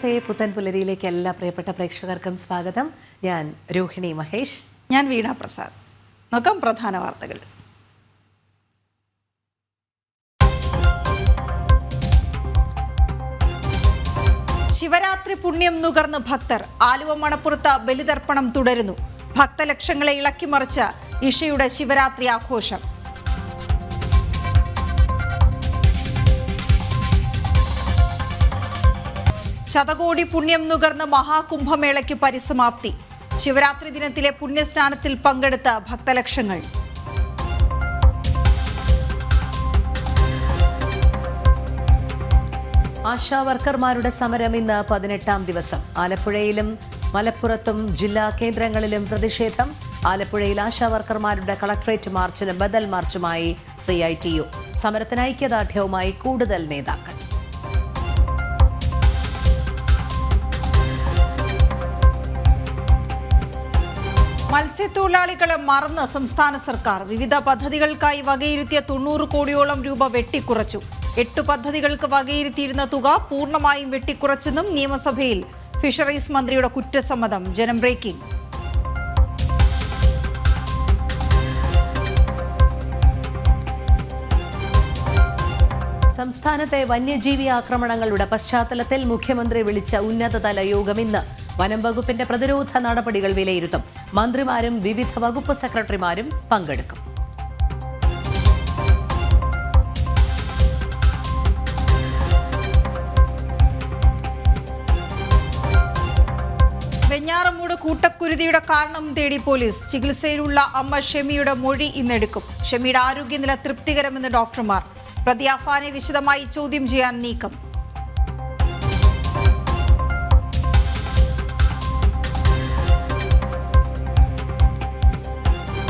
ഇന്നത്തെ പുത്തൻ പുലരിയിലേക്ക് എല്ലാ പ്രിയപ്പെട്ട പ്രേക്ഷകർക്കും സ്വാഗതം. ഞാൻ രോഹിണി മഹേഷ്. ഞാൻ വീണ പ്രസാദ്. നോക്കാം പ്രധാന വാർത്തകൾ. ശിവരാത്രി പുണ്യം നുകർന്ന് ഭക്തർ. ആലുവ മണപ്പുറത്ത് ബലിതർപ്പണം തുടരുന്നു. ഭക്തലക്ഷങ്ങളെ ഇളക്കിമറിച്ച ഇഷയുടെ ശിവരാത്രി ആഘോഷം. ശതകോടി പുണ്യം നുകർന്ന് മഹാകുംഭമേളയ്ക്ക് പരിസമാപ്തി. ശിവരാത്രി ദിനത്തിലെ പുണ്യസ്നാനത്തിൽ പങ്കെടുത്ത ഭക്തലക്ഷങ്ങൾ. ആശാവർക്കർമാരുടെ സമരം ഇന്ന് 18ാം ദിവസം. ആലപ്പുഴയിലും മലപ്പുറത്തും ജില്ലാ കേന്ദ്രങ്ങളിലും പ്രതിഷേധം. ആലപ്പുഴയിൽ ആശാവർക്കർമാരുടെ കളക്ടറേറ്റ് മാർച്ചിന് ബദൽ മാർച്ചുമായി CITU. സമരത്തിന് ഐക്യദാർഢ്യവുമായി കൂടുതൽ നേതാക്കൾ. മത്സ്യത്തൊഴിലാളികളെ മറന്ന് സംസ്ഥാന സർക്കാർ. വിവിധ പദ്ധതികൾക്കായി വകയിരുത്തിയ 90 കോടിയോളം രൂപ വെട്ടിക്കുറച്ചു. 8 പദ്ധതികൾക്ക് വകയിരുത്തിയിരുന്ന തുക പൂർണ്ണമായും വെട്ടിക്കുറച്ചെന്നും നിയമസഭയിൽ ഫിഷറീസ് മന്ത്രിയുടെ കുറ്റസമ്മതം. ജനം ബ്രേക്കിംഗ്. സംസ്ഥാനത്തെ വന്യജീവി ആക്രമണങ്ങളുടെ പശ്ചാത്തലത്തിൽ മുഖ്യമന്ത്രി വിളിച്ച ഉന്നതതല യോഗം ഇന്ന്. വനം വകുപ്പിന്റെ പ്രതിരോധ നടപടികൾ വിലയിരുത്തും. മന്ത്രിമാരും വിവിധ വകുപ്പ് സെക്രട്ടറിമാരും പങ്കെടുക്കും. വെഞ്ഞാറമൂട് കൂട്ടക്കുരുതിയുടെ കാരണം തേടി പോലീസ്. ചികിത്സയിലുള്ള അമ്മ ഷെമിയുടെ മൊഴി ഇന്നെടുക്കും. ഷെമിയുടെ ആരോഗ്യനില തൃപ്തികരമെന്ന് ഡോക്ടർമാർ. പ്രതി അഫാനെ വിശദമായി ചോദ്യം ചെയ്യാൻ നീക്കം.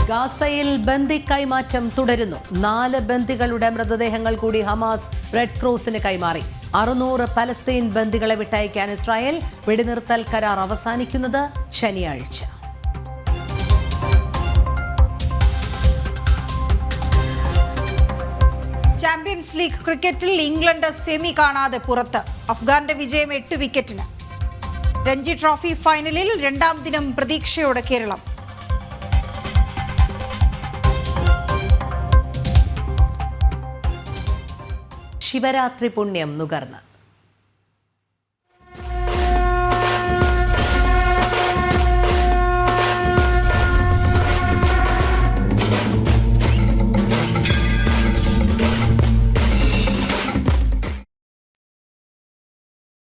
ഗാസയിൽ ബന്ദി കൈമാറ്റം തുടരുന്നു. 4 ബന്ദികളുടെ മൃതദേഹങ്ങൾ കൂടി ഹമാസ് റെഡ് ക്രോസിന് കൈമാറി. 600 പലസ്തീൻ ബന്ദികളെ വിട്ടയക്കാൻ ഇസ്രായേൽ. വെടിനിർത്തൽ കരാർ അവസാനിക്കുന്നത് ശനിയാഴ്ച. ചാമ്പ്യൻസ് ലീഗ് ക്രിക്കറ്റിൽ ഇംഗ്ലണ്ട് സെമി കാണാതെ പുറത്ത്. അഫ്ഗാന്റെ വിജയം 8 വിക്കറ്റിന്. രഞ്ജി ട്രോഫി ഫൈനലിൽ 2ാം ദിനം പ്രതീക്ഷയോടെ കേരളം. ശിവരാത്രി പുണ്യം നുകർന്ന്.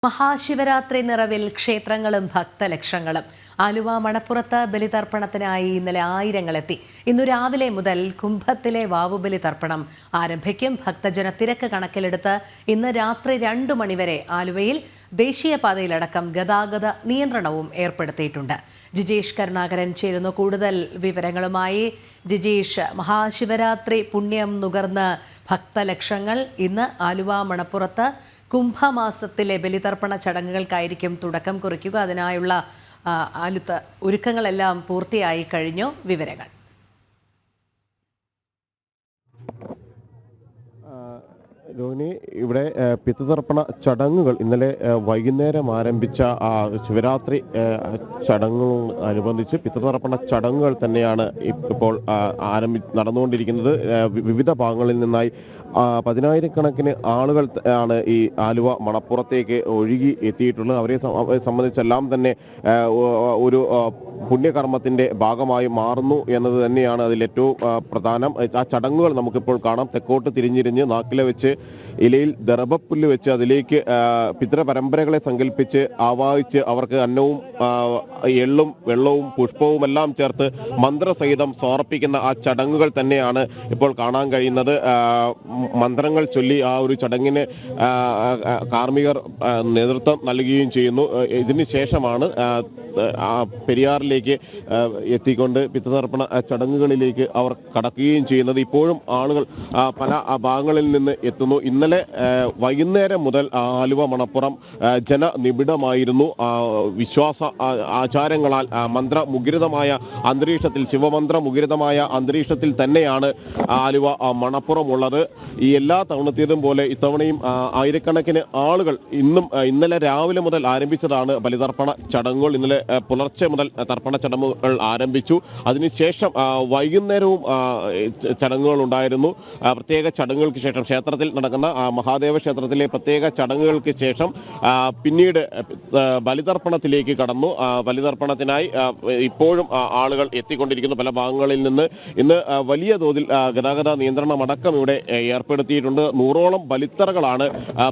മഹാശിവരാത്രി നിറവിൽ ക്ഷേത്രങ്ങളും ഭക്തലക്ഷങ്ങളും. ആലുവ മണപ്പുറത്ത് ബലിതർപ്പണത്തിനായി ഇന്നലെ ആയിരങ്ങളെത്തി. ഇന്നു രാവിലെ മുതൽ കുംഭത്തിലെ വാവുബലി തർപ്പണം ആരംഭിക്കും. ഭക്തജന തിരക്ക് കണക്കിലെടുത്ത് ഇന്ന് രാത്രി 2 മണിവരെ ആലുവയിൽ ദേശീയപാതയിലടക്കം ഗതാഗത നിയന്ത്രണവും ഏർപ്പെടുത്തിയിട്ടുണ്ട്. ജിജേഷ് കരുണാകരൻ ചേരുന്നു കൂടുതൽ വിവരങ്ങളുമായി. ജിജേഷ്, മഹാശിവരാത്രി പുണ്യം നുകർന്ന് ഭക്തലക്ഷങ്ങൾ. ഇന്ന് ആലുവ മണപ്പുറത്ത് കുംഭമാസത്തിലെ ബലിതർപ്പണ ചടങ്ങുകൾക്കായിരിക്കും തുടക്കം കുറിക്കുക. അതിനായുള്ള ഒരുക്കങ്ങളെല്ലാം പൂർത്തിയായി കഴിഞ്ഞു. വിവരങ്ങൾ. രോഹിണി, ഇവിടെ പിതൃതർപ്പണ ചടങ്ങുകൾ ഇന്നലെ വൈകുന്നേരം ആരംഭിച്ച ശിവരാത്രി ചടങ്ങുകളോടനുബന്ധിച്ച് പിതൃതർപ്പണ ചടങ്ങുകൾ തന്നെയാണ് ഇപ്പോൾ നടന്നുകൊണ്ടിരിക്കുന്നത്. വിവിധ ഭാഗങ്ങളിൽ നിന്നായി 10,000-കണക്കിന് ആളുകൾ ആണ് ഈ ആലുവ മണപ്പുറത്തേക്ക് ഒഴുകി എത്തിയിട്ടുള്ളത്. അവരെ സംബന്ധിച്ചെല്ലാം തന്നെ ഒരു പുണ്യകർമ്മത്തിൻ്റെ ഭാഗമായി മാറുന്നു എന്നത് തന്നെയാണ് അതിലേറ്റവും പ്രധാനം. ആ ചടങ്ങുകൾ നമുക്കിപ്പോൾ കാണാം. തെക്കോട്ട് തിരിഞ്ഞിരിഞ്ഞ് നാക്കിലെ വെച്ച് ഇലയിൽ ദർഭപ്പുല്ല് വെച്ച് അതിലേക്ക് പിതൃപരമ്പരകളെ സങ്കല്പിച്ച് ആവാഹിച്ച് അവർക്ക് അന്നവും എള്ളും വെള്ളവും പുഷ്പവും എല്ലാം ചേർത്ത് മന്ത്രസഹിതം സമർപ്പിക്കുന്ന ആ ചടങ്ങുകൾ തന്നെയാണ് ഇപ്പോൾ കാണാൻ കഴിയുന്നത്. മന്ത്രങ്ങൾ ചൊല്ലി ആ ഒരു ചടങ്ങിന് കാർമ്മികർ നേതൃത്വം നൽകുകയും ചെയ്യുന്നു. ഇതിന് ശേഷമാണ് പെരിയാറിലേക്ക് എത്തിക്കൊണ്ട് പിതൃതർപ്പണ ചടങ്ങുകളിലേക്ക് അവർ കടക്കുകയും ചെയ്യുന്നത്. ഇപ്പോഴും ആളുകൾ പല ഭാഗങ്ങളിൽ നിന്ന് എത്തുന്നു. ഇന്നലെ വൈകുന്നേരം മുതൽ ആലുവ മണപ്പുറം ജനനിബിഡമായിരുന്നു. വിശ്വാസ ആചാരങ്ങളാൽ മന്ത്രമുഖരിതമായ അന്തരീക്ഷത്തിൽ, ശിവമന്ത്ര മുഖരിതമായ അന്തരീക്ഷത്തിൽ തന്നെയാണ് ആലുവ മണപ്പുറം ഉള്ളത്. ഈ എല്ലാ തവണത്തേതും പോലെ ഇത്തവണയും ആയിരക്കണക്കിന് ആളുകൾ ഇന്നലെ രാവിലെ മുതൽ ആരംഭിച്ചതാണ് ബലിതർപ്പണ ചടങ്ങുകൾ. ഇന്നലെ പുലർച്ചെ മുതൽ തർപ്പണ ചടങ്ങുകൾ ആരംഭിച്ചു. അതിനുശേഷം വൈകുന്നേരവും ചടങ്ങുകൾ ഉണ്ടായിരുന്നു. പ്രത്യേക ചടങ്ങുകൾക്ക് ശേഷം ക്ഷേത്രത്തിൽ നടക്കുന്ന മഹാദേവ ക്ഷേത്രത്തിലെ പ്രത്യേക ചടങ്ങുകൾക്ക് ശേഷം പിന്നീട് ബലിതർപ്പണത്തിലേക്ക് കടന്നു. ബലിതർപ്പണത്തിനായി ഇപ്പോഴും ആളുകൾ എത്തിക്കൊണ്ടിരിക്കുന്നു പല ഭാഗങ്ങളിൽ നിന്ന്. ഇന്ന് വലിയ തോതിൽ ഗതാഗത നിയന്ത്രണമടക്കം ഇവിടെ ഏർപ്പെടുത്തിയിട്ടുണ്ട്. 100ഓളം ബലിത്തറകളാണ്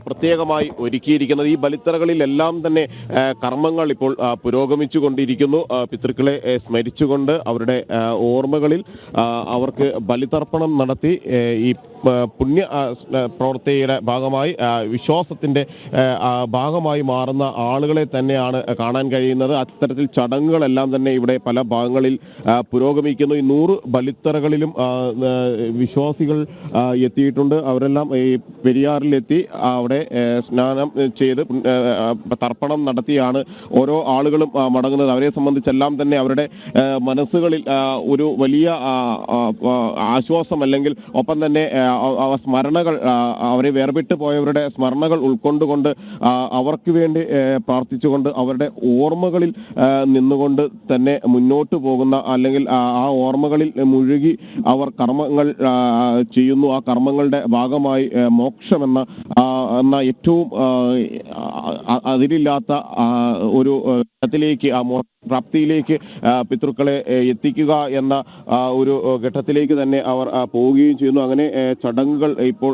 പ്രത്യേകമായി ഒരുക്കിയിരിക്കുന്നത്. ഈ ബലിത്തറകളിലെല്ലാം തന്നെ കർമ്മങ്ങൾ ഇപ്പോൾ പുരോഗമിച്ചു കൊണ്ടിരിക്കുന്നു. പിതൃക്കളെ സ്മരിച്ചുകൊണ്ട് അവരുടെ ഓർമ്മകളിൽ അവർക്ക് ബലിതർപ്പണം നടത്തി ഈ പുണ്യ പ്രവൃത്തിയുടെ ഭാഗമായി വിശ്വാസത്തിൻ്റെ ഭാഗമായി മാറുന്ന ആളുകളെ തന്നെയാണ് കാണാൻ കഴിയുന്നത്. അത്തരത്തിൽ ചടങ്ങുകളെല്ലാം തന്നെ ഇവിടെ പല ഭാഗങ്ങളിൽ പുരോഗമിക്കുന്നു. ഈ 100 ബലിത്തറകളിലും വിശ്വാസികൾ എത്തിയിട്ടുണ്ട്. അവരെല്ലാം ഈ പെരിയാറിലെത്തി അവിടെ സ്നാനം ചെയ്ത് തർപ്പണം നടത്തിയാണ് ഓരോ ആളുകളും മടങ്ങുന്നത്. അവരെ സംബന്ധിച്ചെല്ലാം തന്നെ അവരുടെ മനസ്സുകളിൽ ഒരു വലിയ ആശ്വാസം, അല്ലെങ്കിൽ ഒപ്പം തന്നെ സ്മരണകൾ, അവരെ വേർപെട്ട് പോയവരുടെ സ്മരണകൾ ഉൾക്കൊണ്ടുകൊണ്ട് അവർക്ക് വേണ്ടി പ്രാർത്ഥിച്ചുകൊണ്ട് അവരുടെ ഓർമ്മകളിൽ നിന്നുകൊണ്ട് തന്നെ മുന്നോട്ട് പോകുന്ന, അല്ലെങ്കിൽ ആ ഓർമ്മകളിൽ മുഴുകി അവർ കർമ്മങ്ങൾ ചെയ്യുന്നു. ആ കർമ്മങ്ങളുടെ ഭാഗമായി മോക്ഷമെന്ന ഏറ്റവും അതിരില്ലാത്ത ഒരു ഘട്ടത്തിലേക്ക്, ആ പ്രാപ്തിയിലേക്ക് പിതൃക്കളെ എത്തിക്കുക എന്ന ഒരു ഘട്ടത്തിലേക്ക് തന്നെ അവർ പോവുകയും ചെയ്യുന്നു. അങ്ങനെ ചടങ്ങുകൾ ഇപ്പോൾ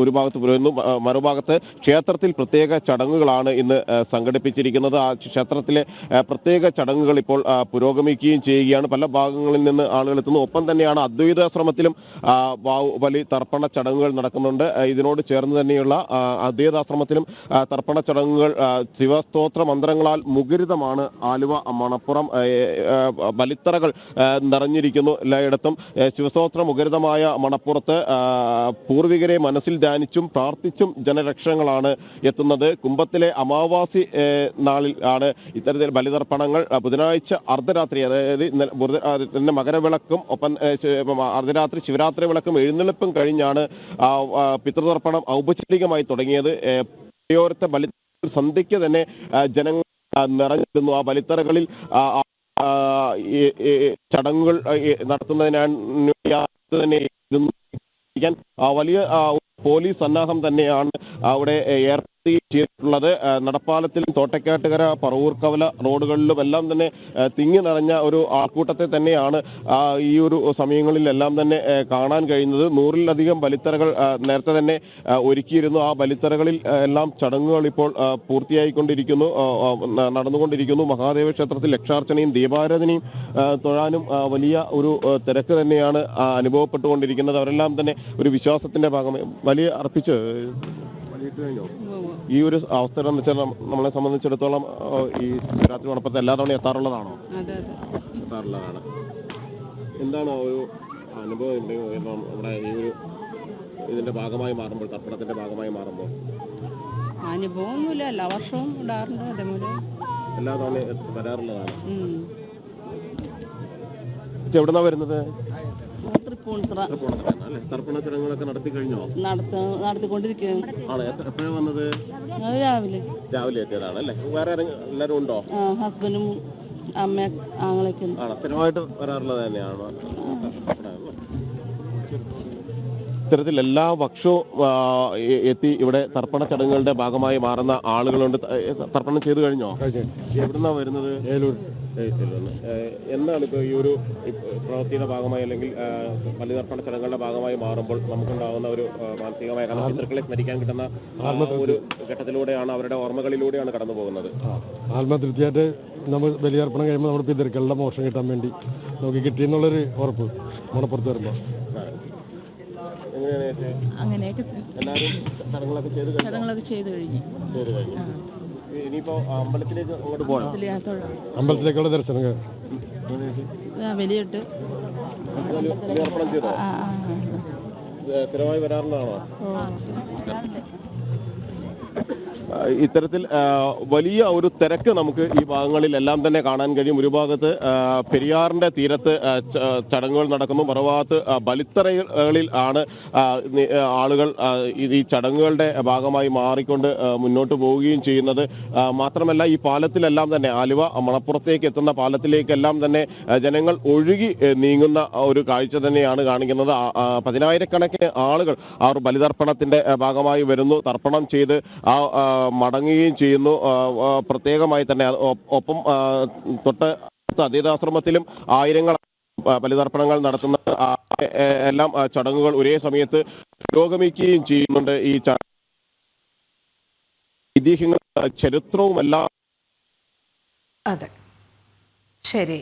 ഒരു ഭാഗത്ത് പുരോഗമിക്കുന്നു. മറുഭാഗത്ത് ക്ഷേത്രത്തിൽ പ്രത്യേക ചടങ്ങുകളാണ് ഇന്ന് സംഘടിപ്പിച്ചിരിക്കുന്നത്. ആ ക്ഷേത്രത്തിലെ പ്രത്യേക ചടങ്ങുകൾ ഇപ്പോൾ പുരോഗമിക്കുകയും ചെയ്യുകയാണ്. പല ഭാഗങ്ങളിൽ നിന്ന് ആളുകൾ എത്തുന്നു. ഒപ്പം തന്നെയാണ് അദ്വൈതാശ്രമത്തിലും ബലി തർപ്പണ ചടങ്ങുകൾ നടക്കുന്നുണ്ട്. ഇതിനോട് ചേർന്ന് തന്നെയുള്ള അദ്വൈതാശ്രമത്തിലും തർപ്പണ ചടങ്ങുകൾ ശിവസ്തോത്ര മന്ത്രങ്ങളാൽ മുഖരിതമാണ്. ആലുവ മണപ്പുറം ബലിത്തറകൾ നിറഞ്ഞിരിക്കുന്നു എല്ലായിടത്തും. ശിവസ്തോത്ര മുഖരിതമായ മണപ്പുറത്ത് പൂർവികരെ മനസ്സിൽ ധ്യാനിച്ചും പ്രാർത്ഥിച്ചും ജനലക്ഷങ്ങളാണ് എത്തുന്നത്. കുംഭത്തിലെ അമാവാസി നാളിൽ ആണ് ഇത്തരത്തിൽ ബലിതർപ്പണങ്ങൾ. ബുധനാഴ്ച അർദ്ധരാത്രി, അതായത് മകരവിളക്കും ഒപ്പം അർദ്ധരാത്രി ശിവരാത്രി വിളക്കും എഴുന്നള്ളിപ്പും കഴിഞ്ഞാണ് പിതൃതർപ്പണം ഔപചാരികമായി തുടങ്ങിയത്. ഓരോരുത്തർ ബലി സന്ധ്യയ്ക്ക് തന്നെ ജനങ്ങൾ നിറഞ്ഞിരുന്നു. ആ ബലിത്തറകളിൽ ചടങ്ങുകൾ നടത്തുന്നതിനാണ് തന്നെ വലിയ പോലീസ് സന്നാഹം തന്നെയാണ് അവിടെ ചെയ്തിട്ടുള്ളത്. നടപ്പാലത്തിലും തോട്ടക്കാട്ടുകര പറവൂർക്കവല റോഡുകളിലും എല്ലാം തന്നെ തിങ്ങി നിറഞ്ഞ ഒരു ആൾക്കൂട്ടത്തെ തന്നെയാണ് ഈ ഒരു സമയങ്ങളിലെല്ലാം തന്നെ കാണാൻ കഴിയുന്നത്. 100-ലധികം ബലിത്തറകൾ നേരത്തെ തന്നെ ഒരുക്കിയിരുന്നു. ആ ബലിത്തറകളിൽ എല്ലാം ചടങ്ങുകൾ ഇപ്പോൾ പൂർത്തിയായിക്കൊണ്ടിരിക്കുന്നു, നടന്നുകൊണ്ടിരിക്കുന്നു. മഹാദേവ ക്ഷേത്രത്തിൽ ലക്ഷാർച്ചനയും ദീപാരാധനയും തൊഴാനും വലിയ ഒരു തിരക്ക് തന്നെയാണ് അനുഭവപ്പെട്ടുകൊണ്ടിരിക്കുന്നത്. അവരെല്ലാം തന്നെ ഒരു വിശ്വാസത്തിന്റെ ഭാഗമായി വലിയ അർപ്പിച്ച് ഈ ഒരു അവസ്ഥ എന്ന് വെച്ചാൽ നമ്മളെ സംബന്ധിച്ചിടത്തോളം ഈ ശിവരാത്രി മണപ്പുറത്ത് എല്ലാ തവണ എത്താറുള്ളതാണോ? എത്താറുള്ളതാണ്. എന്താണ് ഒരു അനുഭവം നമ്മുടെ ഈ ഒരു ഇതിന്റെ ഭാഗമായി മാറുമ്പോൾ, തർപ്പണത്തിന്റെ ഭാഗമായി മാറുമ്പോൾ? അനുഭവമൊന്നുമില്ല, എല്ലാ വർഷവും ഇടാറുണ്ട്. അതേപോലെ എല്ലാ തവണ വരാറുള്ളതാണ്. എവിടുന്നാ വരുന്നത്? തർപ്പണ ചടങ്ങുകളൊക്കെ നടത്തി കഴിഞ്ഞോ? നടത്തിക്കൊണ്ടിരിക്കുകയാണ്. എപ്പോഴാണ് വന്നത്? രാവിലെ എത്തിയതാണ് അല്ലേ? വേറെ എല്ലാവരും ഉണ്ടോ? ഹസ്ബൻഡും അമ്മ ആങ്ങളൊക്കെ സ്ഥിരമായിട്ട് വരാറുള്ളത് തന്നെയാണോ? ഇത്തരത്തിൽ എല്ലാ വർഷവും എത്തി ഇവിടെ തർപ്പണ ചടങ്ങുകളുടെ ഭാഗമായി മാറുന്ന ആളുകളുണ്ട്. തർപ്പണം ചെയ്തു കഴിഞ്ഞോ? എവിടുന്നാ വരുന്നത്? എന്താണ് ഇപ്പോൾ ഈ ഒരു പ്രവൃത്തിയുടെ ഭാഗമായി, അല്ലെങ്കിൽ ബലിതർപ്പണ ചടങ്ങുകളുടെ ഭാഗമായി മാറുമ്പോൾ നമുക്കുണ്ടാകുന്ന ഒരു മാനസികമായ, കാരണം പിതൃക്കളെ സ്മരിക്കാൻ കിട്ടുന്ന ഒരു ഘട്ടത്തിലൂടെയാണ്, അവരുടെ ഓർമ്മകളിലൂടെയാണ് കടന്നു പോകുന്നത്. ആത്മതൃപ്തിയായിട്ട് നമ്മൾ ബലിതർപ്പണം കഴിയുമ്പോൾ നമ്മുടെ പിതൃക്കളുടെ മോശം കിട്ടാൻ വേണ്ടി നമുക്ക് കിട്ടിയെന്നുള്ളൊരു ഉറപ്പ് മണപ്പുറത്ത് വരുമ്പോൾ അങ്ങനെയൊക്കെ എല്ലാവരും ചടങ്ങുകളൊക്കെ ചെയ്ത് കഴിഞ്ഞു. ഇനിയിപ്പോ അമ്പലത്തിലേക്ക് അങ്ങോട്ട് പോകണം. അമ്പലത്തിലേക്കുള്ള ദർശനം വലിയിട്ട് ബലിതർപ്പണം ചെയ്തോ? സ്ഥിരമായി വരാറുള്ളതാണോ? ഇത്തരത്തിൽ വലിയ ഒരു തിരക്ക് നമുക്ക് ഈ ഭാഗങ്ങളിലെല്ലാം തന്നെ കാണാൻ കഴിയും. ഒരു ഭാഗത്ത് പെരിയാറിന്റെ തീരത്ത് ചടങ്ങുകൾ നടക്കുന്നു, മറുഭാഗത്ത് ബലിത്തറകളിൽ ആണ് ആളുകൾ ഈ ചടങ്ങുകളുടെ ഭാഗമായി മാറിക്കൊണ്ട് മുന്നോട്ട് പോവുകയും ചെയ്യുന്നത്. മാത്രമല്ല ഈ പാലത്തിലെല്ലാം തന്നെ ആലുവ മണപ്പുറത്തേക്ക് എത്തുന്ന പാലത്തിലേക്കെല്ലാം തന്നെ ജനങ്ങൾ ഒഴുകി നീങ്ങുന്ന ഒരു കാഴ്ച തന്നെയാണ് കാണിക്കുന്നത്. 10,000-കണക്കിന് ആളുകൾ ആ ഒരു ബലിതർപ്പണത്തിന്റെ ഭാഗമായി വരുന്നു, തർപ്പണം ചെയ്ത് മടങ്ങുകയും ചെയ്യുന്നു. പ്രത്യേകമായി തന്നെ ഒപ്പം തൊട്ട് അതീതാശ്രമത്തിലും ആയിരങ്ങൾ ബലിതർപ്പണങ്ങൾ നടത്തുന്ന എല്ലാം ചടങ്ങുകൾ ഒരേ സമയത്ത് പുരോഗമിക്കുകയും ചെയ്യുന്നുണ്ട്. ഈ ഐതിഹ്യങ്ങൾ ചരിത്രവും എല്ലാം. അതെ, ശരി.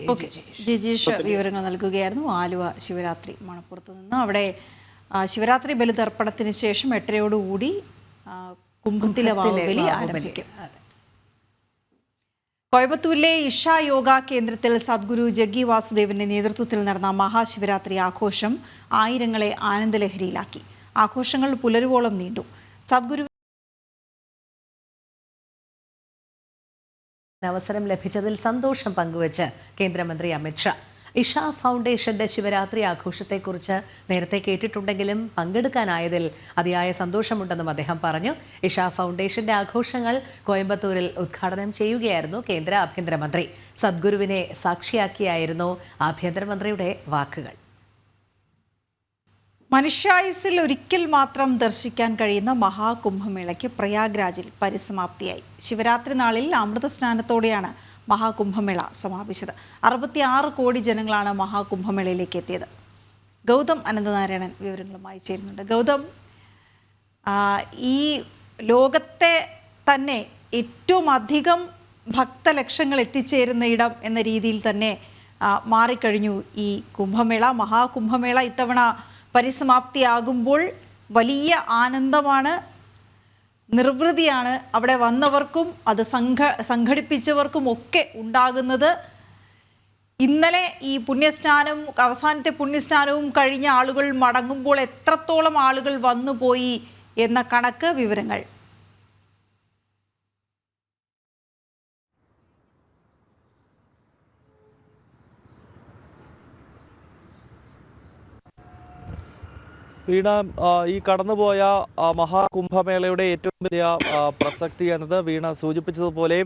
ജിജീഷ് വിവരങ്ങൾ നൽകുകയായിരുന്നു. ആലുവ ശിവരാത്രി മണപ്പുറത്ത് നിന്ന് അവിടെ ശിവരാത്രി ബലിതർപ്പണത്തിന് ശേഷം 8:30 കുംഭത്തിലെ വാവുബലി ആരംഭിക്കും. കോയമ്പത്തൂരിലെ ഇഷ യോഗ കേന്ദ്രത്തിൽ സദ്ഗുരു ജഗ്ഗി വാസുദേവന്റെ നേതൃത്വത്തിൽ നടന്ന മഹാശിവരാത്രി ആഘോഷം ആയിരങ്ങളെ ആനന്ദലഹരിയിലാക്കി. ആഘോഷങ്ങൾ പുലരുവോളം നീണ്ടു. സദ്ഗുരു അവസരം ലഭിച്ചതിൽ സന്തോഷം പങ്കുവച്ച് കേന്ദ്രമന്ത്രി അമിത്ഷാ. ഇഷ ഫൗണ്ടേഷന്റെ ശിവരാത്രി ആഘോഷത്തെക്കുറിച്ച് നേരത്തെ കേട്ടിട്ടുണ്ടെങ്കിലും പങ്കെടുക്കാനായതിൽ അതിയായ സന്തോഷമുണ്ടെന്നും അദ്ദേഹം പറഞ്ഞു. ഇഷ ഫൗണ്ടേഷന്റെ ആഘോഷങ്ങൾ കോയമ്പത്തൂരിൽ ഉദ്ഘാടനം ചെയ്യുകയായിരുന്നു കേന്ദ്ര ആഭ്യന്തരമന്ത്രി. സദ്ഗുരുവിനെ സാക്ഷിയാക്കിയായിരുന്നു ആഭ്യന്തരമന്ത്രിയുടെ വാക്കുകൾ. മനുഷ്യായുസ്സിൽ ഒരിക്കൽ മാത്രം ദർശിക്കാൻ കഴിയുന്ന മഹാകുംഭമേളയ്ക്ക് പ്രയാഗ്രാജിൽ പരിസമാപ്തിയായി. ശിവരാത്രി നാളിൽ അമൃതസ്നാനത്തോടെയാണ് മഹാകുംഭമേള സമാപിച്ചത്. 66 കോടി ജനങ്ങളാണ് മഹാകുംഭമേളയിലേക്ക് എത്തിയത്. ഗൗതം അനന്തനാരായണൻ വിവരങ്ങളുമായി ചേരുന്നുണ്ട്. ഗൗതം, ഈ ലോകത്തെ തന്നെ ഏറ്റവും അധികം ഭക്തലക്ഷങ്ങൾ എത്തിച്ചേരുന്ന ഇടം എന്ന രീതിയിൽ തന്നെ മാറിക്കഴിഞ്ഞു ഈ കുംഭമേള. മഹാകുംഭമേള ഇത്തവണ പരിസമാപ്തിയാകുമ്പോൾ വലിയ ആനന്ദമാണ്, നിർവൃതിയാണ് അവിടെ വന്നവർക്കും അത് സംഘടിപ്പിച്ചവർക്കും ഒക്കെ ഉണ്ടാകുന്നത്. ഇന്നലെ ഈ പുണ്യസ്നാനം, അവസാനത്തെ പുണ്യസ്നാനവും കഴിഞ്ഞ ആളുകൾ മടങ്ങുമ്പോൾ എത്രത്തോളം ആളുകൾ വന്നുപോയി എന്ന കണക്ക് വിവരങ്ങൾ. വീണ, ഈ കടന്നുപോയ മഹാകുംഭമേളയുടെ ഏറ്റവും വലിയ പ്രസക്തി എന്നത് വീണ സൂചിപ്പിച്ചതുപോലെ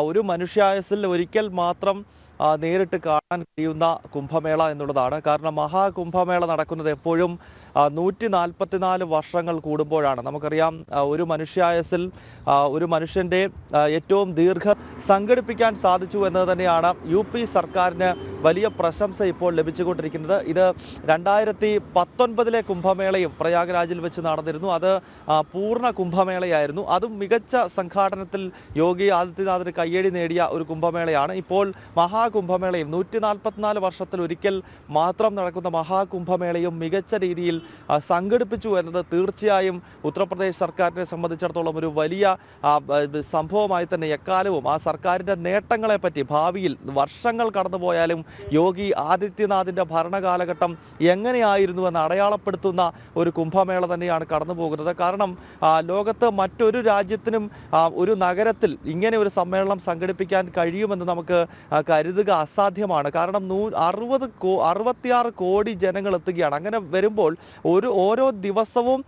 ഒരു മനുഷ്യായുസ്സിൽ ഒരിക്കൽ മാത്രം നേരിട്ട് കാണാൻ കഴിയുന്ന കുംഭമേള എന്നുള്ളതാണ്. കാരണം മഹാകുംഭമേള നടക്കുന്നത് എപ്പോഴും 144 വർഷങ്ങൾ കൂടുമ്പോഴാണ്. നമുക്കറിയാം, ഒരു മനുഷ്യായുസ്സിൽ ഒരു മനുഷ്യൻ്റെ ഏറ്റവും സംഘടിപ്പിക്കാൻ സാധിച്ചു എന്നത് തന്നെയാണ് UP സർക്കാരിന് വലിയ പ്രശംസ ഇപ്പോൾ ലഭിച്ചുകൊണ്ടിരിക്കുന്നത്. ഇത് 2019 കുംഭമേളയും പ്രയാഗ്രാജിൽ വെച്ച് നടന്നിരുന്നു. അത് പൂർണ്ണ കുംഭമേളയായിരുന്നു. അതും മികച്ച സംഘാടനത്തിൽ യോഗി ആദിത്യനാഥിന് കയ്യടി നേടിയ ഒരു കുംഭമേളയാണ്. ഇപ്പോൾ മഹാകുംഭമേളയും 144 വർഷത്തിൽ ഒരിക്കൽ മാത്രം നടക്കുന്ന മഹാകുംഭമേളയും മികച്ച രീതിയിൽ സംഘടിപ്പിച്ചു എന്നത് തീർച്ചയായും ഉത്തർപ്രദേശ് സർക്കാരിനെ സംബന്ധിച്ചിടത്തോളം ഒരു വലിയ സംഭവമായി തന്നെ എക്കാലവും ആ സർക്കാരിൻ്റെ നേട്ടങ്ങളെപ്പറ്റി ഭാവിയിൽ വർഷങ്ങൾ കടന്നുപോയാലും യോഗി ആദിത്യനാഥിൻ്റെ ഭരണകാലഘട്ടം എങ്ങനെയായിരുന്നുവെന്ന് അടയാളപ്പെടുത്തുന്ന ഒരു കുംഭമേള തന്നെയാണ് കടന്നു പോകുന്നത്. കാരണം ലോകത്ത് മറ്റൊരു രാജ്യത്തിനും ഒരു നഗരത്തിൽ ഇങ്ങനെ ഒരു സമ്മേളനം സംഘടിപ്പിക്കാൻ കഴിയുമെന്ന് നമുക്ക് കരുതുക അസാധ്യമാണ്. കാരണം 66 കോടി ജനങ്ങൾ എത്തുകയാണ്. അങ്ങനെ വരുമ്പോൾ ഓരോ ദിവസവും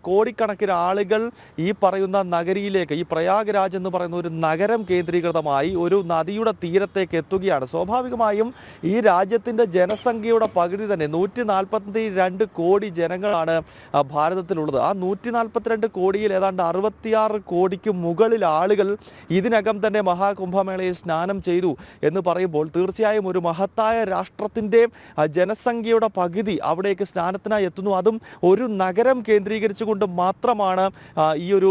കോടിക്കണക്കിന് ആളുകൾ ഈ പറയുന്ന നഗരിയിലേക്ക്, ഈ പ്രയാഗ്രാജ് എന്ന് പറയുന്ന ഒരു നഗരം കേന്ദ്രീകൃതമായി ഒരു നദിയുടെ തീരത്തേക്ക് എത്തുകയാണ്. സ്വാഭാവികമായും ഈ രാജ്യത്തിൻ്റെ ജനസംഖ്യയുടെ പകുതി തന്നെ 142 കോടി ജനങ്ങളാണ് ഭാരതത്തിലുള്ളത്. ആ 142 കോടിയിൽ ഏതാണ്ട് 66 കോടിക്ക് മുകളിൽ ആളുകൾ ഇതിനകം തന്നെ മഹാകുംഭമേളയിൽ സ്നാനം ചെയ്തു എന്ന് പറയുമ്പോൾ തീർച്ചയായും ഒരു മഹത്തായ രാഷ്ട്രത്തിൻ്റെ ജനസംഖ്യയുടെ പകുതി അവിടേക്ക് സ്നാനത്തിനായി എത്തുന്നു. അതും ഒരു നഗരം കേന്ദ്രീകരിച്ചുകൊണ്ട് മാത്രമാണ് ഈ ഒരു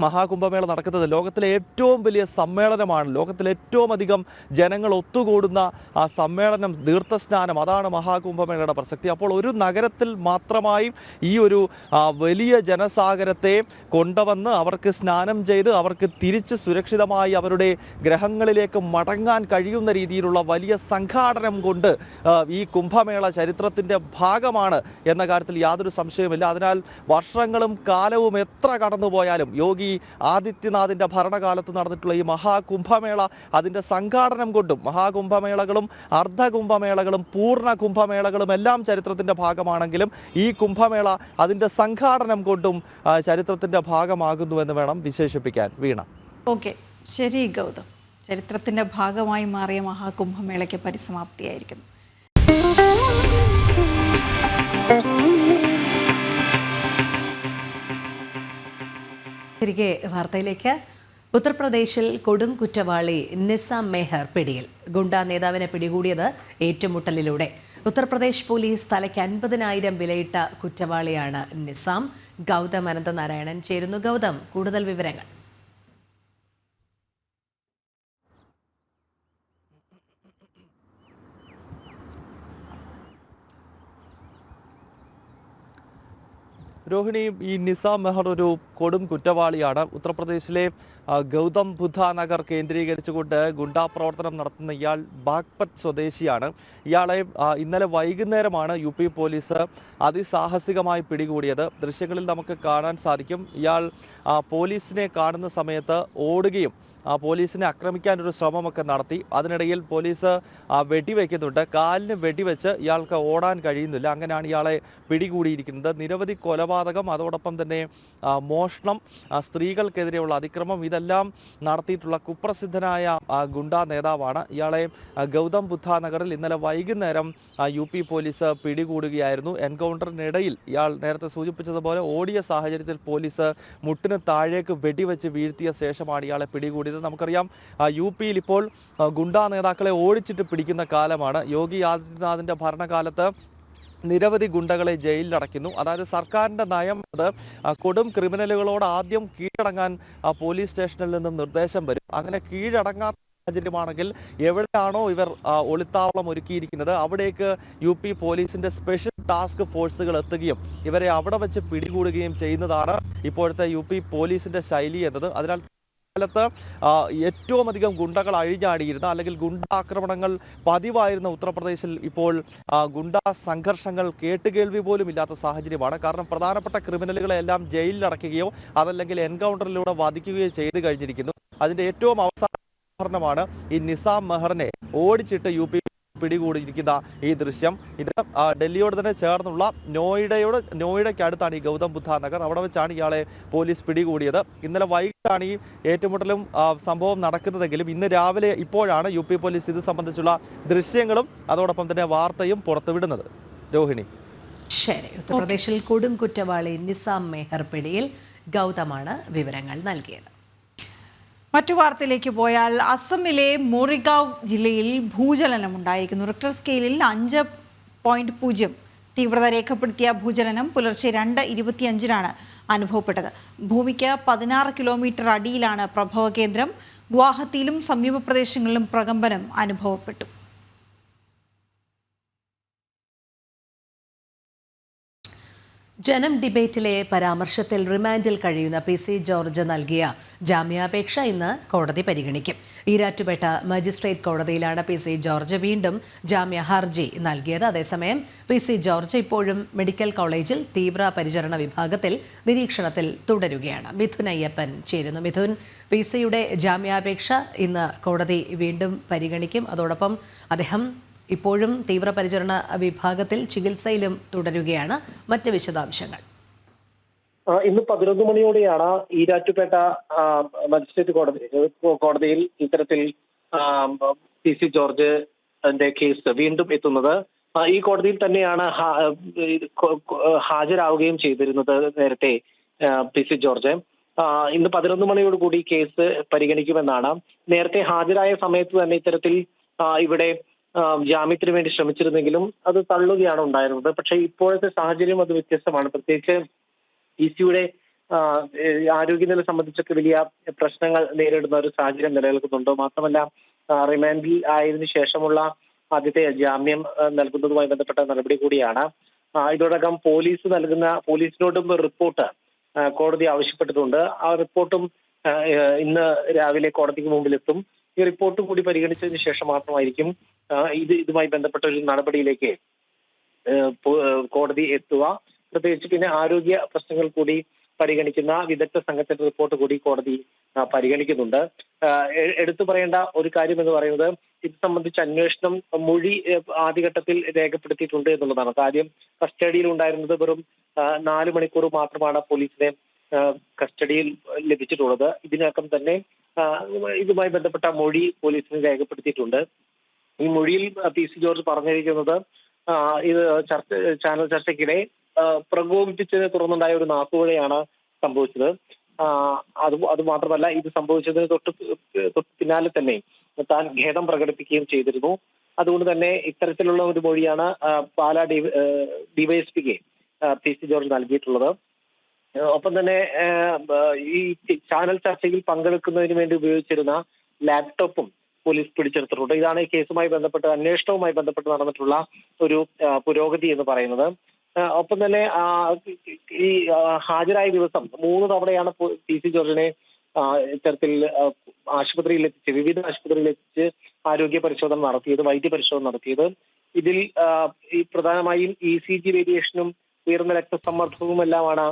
മഹാകുംഭമേള നടക്കുന്നത്. ലോകത്തിലെ ഏറ്റവും വലിയ സമ്മേളനമാണ്. ലോകത്തിലെ ഏറ്റവും അധികം ജനങ്ങൾ ഒത്തുകൂടുന്ന ആ സമ്മേളനം, തീർത്ഥസ്നാനം, അതാണ് മഹാകുംഭമേളയുടെ പ്രസക്തി. അപ്പോൾ ഒരു നഗരത്തിൽ മാത്രമായി ഈ ഒരു വലിയ ജനസാഗരത്തെ കൊണ്ടുവന്ന് അവർക്ക് സ്നാനം ചെയ്ത് അവർക്ക് തിരിച്ച് സുരക്ഷിതമായി അവരുടെ ഗ്രഹങ്ങളിലേക്ക് മടങ്ങാൻ കഴിയുന്ന രീതിയിലുള്ള വലിയ സംഘാടനം കൊണ്ട് ഈ കുംഭമേള ചരിത്രത്തിൻ്റെ ഭാഗമാണ് എന്ന കാര്യത്തിൽ യാതൊരു സംശയവുമില്ല. അതിനാൽ വർഷങ്ങളും കാലവും എത്ര കടന്നുപോയാലും യോഗി ആദിത്യനാഥിന്റെ ഭരണകാലത്ത് നടന്നിട്ടുള്ള ഈ മഹാകുംഭമേള അതിന്റെ സംഘാടനം കൊണ്ടും, മഹാകുംഭമേളകളും അർദ്ധകുംഭമേളകളും പൂർണ്ണ കുംഭമേളകളും എല്ലാം ചരിത്രത്തിന്റെ ഭാഗമാണെങ്കിലും ഈ കുംഭമേള അതിന്റെ സംഘാടനം കൊണ്ടും ചരിത്രത്തിന്റെ ഭാഗമാകുന്നുവെന്ന് വേണം വിശേഷിപ്പിക്കാൻ. വീണ. ഓക്കെ, ശരി ഗൗതം. ചരിത്രത്തിന്റെ ഭാഗമായി മാറിയ മഹാകുംഭമേളയ്ക്ക് പരിസമാപ്തിയായിരിക്കുന്നു. തിരികെ വാർത്തയിലേക്ക്. ഉത്തർപ്രദേശിൽ കൊടും കുറ്റവാളി നിസാം മെഹർ പിടിയിൽ. ഗുണ്ടാ നേതാവിനെ പിടികൂടിയത് ഏറ്റുമുട്ടലിലൂടെ. ഉത്തർപ്രദേശ് പോലീസ് തലയ്ക്ക് 50,000 വിലയിട്ട കുറ്റവാളിയാണ് നിസാം. ഗൗതം അനന്തനാരായണൻ ചേരുന്നു. ഗൗതം, കൂടുതൽ വിവരങ്ങൾ. രോഹിണി, ഈ നിസാം മെഹർ ഒരു കൊടും കുറ്റവാളിയാണ്. ഉത്തർപ്രദേശിലെ ഗൗതം ബുദ്ധ നഗർ കേന്ദ്രീകരിച്ചുകൊണ്ട് ഗുണ്ടാ പ്രവർത്തനം നടത്തുന്ന ഇയാൾ ബാഗ്പത് സ്വദേശിയാണ്. ഇയാളെ ഇന്നലെ വൈകുന്നേരമാണ് UP പോലീസ് അതിസാഹസികമായി പിടികൂടിയത്. ദൃശ്യങ്ങളിൽ നമുക്ക് കാണാൻ സാധിക്കും. ഇയാൾ പോലീസിനെ കാണുന്ന സമയത്ത് ഓടുകയും പോലീസിനെ ആക്രമിക്കാനൊരു ശ്രമമൊക്കെ നടത്തി. അതിനിടയിൽ പോലീസ് വെടിവെക്കുന്നുണ്ട്. കാലിന് വെടിവെച്ച് ഇയാൾക്ക് ഓടാൻ കഴിയുന്നില്ല. അങ്ങനെയാണ് ഇയാളെ പിടികൂടിയിരിക്കുന്നത്. നിരവധി കൊലപാതകം, അതോടൊപ്പം തന്നെ മോഷണം, സ്ത്രീകൾക്കെതിരെയുള്ള അതിക്രമം, ഇതെല്ലാം നടത്തിയിട്ടുള്ള കുപ്രസിദ്ധനായ ഗുണ്ടാ നേതാവാണ്. ഇയാളെ ഗൗതം ബുദ്ധ നഗറിൽ ഇന്നലെ വൈകുന്നേരം UP പോലീസ് പിടികൂടുകയായിരുന്നു. എൻകൗണ്ടറിനിടയിൽ ഇയാൾ നേരത്തെ സൂചിപ്പിച്ചതുപോലെ ഓടിയ സാഹചര്യത്തിൽ പോലീസ് മുട്ടിന് താഴേക്ക് വെടിവെച്ച് വീഴ്ത്തിയ ശേഷമാണ് ഇയാളെ പിടികൂടിയത്. നമുക്കറിയാം, UP യിൽ ഇപ്പോൾ ഗുണ്ടാ നേതാക്കളെ ഓടിച്ചിട്ട് പിടിക്കുന്ന കാലമാണ്. യോഗി ആദിത്യനാഥിന്റെ ഭരണകാലത്ത് നിരവധി ഗുണ്ടകളെ ജയിലിലടയ്ക്കുന്നു. അതായത് സർക്കാരിന്റെ നയം അത് കൊടും ക്രിമിനലുകളോട് ആദ്യം കീഴടങ്ങാൻ പോലീസ് സ്റ്റേഷനിൽ നിന്നും നിർദ്ദേശം വരും. അങ്ങനെ കീഴടങ്ങാത്ത സാഹചര്യമാണെങ്കിൽ എവിടെയാണോ ഇവർ ഒളിത്താവളം ഒരുക്കിയിരിക്കുന്നത് അവിടേക്ക് UP പോലീസിന്റെ സ്പെഷ്യൽ ടാസ്ക് ഫോഴ്സുകൾ എത്തുകയും ഇവരെ അവിടെ വെച്ച് പിടികൂടുകയും ചെയ്യുന്നതാണ് ഇപ്പോഴത്തെ UP പോലീസിന്റെ ശൈലി എന്നത്. അതിനാൽ കാലത്ത് ഏറ്റവും അധികം ഗുണ്ടകൾ അഴിഞ്ഞാടിയിരുന്ന, അല്ലെങ്കിൽ ഗുണ്ടാക്രമണങ്ങൾ പതിവായിരുന്ന ഉത്തർപ്രദേശിൽ ഇപ്പോൾ ഗുണ്ടാ സംഘർഷങ്ങൾ കേട്ടുകേൾവി പോലും ഇല്ലാത്ത സാഹചര്യമാണ്. കാരണം പ്രധാനപ്പെട്ട ക്രിമിനലുകളെ എല്ലാം ജയിലിലടയ്ക്കുകയോ അതല്ലെങ്കിൽ എൻകൗണ്ടറിലൂടെ വധിക്കുകയോ ചെയ്തു കഴിഞ്ഞിരിക്കുന്നു. അതിന്റെ ഏറ്റവും അവസാന ഉദാഹരണമാണ് ഈ നിസാം മെഹറിനെ ഓടിച്ചിട്ട് UP പിടികൂടിയിരിക്കുന്ന ഈ ദൃശ്യം. ഇത് ഡൽഹിയോട് തന്നെ ചേർന്നുള്ള നോയിഡയ്ക്ക് അടുത്താണ് ഈ ഗൗതം ബുദ്ധ നഗർ. അവിടെ വെച്ചാണ് ഇയാളെ പോലീസ് പിടികൂടിയത്. ഇന്നലെ വൈകിട്ടാണ് ഈ ഏറ്റുമുട്ടലും സംഭവം നടക്കുന്നതെങ്കിലും ഇന്ന് രാവിലെ ഇപ്പോഴാണ് UP പോലീസ് ഇത് സംബന്ധിച്ചുള്ള ദൃശ്യങ്ങളും അതോടൊപ്പം തന്നെ വാർത്തയും പുറത്തുവിടുന്നത്. രോഹിണി. ശരി, ഉത്തർപ്രദേശിൽ കൊടും കുറ്റവാളി നിസാം മെഹർ പിടിയിൽ. ഗൗതമാണ് വിവരങ്ങൾ നൽകിയത്. മറ്റു വാർത്തയിലേക്ക് പോയാൽ അസമിലെ മോറിഗാവ് ജില്ലയിൽ ഭൂചലനമുണ്ടായിരിക്കുന്നു. റിക്ടർ സ്കെയിലിൽ 5.0 തീവ്രത രേഖപ്പെടുത്തിയ ഭൂചലനം പുലർച്ചെ 2:25 അനുഭവപ്പെട്ടത്. ഭൂമിക്ക് 16 കിലോമീറ്റർ അടിയിലാണ് പ്രഭവ കേന്ദ്രം. ഗുവാഹത്തിയിലും സമീപ പ്രദേശങ്ങളിലും പ്രകമ്പനം അനുഭവപ്പെട്ടു. ജനം ഡിബേറ്റിലെ പരാമർശത്തിൽ റിമാൻഡിൽ കഴിയുന്ന PC ജോർജ് നൽകിയ ജാമ്യാപേക്ഷ ഇന്ന് കോടതി പരിഗണിക്കും. ഈരാറ്റുപേട്ട മജിസ്ട്രേറ്റ് കോടതിയിലാണ് PC ജോർജ് വീണ്ടും ജാമ്യ ഹർജി നൽകിയത്. അതേസമയം PC ജോർജ് ഇപ്പോഴും മെഡിക്കൽ കോളേജിൽ തീവ്ര പരിചരണ വിഭാഗത്തിൽ നിരീക്ഷണത്തിൽ തുടരുകയാണ്. മിഥുൻ അയ്യപ്പൻ ചേരുന്നു. മിഥുൻ, PCയുടെ ജാമ്യാപേക്ഷ ഇന്ന് കോടതി വീണ്ടും പരിഗണിക്കും. അതോടൊപ്പം അദ്ദേഹം ഇപ്പോഴും തീവ്രപരിചരണ വിഭാഗത്തിൽ ചികിത്സയിലും തുടരുകയാണ്. മറ്റ് വിശദാംശങ്ങൾ. ഇന്ന് 11 മണിയോടെയാണ് ഈരാറ്റുപേട്ട മജിസ്ട്രേറ്റ് കോടതിയിൽ ഇത്തരത്തിൽ PC ജോർജിന്റെ കേസ് വീണ്ടും എത്തുന്നത്. ഈ കോടതിയിൽ തന്നെയാണ് ഹാജരാവുകയും ചെയ്തിരുന്നത് നേരത്തെ PC ജോർജ്. ഇന്ന് 11 മണിയോടുകൂടി കേസ് പരിഗണിക്കുമെന്നാണ്. നേരത്തെ ഹാജരായ സമയത്ത് തന്നെ ഇത്തരത്തിൽ ഇവിടെ ജാമ്യത്തിന് വേണ്ടി ശ്രമിച്ചിരുന്നെങ്കിലും അത് തള്ളുകയാണ് ഉണ്ടായിരുന്നത്. പക്ഷേ ഇപ്പോഴത്തെ സാഹചര്യം അത് വ്യത്യസ്തമാണ്. പ്രത്യേകിച്ച് PCയുടെ ആരോഗ്യനില സംബന്ധിച്ചൊക്കെ വലിയ പ്രശ്നങ്ങൾ നേരിടുന്ന ഒരു സാഹചര്യം നിലനിൽക്കുന്നുണ്ട്. മാത്രമല്ല റിമാൻഡിൽ ആയതിനു ശേഷമുള്ള ആദ്യത്തെ ജാമ്യം നൽകുന്നതുമായി ബന്ധപ്പെട്ട നടപടി കൂടിയാണ്. ഇതോടകം പോലീസിനോടും റിപ്പോർട്ട് കോടതി ആവശ്യപ്പെട്ടിട്ടുണ്ട്. ആ റിപ്പോർട്ടും ഇന്ന് രാവിലെ കോടതിക്ക് മുമ്പിലെത്തും. ഈ റിപ്പോർട്ട് കൂടി പരിഗണിച്ചതിന് ശേഷം മാത്രമായിരിക്കും ഇതുമായി ബന്ധപ്പെട്ട ഒരു നടപടിയിലേക്ക് കോടതി എത്തുക. പ്രത്യേകിച്ച് പിന്നെ ആരോഗ്യ പ്രശ്നങ്ങൾ കൂടി പരിഗണിക്കുന്ന വിദഗ്ധ സംഘത്തിന്റെ റിപ്പോർട്ട് കൂടി കോടതി പരിഗണിക്കുന്നുണ്ട്. എടുത്തു പറയേണ്ട ഒരു കാര്യം എന്ന് പറയുന്നത് ഇത് സംബന്ധിച്ച അന്വേഷണം മൊഴി ആദ്യഘട്ടത്തിൽ രേഖപ്പെടുത്തിയിട്ടുണ്ട് എന്നുള്ളതാണ്. കാര്യം കസ്റ്റഡിയിൽ ഉണ്ടായിരുന്നത് വെറും 4 മണിക്കൂർ മാത്രമാണ് പോലീസിനെ കസ്റ്റഡിയിൽ ലഭിച്ചിട്ടുള്ളത്. ഇതിനകം തന്നെ ഇതുമായി ബന്ധപ്പെട്ട മൊഴി പോലീസിന് രേഖപ്പെടുത്തിയിട്ടുണ്ട്. ഈ മൊഴിയിൽ PC ജോർജ് പറഞ്ഞിരിക്കുന്നത് ഇത് ചാനൽ ചർച്ചയ്ക്കിടെ പ്രകോപിപ്പിച്ചതിനെ തുടർന്നുണ്ടായ ഒരു നാക്കുപിഴയാണ് സംഭവിച്ചത്. അത് മാത്രമല്ല ഇത് സംഭവിച്ചതിന് തൊട്ട് പിന്നാലെ തന്നെ താൻ ഖേദം പ്രകടിപ്പിക്കുകയും ചെയ്തിരുന്നു. അതുകൊണ്ട് തന്നെ ഇത്തരത്തിലുള്ള ഒരു മൊഴിയാണ് പാലാ ഡിവൈഎസ്പിക്ക് PC ജോർജ് നൽകിയിട്ടുള്ളത്. ഒപ്പം തന്നെ ഈ ചാനൽ ചർച്ചയിൽ പങ്കെടുക്കുന്നതിന് വേണ്ടി ഉപയോഗിച്ചിരുന്ന ലാപ്ടോപ്പും പോലീസ് പിടിച്ചെടുത്തിട്ടുണ്ട്. ഇതാണ് ഈ കേസുമായി ബന്ധപ്പെട്ട് അന്വേഷണവുമായി ബന്ധപ്പെട്ട് നടന്നിട്ടുള്ള ഒരു പുരോഗതി എന്ന് പറയുന്നത്. ഒപ്പം തന്നെ ഈ ഹാജരായ ദിവസം 3 തവണയാണ് PC ജോർജിനെ ഇത്തരത്തിൽ വിവിധ ആശുപത്രിയിൽ എത്തിച്ച് ആരോഗ്യ പരിശോധന നടത്തിയത്, വൈദ്യ പരിശോധന നടത്തിയത്. ഇതിൽ ഈ പ്രധാനമായും ECG വേരിയേഷനും ഉയർന്ന രക്തസമ്മർദ്ദവും എല്ലാമാണ്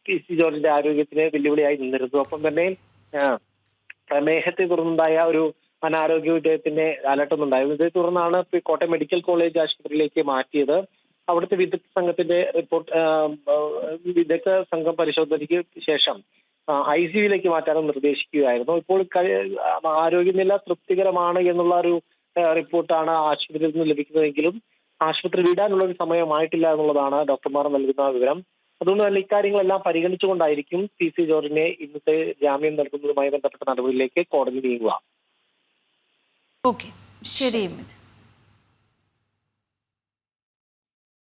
PC ജോർജിന്റെ ആരോഗ്യത്തിന് വെല്ലുവിളിയായി നിന്നിരുന്നത്. ഒപ്പം തന്നെ പ്രമേഹത്തെ തുടർന്നുണ്ടായ ഒരു അനാരോഗ്യ ഇദ്ദേഹത്തിന്റെ അലട്ടുന്നുണ്ടായിരുന്നു. ഇതേ തുടർന്നാണ് കോട്ടയം മെഡിക്കൽ കോളേജ് ആശുപത്രിയിലേക്ക് മാറ്റിയത്. അവിടുത്തെ വിദഗ്ധ സംഘം പരിശോധനയ്ക്ക് ശേഷം ICUവിലേക്ക് മാറ്റാനും നിർദ്ദേശിക്കുകയായിരുന്നു. ഇപ്പോൾ ആരോഗ്യനില തൃപ്തികരമാണ് എന്നുള്ള ഒരു റിപ്പോർട്ടാണ് ആശുപത്രിയിൽ നിന്ന് ലഭിക്കുന്നതെങ്കിലും ആശുപത്രി വിടാനുള്ള ഒരു സമയമായിട്ടില്ല എന്നുള്ളതാണ് ഡോക്ടർമാർ നൽകുന്ന വിവരം. അതുകൊണ്ട് തന്നെ ഇക്കാര്യങ്ങളെല്ലാം പരിഗണിച്ചുകൊണ്ടായിരിക്കും PC ജോർജിനെ ഇന്നത്തെ ജാമ്യം നൽകുന്നതുമായി ബന്ധപ്പെട്ട നടപടിയിലേക്ക് കോടതി നീങ്ങുക. ഓക്കെ, ശരി.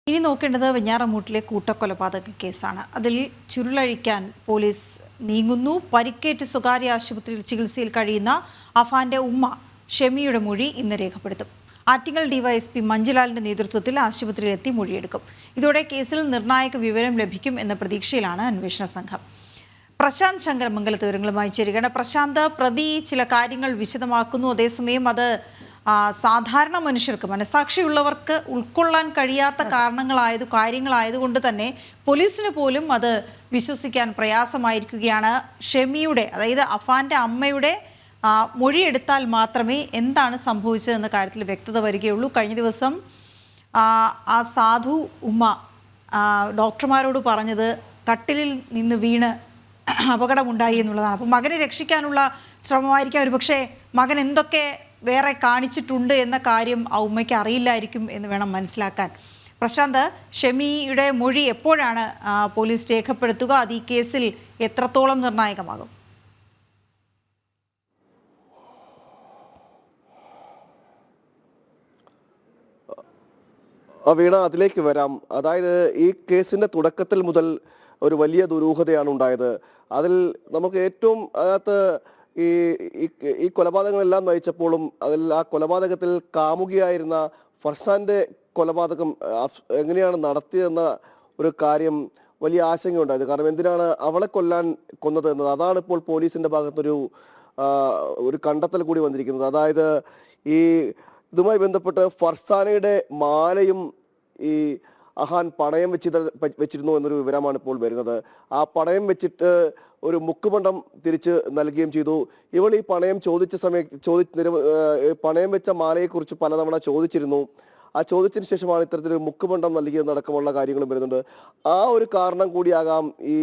ഇനി നോക്കേണ്ടത് വെഞ്ഞാറമൂട്ടിലെ കൂട്ടക്കൊലപാതക കേസാണ്. അതിൽ ചുരുളഴിക്കാൻ പോലീസ് നീങ്ങുന്നു. പരിക്കേറ്റ് സ്വകാര്യ ആശുപത്രിയിൽ ചികിത്സയിൽ കഴിയുന്ന അഫാന്റെ ഉമ്മ ഷെമിയുടെ മൊഴി ഇന്ന് രേഖപ്പെടുത്തും. ആറ്റിങ്ങൽ ഡിവൈഎസ്പി മഞ്ജുലാലിന്റെ നേതൃത്വത്തിൽ ആശുപത്രിയിലെത്തി മൊഴിയെടുക്കും. ഇതോടെ കേസിൽ നിർണായക വിവരം ലഭിക്കും എന്ന പ്രതീക്ഷയിലാണ് അന്വേഷണ സംഘം. പ്രശാന്ത് ശങ്കർ മംഗലത്ത് വിവരങ്ങളുമായി ചേരുകയാണ്. പ്രശാന്ത്, പ്രതി ചില കാര്യങ്ങൾ വിശദമാക്കുന്നു. അതേസമയം അത് സാധാരണ മനുഷ്യർക്ക്, മനസാക്ഷിയുള്ളവർക്ക് ഉൾക്കൊള്ളാൻ കഴിയാത്ത കാര്യങ്ങളായതുകൊണ്ട് തന്നെ പോലീസിന് പോലും അത് വിശ്വസിക്കാൻ പ്രയാസമായിരിക്കുകയാണ്. ഷെമിയുടെ, അതായത് അഫാന്റെ അമ്മയുടെ മൊഴിയെടുത്താൽ മാത്രമേ എന്താണ് സംഭവിച്ചതെന്ന കാര്യത്തിൽ വ്യക്തത വരികയുള്ളൂ. കഴിഞ്ഞ ദിവസം ആ സാധു ഉമ്മ ഡോക്ടർമാരോട് പറഞ്ഞത് കട്ടിലിൽ നിന്ന് വീണ് അപകടമുണ്ടായി എന്നുള്ളതാണ്. അപ്പോൾ മകനെ രക്ഷിക്കാനുള്ള ശ്രമമായിരിക്കാം. ഒരു പക്ഷേ മകൻ എന്തൊക്കെ വേറെ കാണിച്ചിട്ടുണ്ട് എന്ന കാര്യം ആ ഉമ്മയ്ക്ക് അറിയില്ലായിരിക്കും എന്ന് വേണം മനസ്സിലാക്കാൻ. പ്രശാന്ത്, ഷെമിയുടെ മൊഴി എപ്പോഴാണ് പോലീസ് രേഖപ്പെടുത്തുക? അത് ഈ കേസിൽ എത്രത്തോളം നിർണായകമാകും? വീണ, അതിലേക്ക് വരാം. അതായത് ഈ കേസിന്റെ തുടക്കത്തിൽ മുതൽ ഒരു വലിയ ദുരൂഹതയാണ് ഉണ്ടായത്. അതിൽ നമുക്ക് ഏറ്റവും അതിനകത്ത് ഈ കൊലപാതകങ്ങളെല്ലാം നയിച്ചപ്പോഴും അതിൽ ആ കൊലപാതകത്തിൽ കാമുകിയായിരുന്ന ഫർസാന്റെ കൊലപാതകം എങ്ങനെയാണ് നടത്തിയതെന്ന ഒരു കാര്യം വലിയ ആശങ്കയുണ്ടായത്. കാരണം എന്തിനാണ് അവളെ കൊന്നത് എന്നത്, അതാണ് ഇപ്പോൾ പോലീസിന്റെ ഭാഗത്തൊരു കണ്ടെത്തൽ കൂടി വന്നിരിക്കുന്നത്. അതായത് ഇതുമായി ബന്ധപ്പെട്ട് ഫർസാനയുടെ മാലയും ഈ അഹാൻ പണയം വെച്ചിരുന്നു എന്നൊരു വിവരമാണ് ഇപ്പോൾ വരുന്നത്. ആ പണയം വെച്ചിട്ട് ഒരു മുക്കുപണ്ടം തിരിച്ച് നൽകുകയും ചെയ്തു. ഇവൾ ഈ പണയം പണയം വെച്ച മാലയെക്കുറിച്ച് പലതവണ ചോദിച്ചിരുന്നു. ആ ചോദിച്ചതിന് ശേഷമാണ് ഇത്തരത്തിലൊരു മുക്കുപണ്ടം നൽകിയതടക്കമുള്ള കാര്യങ്ങളും വരുന്നുണ്ട്. ആ ഒരു കാരണം കൂടിയാകാം ഈ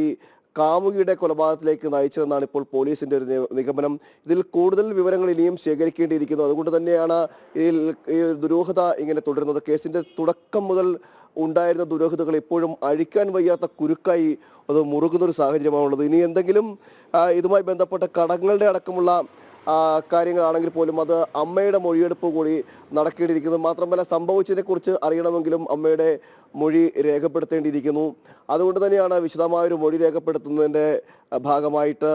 കാമുകിയുടെ കൊലപാതകത്തിലേക്ക് നയിച്ചതെന്നാണ് ഇപ്പോൾ പോലീസിന്റെ ഒരു നിഗമനം. ഇതിൽ കൂടുതൽ വിവരങ്ങൾ ഇനിയും ശേഖരിക്കേണ്ടിയിരിക്കുന്നു. അതുകൊണ്ട് തന്നെയാണ് ഈ ദുരൂഹത ഇങ്ങനെ തുടരുന്നത്. കേസിന്റെ തുടക്കം മുതൽ ഉണ്ടായിരുന്ന ദുരൂഹതകൾ ഇപ്പോഴും അഴിക്കാൻ വയ്യാത്ത കുരുക്കായി അത് മുറുകുന്ന ഒരു സാഹചര്യമാണുള്ളത്. ഇനി എന്തെങ്കിലും ഇതുമായി ബന്ധപ്പെട്ട കടങ്ങളുടെ അടക്കമുള്ള കാര്യങ്ങളാണെങ്കിൽ പോലും അത് അമ്മയുടെ മൊഴിയെടുപ്പ് കൂടി നടക്കേണ്ടിയിരിക്കുന്നു. മാത്രമല്ല സംഭവിച്ചതിനെ കുറിച്ച് അറിയണമെങ്കിലും അമ്മയുടെ മൊഴി രേഖപ്പെടുത്തേണ്ടിയിരിക്കുന്നു. അതുകൊണ്ട് തന്നെയാണ് വിശദമായൊരു മൊഴി രേഖപ്പെടുത്തുന്നതിൻ്റെ ഭാഗമായിട്ട്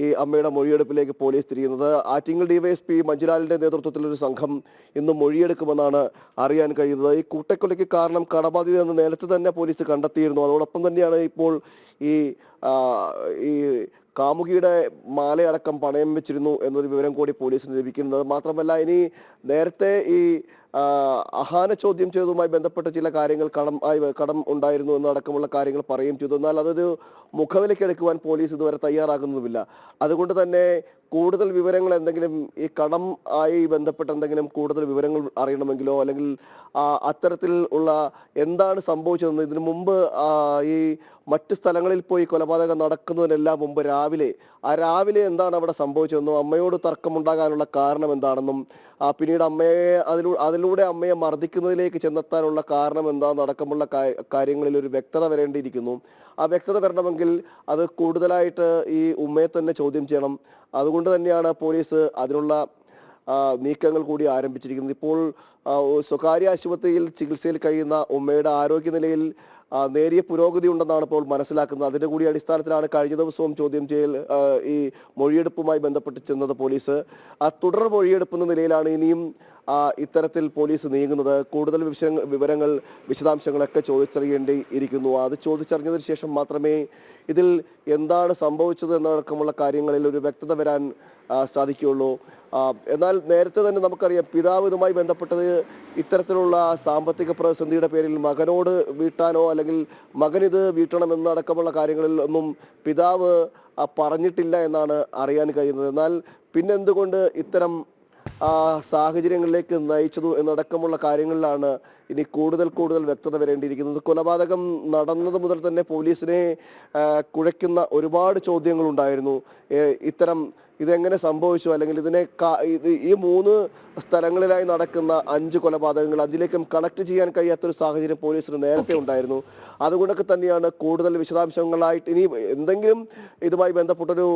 ഈ അമ്മയുടെ മൊഴിയെടുപ്പിലേക്ക് പോലീസ് തിരിയുന്നത്. ആറ്റിങ്ങൽ ഡിവൈഎസ്പി മഞ്ജുലാലിന്റെ നേതൃത്വത്തിലൊരു സംഘം ഇന്ന് മൊഴിയെടുക്കുമെന്നാണ് അറിയാൻ കഴിയുന്നത്. ഈ കൂട്ടക്കൊലയ്ക്ക് കാരണം കടബാധ്യത എന്ന് നേരത്തെ തന്നെ പോലീസ് കണ്ടെത്തിയിരുന്നു. അതോടൊപ്പം തന്നെയാണ് ഇപ്പോൾ ഈ കാമുകിയുടെ മാലയടക്കം പണയം വെച്ചിരുന്നു എന്നൊരു വിവരം കൂടി പോലീസിന് ലഭിക്കുന്നത്. മാത്രമല്ല ഇനി നേരത്തെ ഈ അഹാന ചോദ്യം ചെയ്തതുമായി ബന്ധപ്പെട്ട ചില കാര്യങ്ങൾ കടം ഉണ്ടായിരുന്നു എന്നടക്കമുള്ള കാര്യങ്ങൾ പറയുകയും ചെയ്തു. എന്നാൽ അതൊരു മുഖവിലക്കെടുക്കുവാൻ പോലീസ് ഇതുവരെ തയ്യാറാകുന്നതുമില്ല. അതുകൊണ്ട് തന്നെ കൂടുതൽ വിവരങ്ങൾ എന്തെങ്കിലും ഈ കടം ആയി ബന്ധപ്പെട്ട എന്തെങ്കിലും കൂടുതൽ വിവരങ്ങൾ അറിയണമെങ്കിലോ അല്ലെങ്കിൽ അത്തരത്തിൽ ഉള്ള എന്താണ് സംഭവിച്ചതെന്ന് ഇതിനു മുമ്പ് ഈ മറ്റ് സ്ഥലങ്ങളിൽ പോയി കൊലപാതകം നടക്കുന്നതിനെല്ലാം മുമ്പ് രാവിലെ എന്താണ് അവിടെ സംഭവിച്ചതെന്നും അമ്മയോട് തർക്കമുണ്ടാകാനുള്ള കാരണം എന്താണെന്നും പിന്നീട് അമ്മയെ അതിലൂടെ അമ്മയെ മർദ്ദിക്കുന്നതിലേക്ക് ചെന്നെത്താനുള്ള കാരണം എന്താണെന്നടക്കമുള്ള കാര്യങ്ങളിൽ ഒരു വ്യക്തത വരേണ്ടിയിരിക്കുന്നു. ആ വ്യക്തത വരണമെങ്കിൽ അത് കൂടുതലായിട്ട് ഈ ഉമ്മയെ തന്നെ ചോദ്യം ചെയ്യണം. അതുകൊണ്ട് തന്നെയാണ് പോലീസ് അതിനുള്ള നീക്കങ്ങൾ കൂടി ആരംഭിച്ചിരിക്കുന്നത്. ഇപ്പോൾ സ്വകാര്യ ആശുപത്രിയിൽ ചികിത്സയിൽ കഴിയുന്ന ഉമ്മയുടെ ആരോഗ്യനിലയിൽ നേരിയ പുരോഗതി ഉണ്ടെന്നാണ് ഇപ്പോൾ മനസ്സിലാക്കുന്നത്. അതിന്റെ കൂടി അടിസ്ഥാനത്തിലാണ് കഴിഞ്ഞ ദിവസവും ചോദ്യം ചെയ്യൽ ഈ മൊഴിയെടുപ്പുമായി ബന്ധപ്പെട്ട് ചെന്നത് പോലീസ്. തുടർ മൊഴിയെടുക്കുന്ന നിലയിലാണ് ഇനിയും ഇത്തരത്തിൽ പോലീസ് നീങ്ങുന്നത്. കൂടുതൽ വിവരങ്ങൾ വിശദാംശങ്ങളൊക്കെ ചോദിച്ചറിയേണ്ടിയിരിക്കുന്നു. അത് ചോദിച്ചറിഞ്ഞതിന് ശേഷം മാത്രമേ ഇതിൽ എന്താണ് സംഭവിച്ചത് എന്നടക്കമുള്ള കാര്യങ്ങളിൽ ഒരു വ്യക്തത വരാൻ സാധിക്കുകയുള്ളൂ. എന്നാൽ നേരത്തെ തന്നെ നമുക്കറിയാം പിതാവ് ഇതുമായി ബന്ധപ്പെട്ടത് ഇത്തരത്തിലുള്ള സാമ്പത്തിക പ്രതിസന്ധിയുടെ പേരിൽ മകനോട് വീട്ടാനോ അല്ലെങ്കിൽ മകനിത് വീട്ടണമെന്നടക്കമുള്ള കാര്യങ്ങളിൽ ഒന്നും പിതാവ് പറഞ്ഞിട്ടില്ല എന്നാണ് അറിയാൻ കഴിയുന്നത്. എന്നാൽ പിന്നെന്തുകൊണ്ട് ഇത്തരം സാഹചര്യങ്ങളിലേക്ക് നയിച്ചതു എന്നടക്കമുള്ള കാര്യങ്ങളിലാണ് ഇനി കൂടുതൽ വ്യക്തത വരേണ്ടിയിരിക്കുന്നത്. കൊലപാതകം നടന്നത് മുതൽ തന്നെ പോലീസിനെ കുഴയ്ക്കുന്ന ഒരുപാട് ചോദ്യങ്ങളുണ്ടായിരുന്നു. ഇതെങ്ങനെ സംഭവിച്ചു, അല്ലെങ്കിൽ ഈ 3 സ്ഥലങ്ങളിലായി നടക്കുന്ന 5 കൊലപാതകങ്ങൾ അതിലേക്കും കണക്ട് ചെയ്യാൻ കഴിയാത്തൊരു സാഹചര്യം പോലീസിന് നേരത്തെ ഉണ്ടായിരുന്നു. അതുകൊണ്ടൊക്കെ തന്നെയാണ് കൂടുതൽ വിശദാംശങ്ങളായിട്ട് ഇനി എന്തെങ്കിലും ഇതുമായി ബന്ധപ്പെട്ടൊരു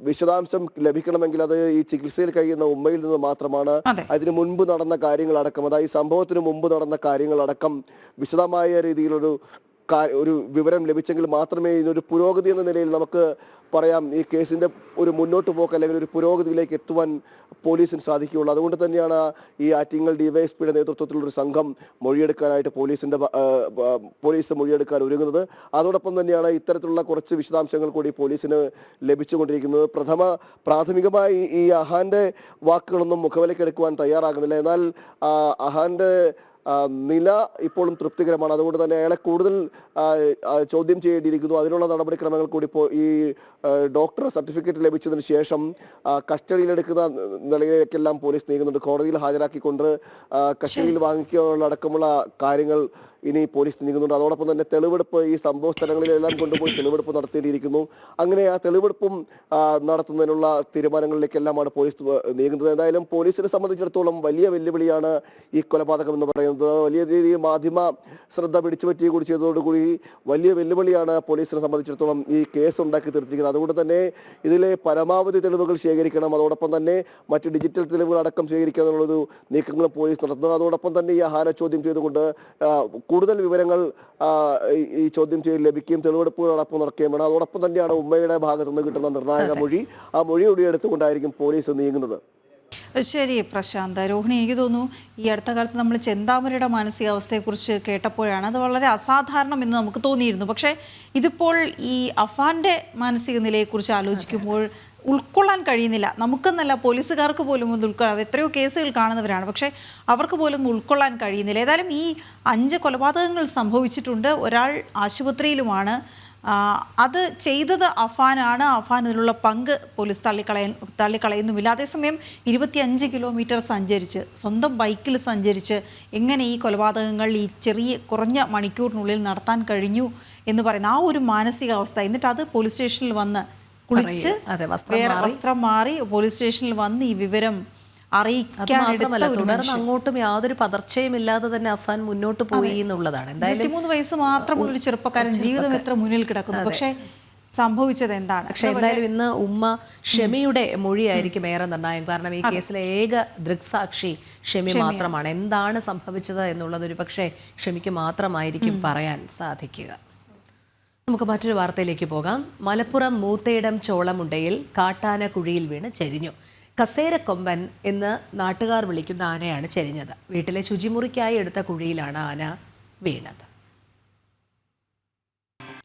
വിശദാംശം ലഭിക്കണമെങ്കിൽ അത് ഈ ചികിത്സയിൽ കഴിയുന്ന ഉമ്മയിൽ നിന്ന് മാത്രമാണ്. അതിന് മുൻപ് നടന്ന കാര്യങ്ങളടക്കം, അതായത് സംഭവത്തിന് മുമ്പ് നടന്ന കാര്യങ്ങളടക്കം വിശദമായ രീതിയിലൊരു വിവരം ലഭിച്ചെങ്കിൽ മാത്രമേ ഇതിനൊരു പുരോഗതി എന്ന നിലയിൽ നമുക്ക് പറയാം ഈ കേസിന്റെ ഒരു മുന്നോട്ട് പോക്ക് അല്ലെങ്കിൽ ഒരു പുരോഗതിയിലേക്ക് എത്തുവാൻ പോലീസിന് സാധിക്കുകയുള്ളൂ. അതുകൊണ്ട് തന്നെയാണ് ഈ ആറ്റിങ്ങൽ ഡിവൈഎസ്പിയുടെ നേതൃത്വത്തിലുള്ളൊരു സംഘം മൊഴിയെടുക്കാനായിട്ട് പോലീസ് മൊഴിയെടുക്കാൻ ഒരുങ്ങുന്നത്. അതോടൊപ്പം തന്നെയാണ് ഇത്തരത്തിലുള്ള കുറച്ച് വിശദാംശങ്ങൾ കൂടി പോലീസിന് ലഭിച്ചുകൊണ്ടിരിക്കുന്നത്. പ്രാഥമികമായി ഈ അഹാന്റെ വാക്കുകളൊന്നും മുഖവിലക്കെടുക്കുവാൻ തയ്യാറാകുന്നില്ല. എന്നാൽ അഹാന്റെ നില ഇപ്പോഴും തൃപ്തികരമാണ്. അതുകൊണ്ട് തന്നെ അയാളെ കൂടുതൽ ചോദ്യം ചെയ്യേണ്ടിയിരിക്കുന്നു. അതിനുള്ള നടപടിക്രമങ്ങൾ കൂടി ഇപ്പോൾ ഈ ഡോക്ടർ സർട്ടിഫിക്കറ്റ് ലഭിച്ചതിന് ശേഷം കസ്റ്റഡിയിലെടുക്കുന്ന നിലയിലേക്കെല്ലാം പോലീസ് നീങ്ങുന്നുണ്ട്. കോടതിയിൽ ഹാജരാക്കിക്കൊണ്ട് കസ്റ്റഡിയിൽ വാങ്ങിക്കാനുള്ള അടക്കമുള്ള കാര്യങ്ങൾ ഇനി പോലീസ് നീങ്ങുന്നുണ്ട്. അതോടൊപ്പം തന്നെ തെളിവെടുപ്പ് ഈ സംഭവ സ്ഥലങ്ങളിലെല്ലാം കൊണ്ടുപോയി തെളിവെടുപ്പ് നടത്തേണ്ടിയിരിക്കുന്നു. അങ്ങനെ ആ തെളിവെടുപ്പും നടത്തുന്നതിനുള്ള തീരുമാനങ്ങളിലേക്കെല്ലാമാണ് പോലീസ് നീങ്ങുന്നത്. എന്തായാലും പോലീസിനെ സംബന്ധിച്ചിടത്തോളം വലിയ വെല്ലുവിളിയാണ് ഈ കൊലപാതകം എന്ന് പറയുന്നത്. വലിയ രീതിയിൽ മാധ്യമ ശ്രദ്ധ പിടിച്ചുപറ്റുകയും കൂടി ചെയ്തതോടുകൂടി വലിയ വെല്ലുവിളിയാണ് പോലീസിനെ സംബന്ധിച്ചിടത്തോളം ഈ കേസ് ഉണ്ടാക്കി തീർത്തിരിക്കുന്നത്. അതുകൊണ്ട് തന്നെ ഇതിലെ പരമാവധി തെളിവുകൾ ശേഖരിക്കണം. അതോടൊപ്പം തന്നെ മറ്റ് ഡിജിറ്റൽ തെളിവുകൾ അടക്കം ശേഖരിക്കുക എന്നുള്ളൊരു നീക്കങ്ങൾ പോലീസ് നടത്തുന്നത്. അതോടൊപ്പം തന്നെ ഈ അഹാന ചോദ്യം ചെയ്തുകൊണ്ട് കൂടുതൽ വിവരങ്ങൾ ഈ ചോദ്യം ചെയ്യൽ ലഭിക്കുകയും തെളിവെടുപ്പുകളടക്കം നടക്കുകയും വേണം. അതോടൊപ്പം തന്നെയാണ് ഉമ്മയുടെ ഭാഗത്തു നിന്ന് കിട്ടുന്ന നിർണായക മൊഴി. ആ മൊഴി കൂടി എടുത്തുകൊണ്ടായിരിക്കും പോലീസ് നീങ്ങുന്നത്. ശരി പ്രശാന്ത്. രോഹിണി, എനിക്ക് തോന്നുന്നു ഈ അടുത്ത കാലത്ത് നമ്മൾ ചെന്താമരയുടെ മാനസികാവസ്ഥയെക്കുറിച്ച് കേട്ടപ്പോഴാണ് അത് വളരെ അസാധാരണം എന്ന് നമുക്ക് തോന്നിയിരുന്നു. പക്ഷേ ഇതിപ്പോൾ ഈ അഫാന്റെ മാനസിക നിലയെക്കുറിച്ച് ആലോചിക്കുമ്പോൾ ഉൾക്കൊള്ളാൻ കഴിയുന്നില്ല. നമുക്കെന്നല്ല, പോലീസുകാർക്ക് പോലും ഒന്ന് ഉൾക്കൊള്ളാം. എത്രയോ കേസുകൾ കാണുന്നവരാണ്, പക്ഷേ അവർക്ക് പോലും ഉൾക്കൊള്ളാൻ കഴിയുന്നില്ല. ഏതായാലും ഈ 5 കൊലപാതകങ്ങൾ സംഭവിച്ചിട്ടുണ്ട്. ഒരാൾ ആശുപത്രിയിലുമാണ്. അത് ചെയ്തത് അഫാനാണ്. അഫാൻ ഇതിലുള്ള പങ്ക് പോലീസ് തള്ളിക്കളയുന്നുമില്ല. അതേസമയം 25 കിലോമീറ്റർ സഞ്ചരിച്ച്, സ്വന്തം ബൈക്കിൽ സഞ്ചരിച്ച് എങ്ങനെ ഈ കൊലപാതകങ്ങൾ ഈ കുറഞ്ഞ മണിക്കൂറിനുള്ളിൽ നടത്താൻ കഴിഞ്ഞു എന്ന് പറയുന്ന ആ ഒരു മാനസികാവസ്ഥ, എന്നിട്ട് അത് പോലീസ് സ്റ്റേഷനിൽ വന്ന് കുളിച്ച് വസ്ത്രം മാറി പോലീസ് സ്റ്റേഷനിൽ വന്ന് ഈ വിവരം തുടർന്ന് അങ്ങോട്ടും യാതൊരു പതർച്ചയും ഇല്ലാതെ തന്നെ അഫാൻ മുന്നോട്ട് പോയി എന്നുള്ളതാണ്. 23 വയസ്സ് മാത്രമുള്ള ഒരു ചെറുപ്പക്കാരൻ ജീവിതം എത്ര മുന്നിൽ കിടക്കുന്നു. പക്ഷേ സംഭവിച്ചത് എന്താണ്. പക്ഷെ എന്തായാലും ഇന്ന് ഉമ്മ ഷെമിയുടെ മൊഴിയായിരിക്കും ഏറെ നിർണായകം. കാരണം ഈ കേസിലെ ഏക ദൃക്സാക്ഷി ഷെമി മാത്രമാണ്. എന്താണ് സംഭവിച്ചത് എന്നുള്ളത് ഒരു പക്ഷേ ഷെമിക്ക് മാത്രമായിരിക്കും പറയാൻ സാധിക്കുക. നമുക്ക് മറ്റൊരു വാർത്തയിലേക്ക് പോകാം. മലപ്പുറം മൂത്തയിടം ചോളമുണ്ടയിൽ കാട്ടാന കുഴിയിൽ വീണ് ചെരിഞ്ഞു. കസേരക്കൊമ്പൻ എന്ന് നാട്ടുകാർ വിളിക്കുന്ന ആനയാണ് ചെരിഞ്ഞത്. വീട്ടിലെ ശുചിമുറിക്കായി എടുത്ത കുഴിയിലാണ് ആന വീണത്.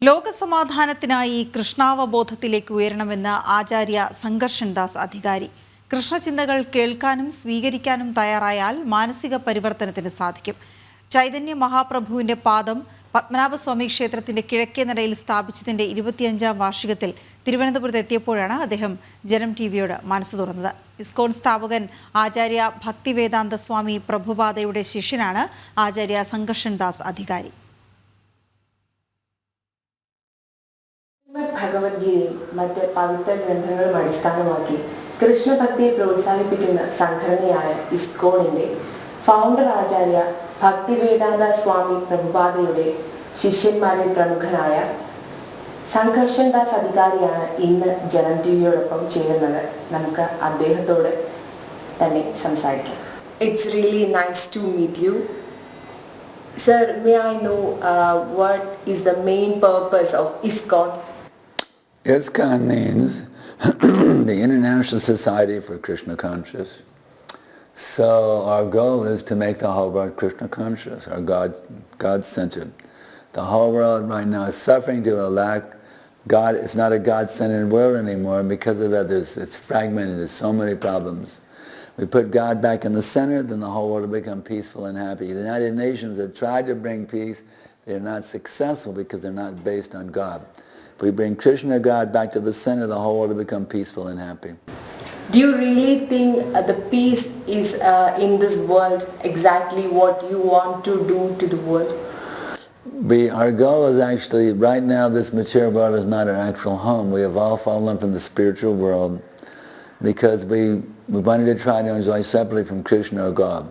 ലോകസമാധാനത്തിനായി കൃഷ്ണാവബോധത്തിലേക്ക് ഉയരണമെന്ന് ആചാര്യ സംഘർഷൻ ദാസ് അധികാരി. കൃഷ്ണചിന്തകൾ കേൾക്കാനും സ്വീകരിക്കാനും തയ്യാറായാൽ മാനസിക പരിവർത്തനത്തിന് സാധിക്കും. ചൈതന്യ മഹാപ്രഭുവിൻ്റെ പാദം പത്മനാഭസ്വാമി ക്ഷേത്രത്തിൻ്റെ കിഴക്കേ നടയിൽ സ്ഥാപിച്ചതിൻ്റെ 25ാം വാർഷികത്തിൽ തിരുവനന്തപുരത്ത് എത്തിയപ്പോഴാണ് അദ്ദേഹം ജനം ടിവിയോട് മനസ്സ് തുറന്നത്. ഇസ്കോൺ സ്ഥാപകൻ ആചാര്യ ഭക്തിവേദാന്ത സ്വാമി പ്രഭുപാദയുടെ ശിഷ്യനാണ് ആചാര്യ സംഘർഷൻ ദാസ് അധികാരി. ഭഗവത്ഗീതയും മറ്റ് പവിത്ര ഗ്രന്ഥങ്ങളും അടിസ്ഥാനമാക്കി കൃഷ്ണഭക്തിയെ പ്രോത്സാഹിപ്പിക്കുന്ന സംഘടനയായ ഇസ്കോണിന്റെ ഫൗണ്ടർ ആചാര്യ ഭക്തിവേദാന്ത സ്വാമി പ്രഭുപാദയുടെ ശിഷ്യന്മാരിൽ പ്രമുഖനായ സംഘർഷൻ ദാസ് അധികാരിയാണ് ഇന്ന് ജനം ടിവിയോടൊപ്പം ചേരുന്നത്. നമുക്ക് അദ്ദേഹത്തോട് തന്നെ സംസാരിക്കാം. It's really nice to meet you. Sir, may I know what is the main purpose of ISKCON? ISKCON means the International Society for Krishna Conscious. So our goal is to make the whole world Krishna conscious, or God-centered. The whole world right now is suffering to a lack. God is not a God-centered world anymore, and because of that it's fragmented, there's so many problems. We put God back in the center, then the whole world will become peaceful and happy. The United Nations have tried to bring peace. They're not successful because they're not based on God. If we bring Krishna God back to the center, the whole world will become peaceful and happy. Do you really think the peace is in this world exactly what you want to do to the world? Our goal is actually, right now this material world is not our actual home. We have all fallen from the spiritual world because we wanted to try to enjoy separately from Krishna or God.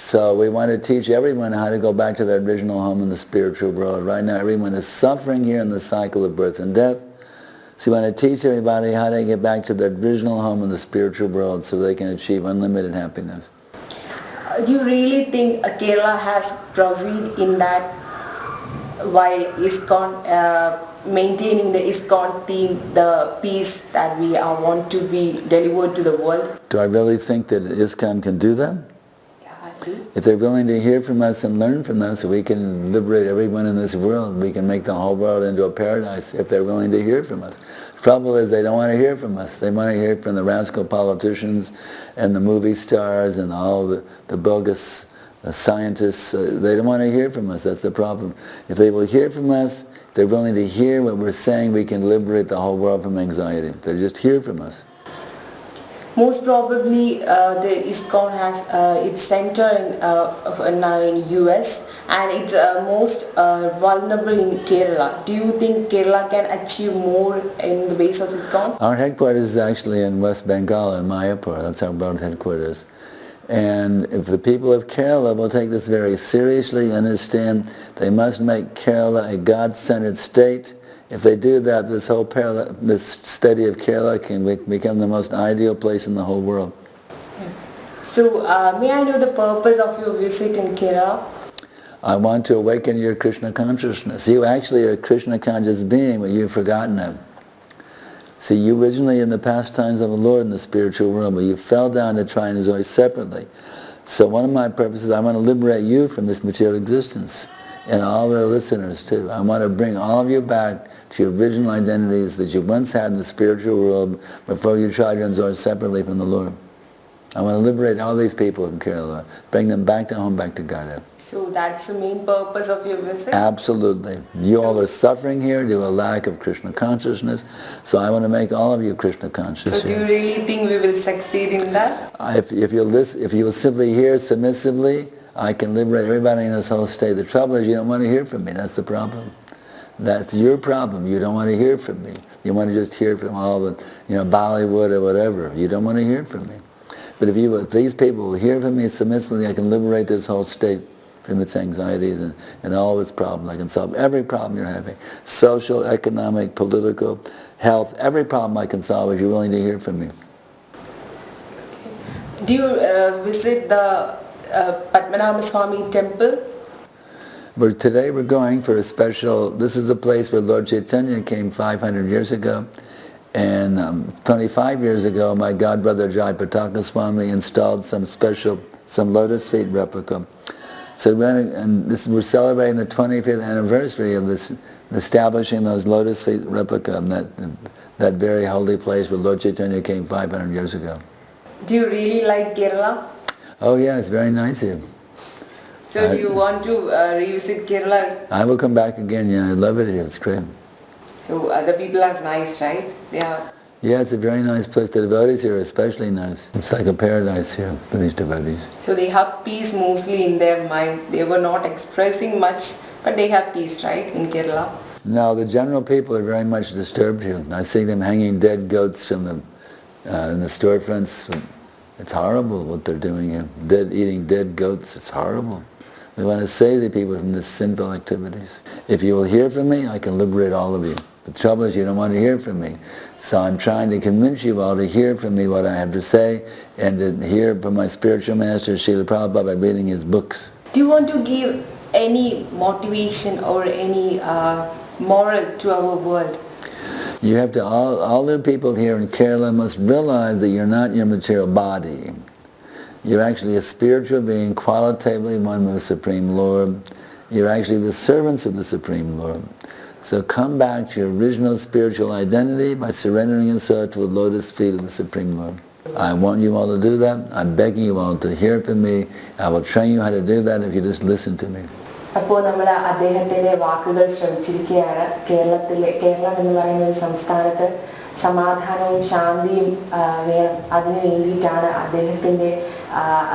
So we want to teach everyone how to go back to their original home in the spiritual world. Right now everyone is suffering here in the cycle of birth and death. So we want to teach everybody how to get back to their original home in the spiritual world so they can achieve unlimited happiness. Do you really think Kerala has proceeded in that while ISKCON maintaining the ISKCON theme, the peace that we want to be delivered to the world? Do I really think that ISKCON can do that? If they're willing to hear from us and learn from us, we can liberate everyone in this world. We can make the whole world into a paradise if they're willing to hear from us. The trouble is they don't want to hear from us. They want to hear from the rascal politicians and the movie stars and all the bogus scientists. They don't want to hear from us. That's the problem. If they will hear from us, if they're willing to hear what we're saying, we can liberate the whole world from anxiety. They just hear from us. Most probably the ISKCON has its center in US and it's most vulnerable in Kerala. Do you think Kerala can achieve more in the base of ISKCON? Our headquarters is actually in West Bengal in Mayapur. That's our world headquarters. And if the people of Kerala will take this very seriously, understand they must make Kerala a God-centered state. If they do that, this study of Kerala can become the most ideal place in the whole world. So, may I know the purpose of your visit in Kerala? I want to awaken your Krishna consciousness. You actually are a Krishna conscious being, but you've forgotten it. See, you originally in the pastimes of the Lord in the spiritual world, but you fell down to try and enjoy separately. So one of my purposes, I want to liberate you from this material existence. And all the listeners too. I want to bring all of you back to your original identities that you once had in the spiritual world before you tried to enjoy separately from the Lord. I want to liberate all these people in Kerala, bring them back to home, back to Godhead. So that's the main purpose of your visit? Absolutely. You all are suffering here due to a lack of Krishna consciousness, so I want to make all of you Krishna conscious. So do you really think we will succeed in that? If you will simply hear submissively, I can liberate everybody in this whole state. The trouble is you don't want to hear from me. That's the problem. That's your problem. You don't want to hear from me. You want to just hear from all the, Bollywood or whatever. You don't want to hear from me. But if these people will hear from me submissively, I can liberate this whole state from its anxieties and all its problems. I can solve every problem you're having. Social, economic, political, health, every problem I can solve if you're willing to hear from me. Do you visit the Padmanabha Swami temple? But today we're going for a special, this is a place where Lord Chaitanya came 500 years ago. And 25 years ago, my godbrother Jayapataka Swami installed some lotus feet replica. So we're celebrating the 25th anniversary of this, establishing those lotus feet replica in that very holy place where Lord Chaitanya came 500 years ago. Do you really like Kerala? Oh yeah, it's very nice here. So do you want to revisit Kerala? I will come back again, yeah, I love it here, it's great. So the people are nice, right? Yeah, it's a very nice place. The devotees here are especially nice. It's like a paradise here for these devotees. So they have peace mostly in their mind. They were not expressing much, but they have peace, right, in Kerala? No, the general people are very much disturbed here. I see them hanging dead goats from in the storefronts. It's horrible what they're doing here. Eating dead goats, it's horrible. We want to save the people from these sinful activities. If you will hear from me, I can liberate all of you. The trouble is you don't want to hear from me. So I'm trying to convince you all to hear from me what I have to say and to hear from my spiritual master, Srila Prabhupada, by reading his books. Do you want to give any motivation or any moral to our world? You have to, all the people here in Kerala must realize that you're not your material body. You're actually a spiritual being, qualitatively one with the Supreme Lord. You're actually the servants of the Supreme Lord. So come back to your original spiritual identity by surrendering yourself to the lotus feet of the Supreme Lord. I want you all to do that. I'm begging you all to hear from me. I will train you how to do that if you just listen to me. അപ്പോൾ നമ്മൾ അദ്ദേഹത്തിൻ്റെ വാക്കുകൾ ശ്രമിച്ചിരിക്കുകയാണ്. കേരളം എന്ന് പറയുന്ന ഒരു സംസ്ഥാനത്ത് സമാധാനവും ശാന്തിയും വേണം. അതിനു വേണ്ടിയിട്ടാണ്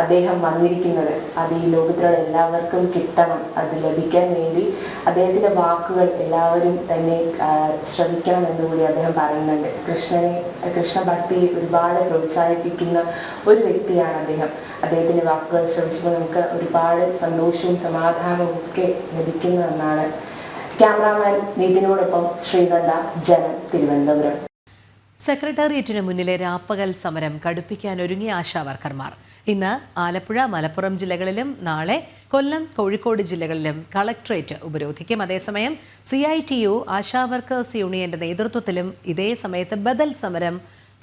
അദ്ദേഹം വന്നിരിക്കുന്നത്. അത് ഈ ലോകത്തിലുള്ള എല്ലാവർക്കും കിട്ടണം. അത് ലഭിക്കാൻ വേണ്ടി അദ്ദേഹത്തിൻ്റെ വാക്കുകൾ എല്ലാവരും തന്നെ ശ്രമിക്കണം എന്നുകൂടി അദ്ദേഹം പറയുന്നുണ്ട്. കൃഷ്ണഭക്തി ഒരുപാട് പ്രോത്സാഹിപ്പിക്കുന്ന ഒരു വ്യക്തിയാണ് അദ്ദേഹം. അദ്ദേഹത്തിൻ്റെ വാക്കുകൾ ശ്രമിച്ചപ്പോൾ നമുക്ക് ഒരുപാട് സന്തോഷവും സമാധാനവും ഒക്കെ ലഭിക്കുന്നതെന്നാണ്. ക്യാമറാമാൻ നീതിനോടൊപ്പം ശ്രീനന്ദ, ജനം, തിരുവനന്തപുരം. സെക്രട്ടേറിയറ്റിന് മുന്നിലെ രാപ്പകൽ സമരം കടുപ്പിക്കാൻ ഒരുങ്ങിയ ആശാവർക്കർമാർ. ഇന്ന് ആലപ്പുഴ, മലപ്പുറം ജില്ലകളിലും നാളെ കൊല്ലം, കോഴിക്കോട് ജില്ലകളിലും കളക്ട്രേറ്റ് ഉപരോധിക്കും. അതേസമയം CITU ആശാവർക്കേഴ്സ് യൂണിയന്റെ നേതൃത്വത്തിലും ഇതേ സമയത്ത് ബദൽ സമരം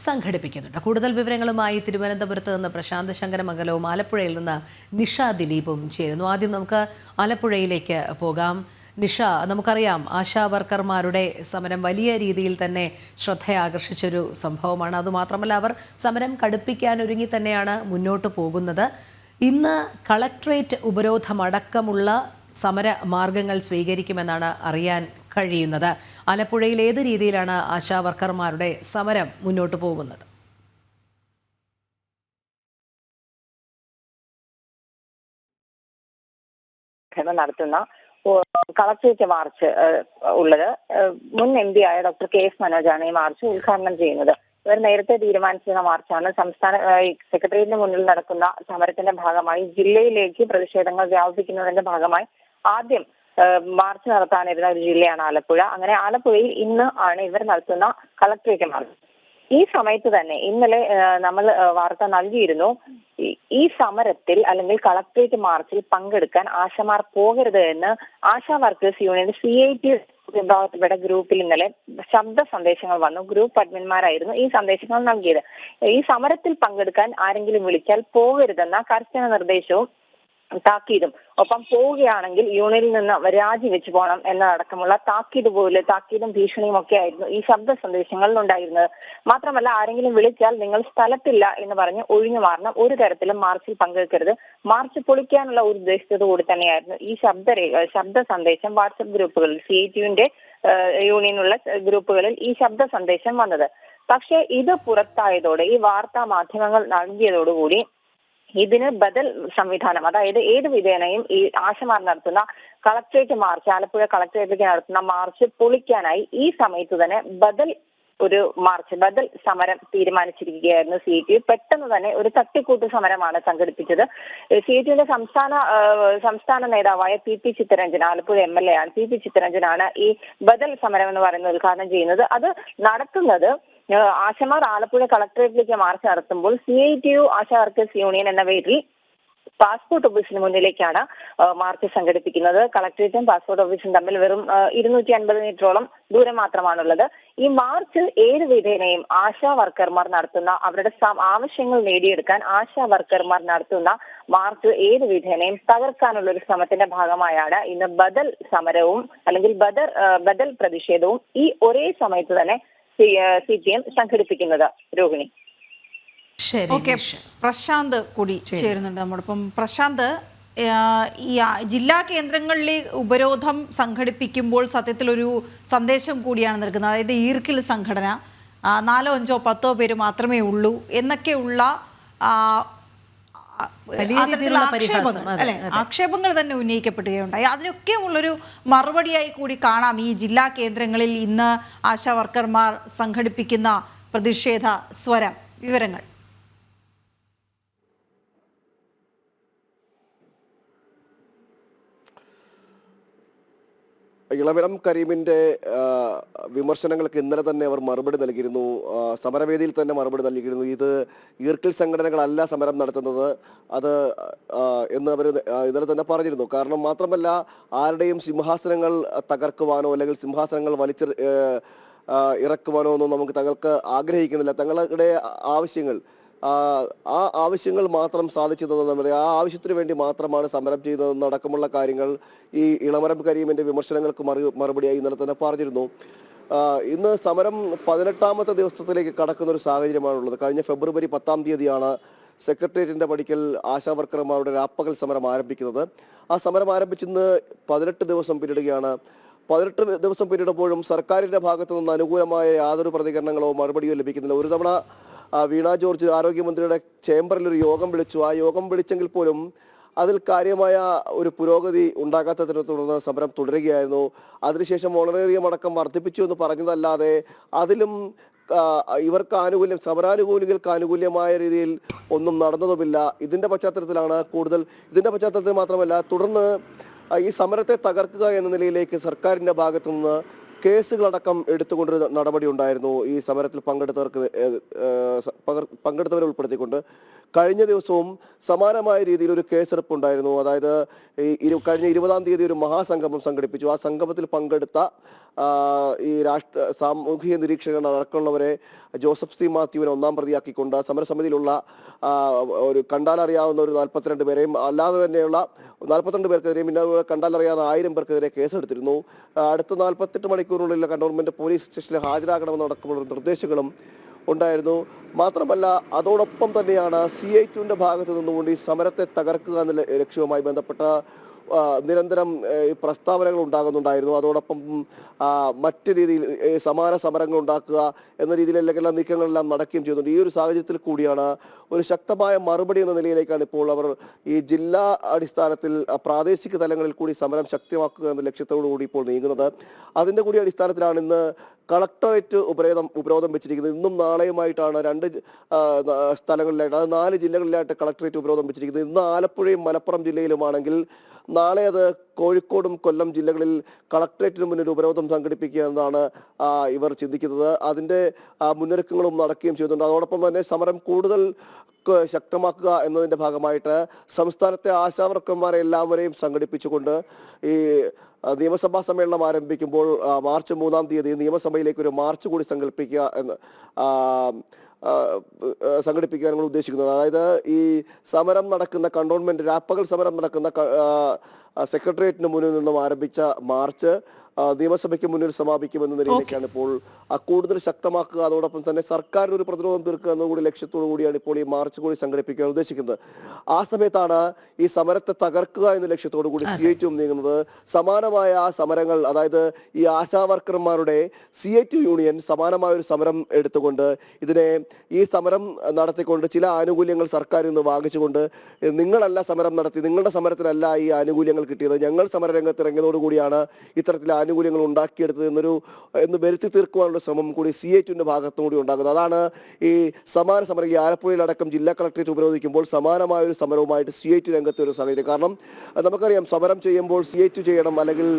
സംഘടിപ്പിക്കുന്നുണ്ട്. കൂടുതൽ വിവരങ്ങളുമായി തിരുവനന്തപുരത്ത് നിന്ന് പ്രശാന്ത് ശങ്കരമംഗലവും ആലപ്പുഴയിൽ നിന്ന് നിഷ ദിലീപും ചേരുന്നു. ആദ്യം നമുക്ക് ആലപ്പുഴയിലേക്ക് പോകാം. നിഷ, നമുക്കറിയാം ആശാവർക്കർമാരുടെ സമരം വലിയ രീതിയിൽ തന്നെ ശ്രദ്ധയാകർഷിച്ചൊരു സംഭവമാണ്. അതുമാത്രമല്ല, അവർ സമരം കടുപ്പിക്കാൻ ഒരുങ്ങി തന്നെയാണ് മുന്നോട്ട് പോകുന്നത്. ഇന്ന് കളക്ട്രേറ്റ് ഉപരോധമടക്കമുള്ള സമര മാർഗങ്ങൾ സ്വീകരിക്കുമെന്നാണ് അറിയാൻ കഴിയുന്നത്. ആലപ്പുഴയിൽ ഏത് രീതിയിലാണ് ആശാവർക്കർമാരുടെ സമരം മുന്നോട്ട് പോകുന്നത്? നടത്തുന്ന കളക്ട്രേറ്റ് മാർച്ച് ഉള്ളത് മുൻ MP ആയ ഡോക്ടർ KS മനോജാണ് ഈ മാർച്ച് ഉദ്ഘാടനം ചെയ്യുന്നത്. ഇവർ നേരത്തെ തീരുമാനിച്ചിരുന്ന മാർച്ചാണ്. സംസ്ഥാന സെക്രട്ടേറിയറ്റിന് മുന്നിൽ നടക്കുന്ന സമരത്തിന്റെ ഭാഗമായി ജില്ലയിലേക്ക് പ്രതിഷേധങ്ങൾ വ്യാപിപ്പിക്കുന്നതിന്റെ ഭാഗമായി ആദ്യം മാർച്ച് നടത്താനിരുന്ന ഒരു ജില്ലയാണ് ആലപ്പുഴ. അങ്ങനെ ആലപ്പുഴയിൽ ഇന്ന് ആണ് ഇവർ നടത്തുന്ന കളക്ട്രേറ്റ് മാർച്ച്. ഈ സമയത്ത് തന്നെ ഇന്നലെ നമ്മൾ വാർത്ത നൽകിയിരുന്നു, ഈ സമരത്തിൽ അല്ലെങ്കിൽ കളക്ട്രേറ്റ് മാർച്ചിൽ പങ്കെടുക്കാൻ ആശമാർ പോകരുത് എന്ന് ആശാ വർക്കേഴ്സ് യൂണിയൻ CITU വിഭാഗത്തിൽപ്പെട്ട ഗ്രൂപ്പിൽ ഇന്നലെ ശബ്ദ സന്ദേശങ്ങൾ വന്നു. ഗ്രൂപ്പ് അഡ്മിന്മാരായിരുന്നു ഈ സന്ദേശങ്ങൾ നൽകിയത്. ഈ സമരത്തിൽ പങ്കെടുക്കാൻ ആരെങ്കിലും വിളിച്ചാൽ പോകരുതെന്ന കർശന നിർദ്ദേശവും താക്കീതും, ഒപ്പം പോവുകയാണെങ്കിൽ യൂണിയനിൽ നിന്ന് രാജിവെച്ചു പോകണം എന്നതടക്കമുള്ള താക്കീതും ഭീഷണിയും ഒക്കെ ആയിരുന്നു ഈ ശബ്ദ സന്ദേശങ്ങളിൽ ഉണ്ടായിരുന്നത്. മാത്രമല്ല, ആരെങ്കിലും വിളിച്ചാൽ നിങ്ങൾ സ്ഥലത്തില്ല എന്ന് പറഞ്ഞ് ഒഴിഞ്ഞു മാറണം, ഒരു തരത്തിലും മാർച്ചിൽ പങ്കെടുക്കരുത്, മാർച്ച് പൊളിക്കാനുള്ള ഒരു ഉദ്ദേശത്തോടു കൂടി തന്നെയായിരുന്നു ഈ ശബ്ദ സന്ദേശം വാട്സപ്പ് ഗ്രൂപ്പുകളിൽ, CITUവിന്റെ യൂണിയനുള്ള ഗ്രൂപ്പുകളിൽ ഈ ശബ്ദ സന്ദേശം വന്നത്. പക്ഷേ ഇത് പുറത്തായതോടെ, ഈ വാർത്താ മാധ്യമങ്ങൾ നൽകിയതോടുകൂടി ഇതിന് ബദൽ സംവിധാനം, അതായത് ഏത് വിധേനയും ഈ ആശമാർ നടത്തുന്ന കളക്ട്രേറ്റ് മാർച്ച്, ആലപ്പുഴ കളക്ട്രേറ്റിലേക്ക് നടത്തുന്ന മാർച്ച് പൊളിക്കാനായി ഈ സമയത്ത് തന്നെ ബദൽ ഒരു മാർച്ച് ബദൽ സമരം തീരുമാനിച്ചിരിക്കുകയായിരുന്നു CITU. പെട്ടെന്ന് തന്നെ ഒരു തട്ടിക്കൂട്ട് സമരമാണ് സംഘടിപ്പിച്ചത്. CITUവിന്റെ സംസ്ഥാന നേതാവായ PP ചിത്തരഞ്ജൻ, ആലപ്പുഴ MLA ആണ്, PP ചിത്തരഞ്ജനാണ് ഈ ബദൽ സമരം എന്ന് പറയുന്നത് ഉദ്ഘാടനം ചെയ്യുന്നത്. അത് നടത്തുന്നത് ആശമാർ ആലപ്പുഴ കളക്ടറേറ്റിലേക്ക് മാർച്ച് നടത്തുമ്പോൾ CITU ആശാ വർക്കേഴ്സ് യൂണിയൻ എന്ന പേരിൽ പാസ്പോർട്ട് ഓഫീസിന് മുന്നിലേക്കാണ് മാർച്ച് സംഘടിപ്പിക്കുന്നത്. കളക്ടറേറ്റും പാസ്പോർട്ട് ഓഫീസും തമ്മിൽ വെറും 250 മീറ്ററോളം ദൂരം മാത്രമാണുള്ളത്. ഈ മാർച്ചിൽ ഏത് വിധേനയും ആശാ വർക്കർമാർ നടത്തുന്ന അവരുടെ ആവശ്യങ്ങൾ നേടിയെടുക്കാൻ ആശാ വർക്കർമാർ നടത്തുന്ന മാർച്ച് ഏത് വിധേനയും തകർക്കാനുള്ള ഒരു ശ്രമത്തിന്റെ ഭാഗമായാണ് ഇന്ന് ബദൽ സമരവും അല്ലെങ്കിൽ ബദൽ പ്രതിഷേധവും ഈ ഒരേ സമയത്ത് തന്നെ CPM സംഘടിപ്പിക്കുന്നത്. രോഹിണി. ഓക്കെ, പ്രശാന്ത് കൂടി ചേരുന്നുണ്ട് നമ്മോടൊപ്പം. പ്രശാന്ത്, ഈ ജില്ലാ കേന്ദ്രങ്ങളിലെ ഉപരോധം സംഘടിപ്പിക്കുമ്പോൾ സത്യത്തിലൊരു സന്ദേശം കൂടിയാണ് നൽകുന്നത്. അതായത് ഈർക്കിൽ സംഘടന 4, 5, 10 പേര് മാത്രമേ ഉള്ളൂ എന്നൊക്കെയുള്ള ആക്ഷേപങ്ങൾ തന്നെ ഉന്നയിക്കപ്പെടുകയുണ്ടായി. അതിനൊക്കെ ഉള്ളൊരു മറുപടിയായി കൂടി കാണാം ഈ ജില്ലാ കേന്ദ്രങ്ങളിൽ ഇന്ന് ആശാ വർക്കർമാർ സംഘടിപ്പിക്കുന്ന പ്രതിഷേധ സ്വരം. വിവരങ്ങൾ. ഇളവിടം കരീമിന്റെ വിമർശനങ്ങൾക്ക് ഇന്നലെ തന്നെ അവർ മറുപടി നൽകിയിരുന്നു. സമരവേദിയിൽ തന്നെ മറുപടി നൽകിയിരുന്നു. ഇത് ഈർക്കിൽ സംഘടനകളല്ല സമരം നടത്തുന്നത് അത് എന്ന് അവർ ഇന്നലെ തന്നെ പറഞ്ഞിരുന്നു. കാരണം മാത്രമല്ല, ആരുടെയും സിംഹാസനങ്ങൾ തകർക്കുവാനോ അല്ലെങ്കിൽ സിംഹാസനങ്ങൾ ഇറക്കുവാനോ ഒന്നും തങ്ങൾക്ക് ആഗ്രഹിക്കുന്നില്ല. തങ്ങളുടെ ആവശ്യങ്ങൾ ആ ആവശ്യങ്ങൾ മാത്രം സാധിച്ചു തന്നത്, ആ ആവശ്യത്തിന് വേണ്ടി മാത്രമാണ് സമരം ചെയ്തതെന്നടക്കമുള്ള കാര്യങ്ങൾ ഈ ഇളമരം കരീമിന്റെ വിമർശനങ്ങൾക്ക് മറുപടിയായി ഇന്നലെ തന്നെ പറഞ്ഞിരുന്നു. ഇന്ന് സമരം 18ാമത്തെ ദിവസത്തിലേക്ക് കടക്കുന്ന ഒരു സാഹചര്യമാണുള്ളത്. കഴിഞ്ഞ ഫെബ്രുവരി 10-ാം തീയതിയാണ് സെക്രട്ടേറിയറ്റിന്റെ പടിക്കൽ ആശാ വർക്കർമാരുടെ രാപ്പകൽ സമരം ആരംഭിക്കുന്നത്. ആ സമരം ആരംഭിച്ചിന്ന് 18 ദിവസം പിന്നിടുകയാണ്. 18 ദിവസം പിന്നിടുമ്പോഴും സർക്കാരിന്റെ ഭാഗത്തു നിന്ന് അനുകൂലമായ യാതൊരു പ്രതികരണങ്ങളോ മറുപടിയോ ലഭിക്കുന്നില്ല. ഒരു തവണ വീണ ജോർജ് ആരോഗ്യമന്ത്രിയുടെ ചേംബറിൽ ഒരു യോഗം വിളിച്ചു. ആ യോഗം വിളിച്ചെങ്കിൽ പോലും അതിൽ കാര്യമായ ഒരു പുരോഗതി ഉണ്ടാകാത്തതിനെ തുടർന്ന് സമരം തുടരുകയായിരുന്നു. അതിനുശേഷം ഓണറേറിയം അടക്കം വർദ്ധിപ്പിച്ചു എന്ന് പറഞ്ഞതല്ലാതെ അതിലും ഇവർക്ക് സമരാനുകൂലികൾക്ക് ആനുകൂല്യമായ രീതിയിൽ ഒന്നും നടന്നതുമില്ല. ഇതിന്റെ പശ്ചാത്തലത്തിൽ മാത്രമല്ല, തുടർന്ന് ഈ സമരത്തെ തകർക്കുക എന്ന നിലയിലേക്ക് സർക്കാരിന്റെ ഭാഗത്തു നിന്ന് കേസുകളടക്കം എടുത്തുകൊണ്ടൊരു നടപടി ഉണ്ടായിരുന്നു. ഈ സമരത്തിൽ പങ്കെടുത്തവരെ ഉൾപ്പെടുത്തിക്കൊണ്ട് കഴിഞ്ഞ ദിവസവും സമാനമായ രീതിയിൽ ഒരു കേസെടുപ്പ് ഉണ്ടായിരുന്നു. അതായത് കഴിഞ്ഞ 20-ാം തീയതി ഒരു മഹാസംഗമം സംഘടിപ്പിച്ചു. ആ സംഗമത്തിൽ പങ്കെടുത്ത ഈ സാമൂഹിക നിരീക്ഷകർ അടക്കമുള്ളവരെ ജോസഫ് സി മാത്യുവിനെ 1-ാം പ്രതിയാക്കിക്കൊണ്ട് സമരസമിതിയിലുള്ള ഒരു കണ്ടാലറിയാവുന്ന ഒരു 42 പേരെയും അല്ലാതെ തന്നെയുള്ള 42 പേർക്കെതിരെയും പിന്നെ കണ്ടാലറിയാവുന്ന 1000 പേർക്കെതിരെ കേസെടുത്തിരുന്നു. അടുത്ത 48 മണിക്കൂറിനുള്ളിൽ കണ്ടോൺമെന്റ് പോലീസ് സ്റ്റേഷനിൽ ഹാജരാകണമെന്നടക്കമുള്ള നിർദ്ദേശങ്ങളും ഉണ്ടായിരുന്നു. മാത്രമല്ല, അതോടൊപ്പം തന്നെയാണ് CITUവിന്റെ ഭാഗത്തു നിന്നുകൊണ്ട് ഈ സമരത്തെ തകർക്കുക എന്ന ലക്ഷ്യവുമായി ബന്ധപ്പെട്ട നിരന്തരം പ്രസ്താവനകൾ ഉണ്ടാകുന്നുണ്ടായിരുന്നു. അതോടൊപ്പം മറ്റു രീതിയിൽ സമാന സമരങ്ങൾ ഉണ്ടാക്കുക എന്ന രീതിയിലെല്ലാം നീക്കങ്ങളെല്ലാം നടക്കുകയും ചെയ്യുന്നുണ്ട്. ഈ ഒരു സാഹചര്യത്തിൽ കൂടിയാണ് ഒരു ശക്തമായ മറുപടി എന്ന നിലയിലേക്കാണ് ഇപ്പോൾ അവർ ഈ ജില്ലാ അടിസ്ഥാനത്തിൽ പ്രാദേശിക തലങ്ങളിൽ കൂടി സമരം ശക്തമാക്കുക എന്ന ലക്ഷ്യത്തോടു കൂടി ഇപ്പോൾ നീങ്ങുന്നത്. അതിന്റെ കൂടി അടിസ്ഥാനത്തിലാണ് ഇന്ന് കളക്ടറേറ്റ് ഉപരോധം വെച്ചിരിക്കുന്നത്. ഇന്നും നാളെയുമായിട്ടാണ് 2 സ്ഥലങ്ങളിലായിട്ട്, അത് 4 ജില്ലകളിലായിട്ട് കളക്ടറേറ്റ് ഉപരോധം വെച്ചിരിക്കുന്നത്. ഇന്ന് ആലപ്പുഴയും മലപ്പുറം ജില്ലയിലുമാണെങ്കിൽ നാളെ അത് കോഴിക്കോടും കൊല്ലം ജില്ലകളിൽ കളക്ടറേറ്റിന് മുന്നിൽ ഉപരോധം സംഘടിപ്പിക്കുക എന്നതാണ് ഇവർ ചിന്തിക്കുന്നത്. അതിന്റെ മുന്നൊരുക്കങ്ങളും നടക്കുകയും ചെയ്യുന്നുണ്ട്. അതോടൊപ്പം തന്നെ സമരം കൂടുതൽ ശക്തമാക്കുക എന്നതിന്റെ ഭാഗമായിട്ട് സംസ്ഥാനത്തെ ആശാവർക്കർമാരെ എല്ലാവരെയും സംഘടിപ്പിച്ചുകൊണ്ട് ഈ നിയമസഭാ സമ്മേളനം ആരംഭിക്കുമ്പോൾ മാർച്ച് 3-ാം തീയതി നിയമസഭയിലേക്ക് ഒരു മാർച്ച് കൂടി സംഘടിപ്പിക്കാൻ ഉദ്ദേശിക്കുന്നത്. അതായത് ഈ സമരം നടക്കുന്ന കണ്ടോൺമെന്റ് രാപ്പകൽ സമരം നടക്കുന്ന സെക്രട്ടേറിയറ്റിന് മുന്നിൽ നിന്നും ആരംഭിച്ച മാർച്ച് നിയമസഭയ്ക്ക് മുന്നിൽ സമാപിക്കുമെന്ന നിലയിലേക്കാണ് ഇപ്പോൾ കൂടുതൽ ശക്തമാക്കുക. അതോടൊപ്പം തന്നെ സർക്കാരിന് ഒരു പ്രതിരോധം തീർക്കുക എന്നുകൂടി ലക്ഷ്യത്തോടു കൂടിയാണ് ഇപ്പോൾ ഈ മാർച്ച് കൂടി സംഘടിപ്പിക്കാൻ ഉദ്ദേശിക്കുന്നത്. ആ സമയത്താണ് ഈ സമരത്തെ തകർക്കുക എന്ന ലക്ഷ്യത്തോടു കൂടി CITU നീങ്ങുന്നത്. സമാനമായ സമരങ്ങൾ, അതായത് ഈ ആശാ വർക്കർമാരുടെ CITU യൂണിയൻ സമാനമായ ഒരു സമരം എടുത്തുകൊണ്ട് ഈ സമരം നടത്തിക്കൊണ്ട് ചില ആനുകൂല്യങ്ങൾ സർക്കാരിൽ നിന്ന് വാങ്ങിച്ചുകൊണ്ട് നിങ്ങളല്ല സമരം നടത്തി, നിങ്ങളുടെ സമരത്തിനല്ല ഈ ആനുകൂല്യങ്ങൾ കിട്ടിയത്, ഞങ്ങൾ സമരരംഗത്ത് ഇറങ്ങിയതോടുകൂടിയാണ് ഇത്തരത്തിൽ ആനുകൂല്യങ്ങൾ ഉണ്ടാക്കിയെടുത്തത് എന്ന് വരുത്തി തീർക്കുവാനുള്ള ശ്രമം കൂടി CITUവിന്റെ ഭാഗത്തു കൂടി ഉണ്ടാകുന്നത്. അതാണ് ഈ സമാന സമരം ഈ ആലപ്പുഴയിലടക്കം ജില്ലാ കളക്ടറേറ്റ് ഉപരോധിക്കുമ്പോൾ സമാനമായ ഒരു സമരവുമായിട്ട് CITU രംഗത്തെ ഒരു സാഹചര്യം. കാരണം നമുക്കറിയാം സമരം ചെയ്യുമ്പോൾ CITU ചെയ്യണം അല്ലെങ്കിൽ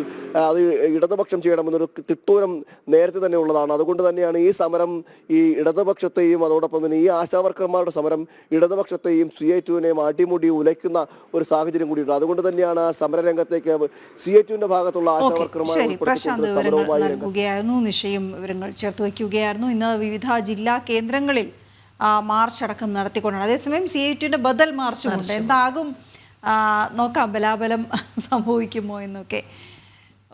അത് ഇടതുപക്ഷം ചെയ്യണമെന്നൊരു തിട്ടൂരം നേരത്തെ തന്നെ ഉള്ളതാണ്. അതുകൊണ്ട് തന്നെയാണ് ഈ സമരം ഈ ഇടതുപക്ഷത്തെയും അതോടൊപ്പം തന്നെ ഈ ആശാവർക്കർമാരുടെ സമരം ഇടതുപക്ഷത്തെയും CITUവിനെയും അടിമുടി ഉലയ്ക്കുന്ന ഒരു സാഹചര്യം കൂടിയുണ്ട്. അതുകൊണ്ട് തന്നെയാണ് സമരരംഗത്തേക്ക് CITUവിന്റെ ഭാഗത്തുള്ള ശരി, പ്രശാന്ത് വിവരങ്ങൾ നൽകുകയായിരുന്നു. നിശ്ചയം വിവരങ്ങൾ ചേർത്ത് വയ്ക്കുകയായിരുന്നു. ഇന്ന് വിവിധ ജില്ലാ കേന്ദ്രങ്ങളിൽ മാർച്ച് അടക്കം നടത്തിക്കൊണ്ടാണ്. അതേസമയം CITUവിന്റെ ബദൽ മാർച്ചുമുണ്ട്. എന്താകും നോക്കാം, ബലാബലം സംഭവിക്കുമോ എന്നൊക്കെ.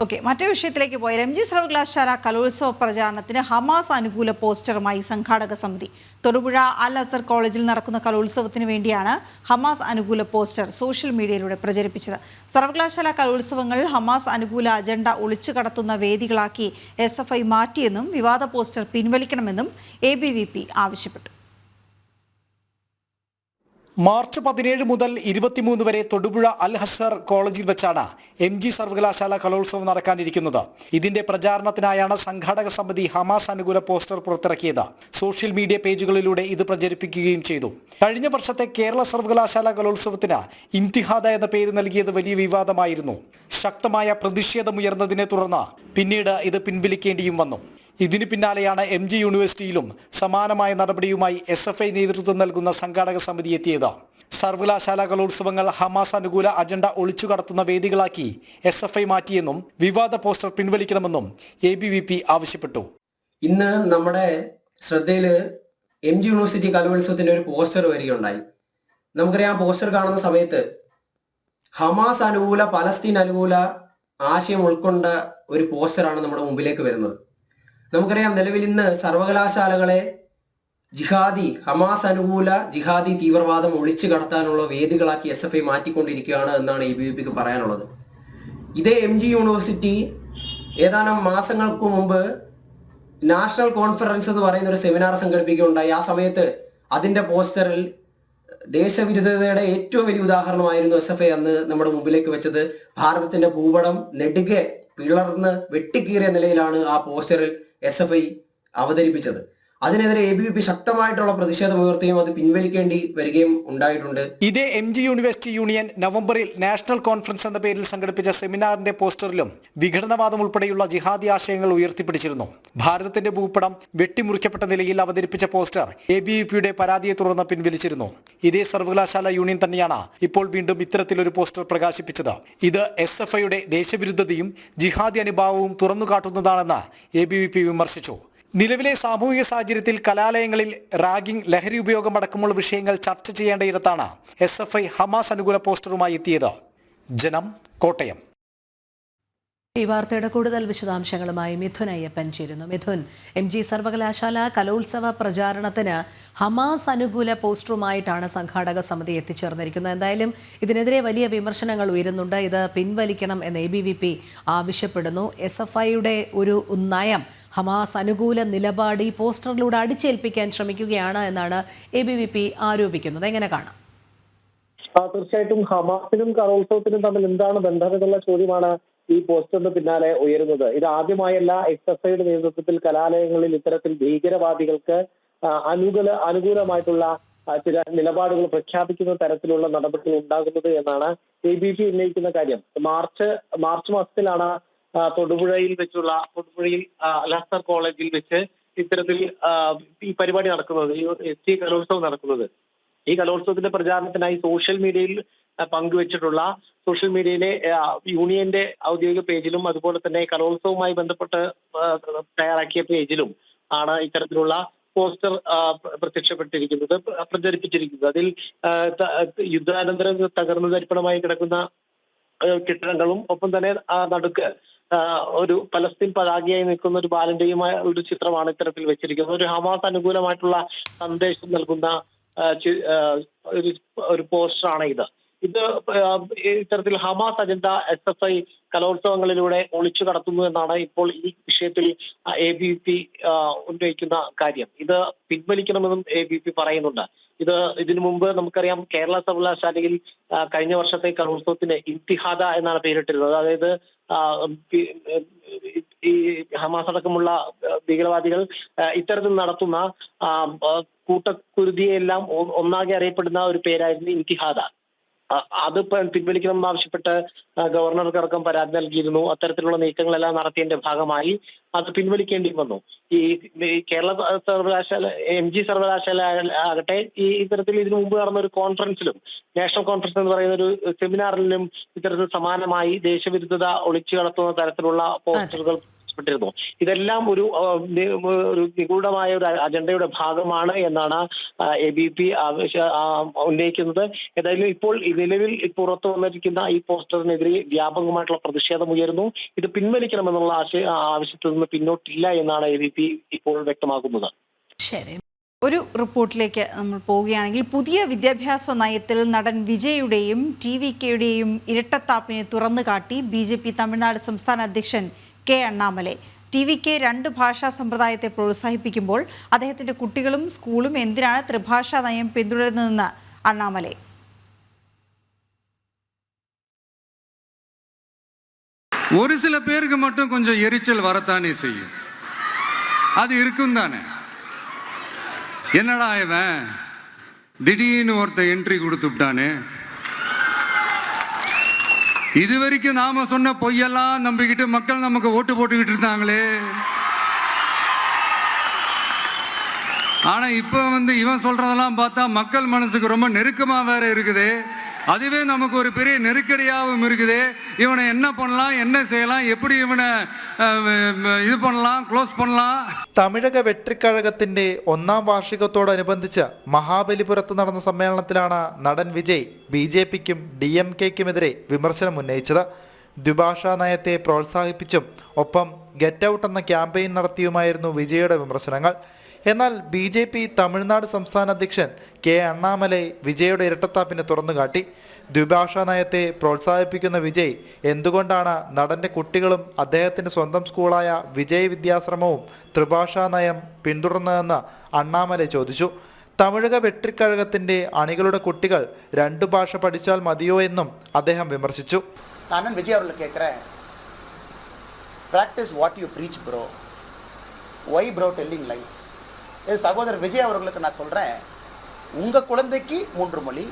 ഓക്കെ, മറ്റൊരു വിഷയത്തിലേക്ക് പോയാൽ MG സർവകലാശാല കലോത്സവ പ്രചാരണത്തിന് ഹമാസ് അനുകൂല പോസ്റ്ററുമായി സംഘാടക സമിതി. തൊടുപുഴ അൽ അസർ കോളേജിൽ നടക്കുന്ന കലോത്സവത്തിന് വേണ്ടിയാണ് ഹമാസ് അനുകൂല പോസ്റ്റർ സോഷ്യൽ മീഡിയയിലൂടെ പ്രചരിപ്പിച്ചത്. സർവകലാശാല കലോത്സവങ്ങൾ ഹമാസ് അനുകൂല അജണ്ട ഒളിച്ചു കടത്തുന്ന വേദികളാക്കി SFI മാറ്റിയെന്നും വിവാദ പോസ്റ്റർ പിൻവലിക്കണമെന്നും ABVP ആവശ്യപ്പെട്ടു. മാർച്ച് 17 മുതൽ 23 വരെ തൊടുപുഴ അൽ ഹസർ കോളേജിൽ വെച്ചാണ് MG സർവകലാശാല കലോത്സവം നടക്കാനിരിക്കുന്നത്. ഇതിന്റെ പ്രചാരണത്തിനായാണ് സംഘാടക സമിതി ഹമാസ് അനുകൂല പോസ്റ്റർ പുറത്തിറക്കിയത്. സോഷ്യൽ മീഡിയ പേജുകളിലൂടെ ഇത് പ്രചരിപ്പിക്കുകയും ചെയ്തു. കഴിഞ്ഞ വർഷത്തെ കേരള സർവകലാശാല കലോത്സവത്തിന് ഇംതിഹാദ എന്ന പേര് നൽകിയത് വലിയ വിവാദമായിരുന്നു. ശക്തമായ പ്രതിഷേധമുയർന്നതിനെ തുടർന്ന് പിന്നീട് ഇത് പിൻവലിക്കേണ്ടിയും വന്നു. ഇതിനു പിന്നാലെയാണ് MG യൂണിവേഴ്സിറ്റിയിലും സമാനമായ നടപടിയുമായി SFI നേതൃത്വം നൽകുന്ന സംഘാടക സമിതി എത്തിയത്. സർവകലാശാല കലോത്സവങ്ങൾ ഹമാസ് അനുകൂല അജണ്ട ഒളിച്ചു കടത്തുന്ന വേദികളാക്കി SFI മാറ്റിയെന്നും വിവാദ പോസ്റ്റർ പിൻവലിക്കണമെന്നും ABVP ആവശ്യപ്പെട്ടു. ഇന്ന് നമ്മുടെ ശ്രദ്ധയിൽ MG യൂണിവേഴ്സിറ്റി കലോത്സവത്തിന്റെ ഒരു പോസ്റ്റർ വരികയുണ്ടായി. നമുക്കറിയാം, പോസ്റ്റർ കാണുന്ന സമയത്ത് ഹമാസ് അനുകൂല പലസ്തീൻ അനുകൂല ആശയം ഉൾക്കൊണ്ട ഒരു പോസ്റ്ററാണ് നമ്മുടെ മുമ്പിലേക്ക് വരുന്നത്. നമുക്കറിയാം, നിലവിൽ ഇന്ന് സർവകലാശാലകളെ ഹമാസ് അനുകൂല ജിഹാദി തീവ്രവാദം ഒളിച്ചു കടത്താനുള്ള വേദികളാക്കി SFI മാറ്റിക്കൊണ്ടിരിക്കുകയാണ് എന്നാണ് ABVPക്ക് പറയാനുള്ളത്. ഇതേ MG യൂണിവേഴ്സിറ്റി ഏതാനും മാസങ്ങൾക്ക് മുമ്പ് നാഷണൽ കോൺഫറൻസ് എന്ന് പറയുന്ന ഒരു സെമിനാർ സംഘടിപ്പിക്കുകയുണ്ടായി. ആ സമയത്ത് അതിന്റെ പോസ്റ്ററിൽ ദേശവിരുദ്ധതയുടെ ഏറ്റവും വലിയ ഉദാഹരണമായിരുന്നു SFI അന്ന് നമ്മുടെ മുമ്പിലേക്ക് വെച്ചത്. ഭാരതത്തിന്റെ ഭൂപടം നെടുകെ പിളർന്ന് വെട്ടിക്കീറിയ നിലയിലാണ് ആ പോസ്റ്ററിൽ SFI അവതരിപ്പിച്ചത്. അതിനെതിരെ ABVP ശക്തമായിട്ടുള്ള പ്രതിഷേധം ഉയർത്തുകയും അത് പിൻവലിക്കേണ്ടി വരികയും ഉണ്ടായിട്ടുണ്ട്. ഇതേ MG യൂണിവേഴ്സിറ്റി യൂണിയൻ നവംബറിൽ നാഷണൽ കോൺഫറൻസ് എന്ന പേരിൽ സംഘടിപ്പിച്ച സെമിനാറിന്റെ പോസ്റ്ററിലും വിഘടനവാദം ഉൾപ്പെടെയുള്ള ജിഹാദി ആശയങ്ങൾ ഉയർത്തിപ്പിടിച്ചിരുന്നു. ഭാരതത്തിന്റെ ഭൂപടം വെട്ടിമുറിക്കപ്പെട്ട നിലയിൽ അവതരിപ്പിച്ച പോസ്റ്റർ ABVPയുടെ പരാതിയെ തുടർന്ന് പിൻവലിച്ചിരുന്നു. ഇതേ സർവകലാശാല യൂണിയൻ തന്നെയാണ് ഇപ്പോൾ വീണ്ടും ഇത്തരത്തിലൊരു പോസ്റ്റർ പ്രകാശിപ്പിച്ചത്. ഇത് SFIയുടെ ദേശവിരുദ്ധതയും ജിഹാദി അനുഭാവവും തുറന്നുകാട്ടുന്നതാണെന്ന് ABVP വിമർശിച്ചു. നിലവിലെ സാമൂഹിക സാഹചര്യത്തിൽ കലാലയങ്ങളിൽ റാഗിംഗ്, ലഹരി ഉപയോഗം അടക്കമുള്ള വിഷയങ്ങൾ ചർച്ച ചെയ്യേണ്ടയിടത്താണ് SFI ഹമാസ് അനുകൂല പോസ്റ്ററുമായി എത്തിയത്. ജനം, കോട്ടയം. ഈ വാർത്തയുടെ കൂടുതൽ വിശദാംശങ്ങളുമായി മിഥുൻ അയ്യപ്പൻ ചേരുന്നു. മിഥുൻ, MG സർവകലാശാല കലോത്സവ പ്രചാരണത്തിന് ഹമാസ് അനുകൂല പോസ്റ്ററുമായിട്ടാണ് സംഘാടക സമിതി എത്തിച്ചേർന്നിരിക്കുന്നത്. എന്തായാലും ഇതിനെതിരെ വലിയ വിമർശനങ്ങൾ ഉയരുന്നുണ്ട്. ഇത് പിൻവലിക്കണം എന്ന് ABVP ആവശ്യപ്പെടുന്നു. SFIയുടെ ഒരു നയം, ഹമാസ് അനുകൂല നിലപാട് ഈ പോസ്റ്ററിലൂടെ അടിച്ചേൽപ്പിക്കാൻ ശ്രമിക്കുകയാണ് എന്നാണ് ABVP ആരോപിക്കുന്നത്. എങ്ങനെ കാണാം? തീർച്ചയായിട്ടും ഹമാസിനും കലോത്സവത്തിനും തമ്മിൽ എന്താണ് ബന്ധം എന്നുള്ള ചോദ്യമാണ് ഈ പോസ്റ്ററിന് പിന്നാലെ ഉയരുന്നത്. ഇത് ആദ്യമായല്ല SFIയുടെ നേതൃത്വത്തിൽ കലാലയങ്ങളിൽ ഇത്തരത്തിൽ ഭീകരവാദികൾക്ക് അനുകൂലമായിട്ടുള്ള ചില നിലപാടുകൾ പ്രഖ്യാപിക്കുന്ന തരത്തിലുള്ള നടപടികൾ ഉണ്ടാകുന്നത് എന്നാണ് ABVP ഉന്നയിക്കുന്ന കാര്യം. മാർച്ച് മാസത്തിലാണ് തൊടുപുഴയിൽ അൽ അസർ കോളേജിൽ വെച്ച് ഇത്തരത്തിൽ ഈ പരിപാടി നടക്കുന്നത്, ഈ ST കലോത്സവം നടക്കുന്നത്. ഈ കലോത്സവത്തിന്റെ പ്രചാരണത്തിനായി സോഷ്യൽ മീഡിയയിൽ പങ്കുവച്ചിട്ടുള്ള സോഷ്യൽ മീഡിയയിലെ യൂണിയന്റെ ഔദ്യോഗിക പേജിലും അതുപോലെ തന്നെ കലോത്സവവുമായി ബന്ധപ്പെട്ട് തയ്യാറാക്കിയ പേജിലും ആണ് ഇത്തരത്തിലുള്ള പോസ്റ്റർ പ്രചരിപ്പിച്ചിരിക്കുന്നത്. അതിൽ യുദ്ധാനന്തരം തകർന്നു തരിപ്പണമായി കിടക്കുന്ന കെട്ടിടങ്ങളും ഒപ്പം തന്നെ നടുക്ക് ഒരു പലസ്തീൻ പതാകയായി നിൽക്കുന്ന ഒരു ബാലന്റെയുമായ ഒരു ചിത്രമാണ് ഇത്തരത്തിൽ വെച്ചിരിക്കുന്നത്. ഒരു ഹമാസ് അനുകൂലമായിട്ടുള്ള സന്ദേശം നൽകുന്ന ഒരു പോസ്റ്ററാണ് ഇത്. ഇത് ഇത്തരത്തിൽ ഹമാസ് അജണ്ട SFI കലോത്സവങ്ങളിലൂടെ ഒളിച്ചു കടത്തുന്നു എന്നാണ് ഇപ്പോൾ ഈ വിഷയത്തിൽ ABVP ഉന്നയിക്കുന്ന കാര്യം. ഇത് പിൻവലിക്കണമെന്നും ABVP പറയുന്നുണ്ട്. ഇതിനു മുമ്പ് നമുക്കറിയാം കേരള സർവകലാശാലയിൽ കഴിഞ്ഞ വർഷത്തെ കലോത്സവത്തിന് ഇൻതിഹാദ എന്നാണ് പേരിട്ടിരുന്നത്. അതായത് ഈ ഹമാസ് അടക്കമുള്ള ഭീകരവാദികൾ ഇത്തരത്തിൽ നടത്തുന്ന കൂട്ടക്കുരുതിയെല്ലാം ഒന്നാകെ അറിയപ്പെടുന്ന ഒരു പേരായിരുന്നു ഇൻതിഹാദ. അത് പിൻവലിക്കണമെന്ന് ആവശ്യപ്പെട്ട് ഗവർണർക്കടക്കം പരാതി നൽകിയിരുന്നു. അത്തരത്തിലുള്ള നീക്കങ്ങളെല്ലാം നടത്തിയതിന്റെ ഭാഗമായി അത് പിൻവലിക്കേണ്ടി വന്നു. ഈ കേരള സർവകലാശാല MG സർവകലാശാല ആകട്ടെ ഈ ഇത്തരത്തിൽ ഇതിനു മുമ്പ് നടന്ന ഒരു കോൺഫറൻസിലും നാഷണൽ കോൺഫറൻസ് എന്ന് പറയുന്ന ഒരു സെമിനാറിലും ഇത്തരത്തിൽ സമാനമായി ദേശവിരുദ്ധത ഒളിച്ചു കടത്തുന്ന തരത്തിലുള്ള പോസ്റ്ററുകൾ പ്പെട്ടിരുന്നു. ഇതെല്ലാം ഒരു നിഗൂഢമായ ഒരു അജണ്ടയുടെ ഭാഗമാണ് എന്നാണ് ABVP ഉന്നയിക്കുന്നത്. ഏതായാലും ഇപ്പോൾ നിലവിൽ പുറത്തു വന്നിരിക്കുന്ന ഈ പോസ്റ്ററിനെതിരെ വ്യാപകമായിട്ടുള്ള പ്രതിഷേധം ഉയരുന്നു. ഇത് പിൻവലിക്കണമെന്നുള്ള ആവശ്യത്തിൽ നിന്ന് പിന്നോട്ടില്ല എന്നാണ് ABVP ഇപ്പോൾ വ്യക്തമാക്കുന്നത്. ശരി, ഒരു റിപ്പോർട്ടിലേക്ക് നമ്മൾ പോവുകയാണെങ്കിൽ പുതിയ വിദ്യാഭ്യാസ നയത്തിൽ നടൻ വിജയുടെയും TVKയുടെയും ഇരട്ടത്താപ്പിനെ തുറന്നുകാട്ടി BJP തമിഴ്നാട് സംസ്ഥാന അധ്യക്ഷൻ K. അണ്ണാമലൈ. TVK 2 ഭാഷാ സമ്പ്രദായത്തെ പ്രോത്സാഹിപ്പിക്കുമ്പോൾ അദ്ദേഹത്തിന്റെ കുട്ടികളും സ്കൂളും എന്തിനാണ് ത്രിഭാഷാ നയം പിന്തുടരുന്നതെന്ന് അണ്ണാമലൈ. ஒரு சில பேருக்கு மட்டும் கொஞ்சம் எரிச்சல் வரத்தானே செய்யும். அது இருக்கும் தானே. என்னடா இவன் திடீர்னு ஒருத்த என்ட்ரி கொடுத்துட்டானே, இது வரைக்கும் நாம சொன்ன பொய்யெல்லாம் நம்பிக்கிட்டு மக்கள் நமக்கு ஓட்டு போட்டுக்கிட்டு இருந்தாங்களே. ஆனா இப்ப இவன் சொல்றதெல்லாம் பார்த்தா மக்கள் மனசுக்கு ரொம்ப நெருக்கமா வேற இருக்குது. அதுவே நமக்கு ஒரு பெரிய நெருக்கடியாகவும் இருக்குது. இவனை என்ன பண்ணலாம், என்ன செய்யலாம், எப்படி இவனை ഇത് பண்ணலாம், ക്ലോസ് பண்ணலாம். തമിഴക വെട്രിക്കഴകത്തിന്റെ 1ാം വാർഷികത്തോടനുബന്ധിച്ച് മഹാബലിപുരത്ത് നടന്ന സമ്മേളനത്തിലാണ് നടൻ വിജയ് BJPക്കും DMKക്കുമെതിരെ വിമർശനം ഉന്നയിച്ചത്. ദ്വിഭാഷാ നയത്തെ പ്രോത്സാഹിപ്പിച്ചും ഒപ്പം ഗെറ്റ് ഔട്ട് എന്ന ക്യാമ്പയിൻ നടത്തിയുമായിരുന്നു വിജയുടെ വിമർശനങ്ങൾ. എന്നാൽ BJP തമിഴ്നാട് സംസ്ഥാന അധ്യക്ഷൻ K. അണ്ണാമലൈ വിജയുടെ ഇരട്ടത്താപ്പിനെ തുറന്നുകാട്ടി. ദ്വിഭാഷാ നയത്തെ പ്രോത്സാഹിപ്പിക്കുന്ന വിജയ് എന്തുകൊണ്ടാണ് നടന്റെ കുട്ടികളും അദ്ദേഹത്തിന്റെ സ്വന്തം സ്കൂളായ വിജയ് വിദ്യാശ്രമവും ത്രിഭാഷാ നയം പിന്തുടർന്നതെന്ന് അണ്ണാമലൈ ചോദിച്ചു. തമിഴക വെട്രിക്കഴകത്തിന്റെ അണികളുടെ കുട്ടികൾ 2 ഭാഷ പഠിച്ചാൽ മതിയോ എന്നും അദ്ദേഹം വിമർശിച്ചു. நான் விஜய் அவர்களை கேட்குறேன், practice what you preach bro, why bro telling lies? சகோதரர் விஜய் அவர்களுக்கு நான் சொல்கிறேன், உங்கள் குழந்தைக்கு 3 மொழி,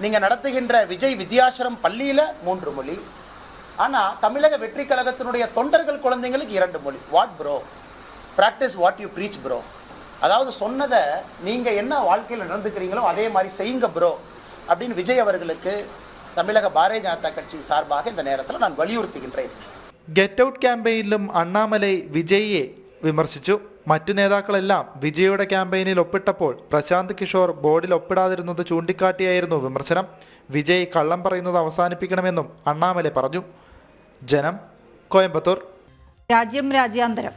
நீங்கள் நடத்துகின்ற விஜய் வித்யாசிரம் பள்ளியில் 3 மொழி, ஆனால் தமிழக வெற்றி கழகத்தினுடைய தொண்டர்கள் குழந்தைங்களுக்கு 2 மொழி. What bro? Practice what you preach bro. அதாவது சொன்னதை நீங்கள் என்ன வாழ்க்கையில் நடந்துக்கிறீங்களோ அதே மாதிரி செய்யுங்க ப்ரோ அப்படின்னு விஜய் அவர்களுக்கு தமிழக பாரதிய ஜனதா கட்சி சார்பாக இந்த நேரத்தில் நான் வலியுறுத்துகின்றேன். ഗെറ്റ് ഔട്ട് ക്യാമ്പയിനിലും അണ്ണാമലൈ വിജയിയെ വിമർശിച്ചു. മറ്റു നേതാക്കളെല്ലാം വിജയുടെ ക്യാമ്പയിനിൽ ഒപ്പിട്ടപ്പോൾ പ്രശാന്ത് കിഷോർ ബോർഡിൽ ഒപ്പിടാതിരുന്നത് ചൂണ്ടിക്കാട്ടിയായിരുന്നു വിമർശനം. വിജയ് കള്ളം പറയുന്നത് അവസാനിപ്പിക്കണമെന്നും അണ്ണാമലൈ പറഞ്ഞു. ജനം, കോയമ്പത്തൂർ. രാജ്യം രാജ്യാന്തരം.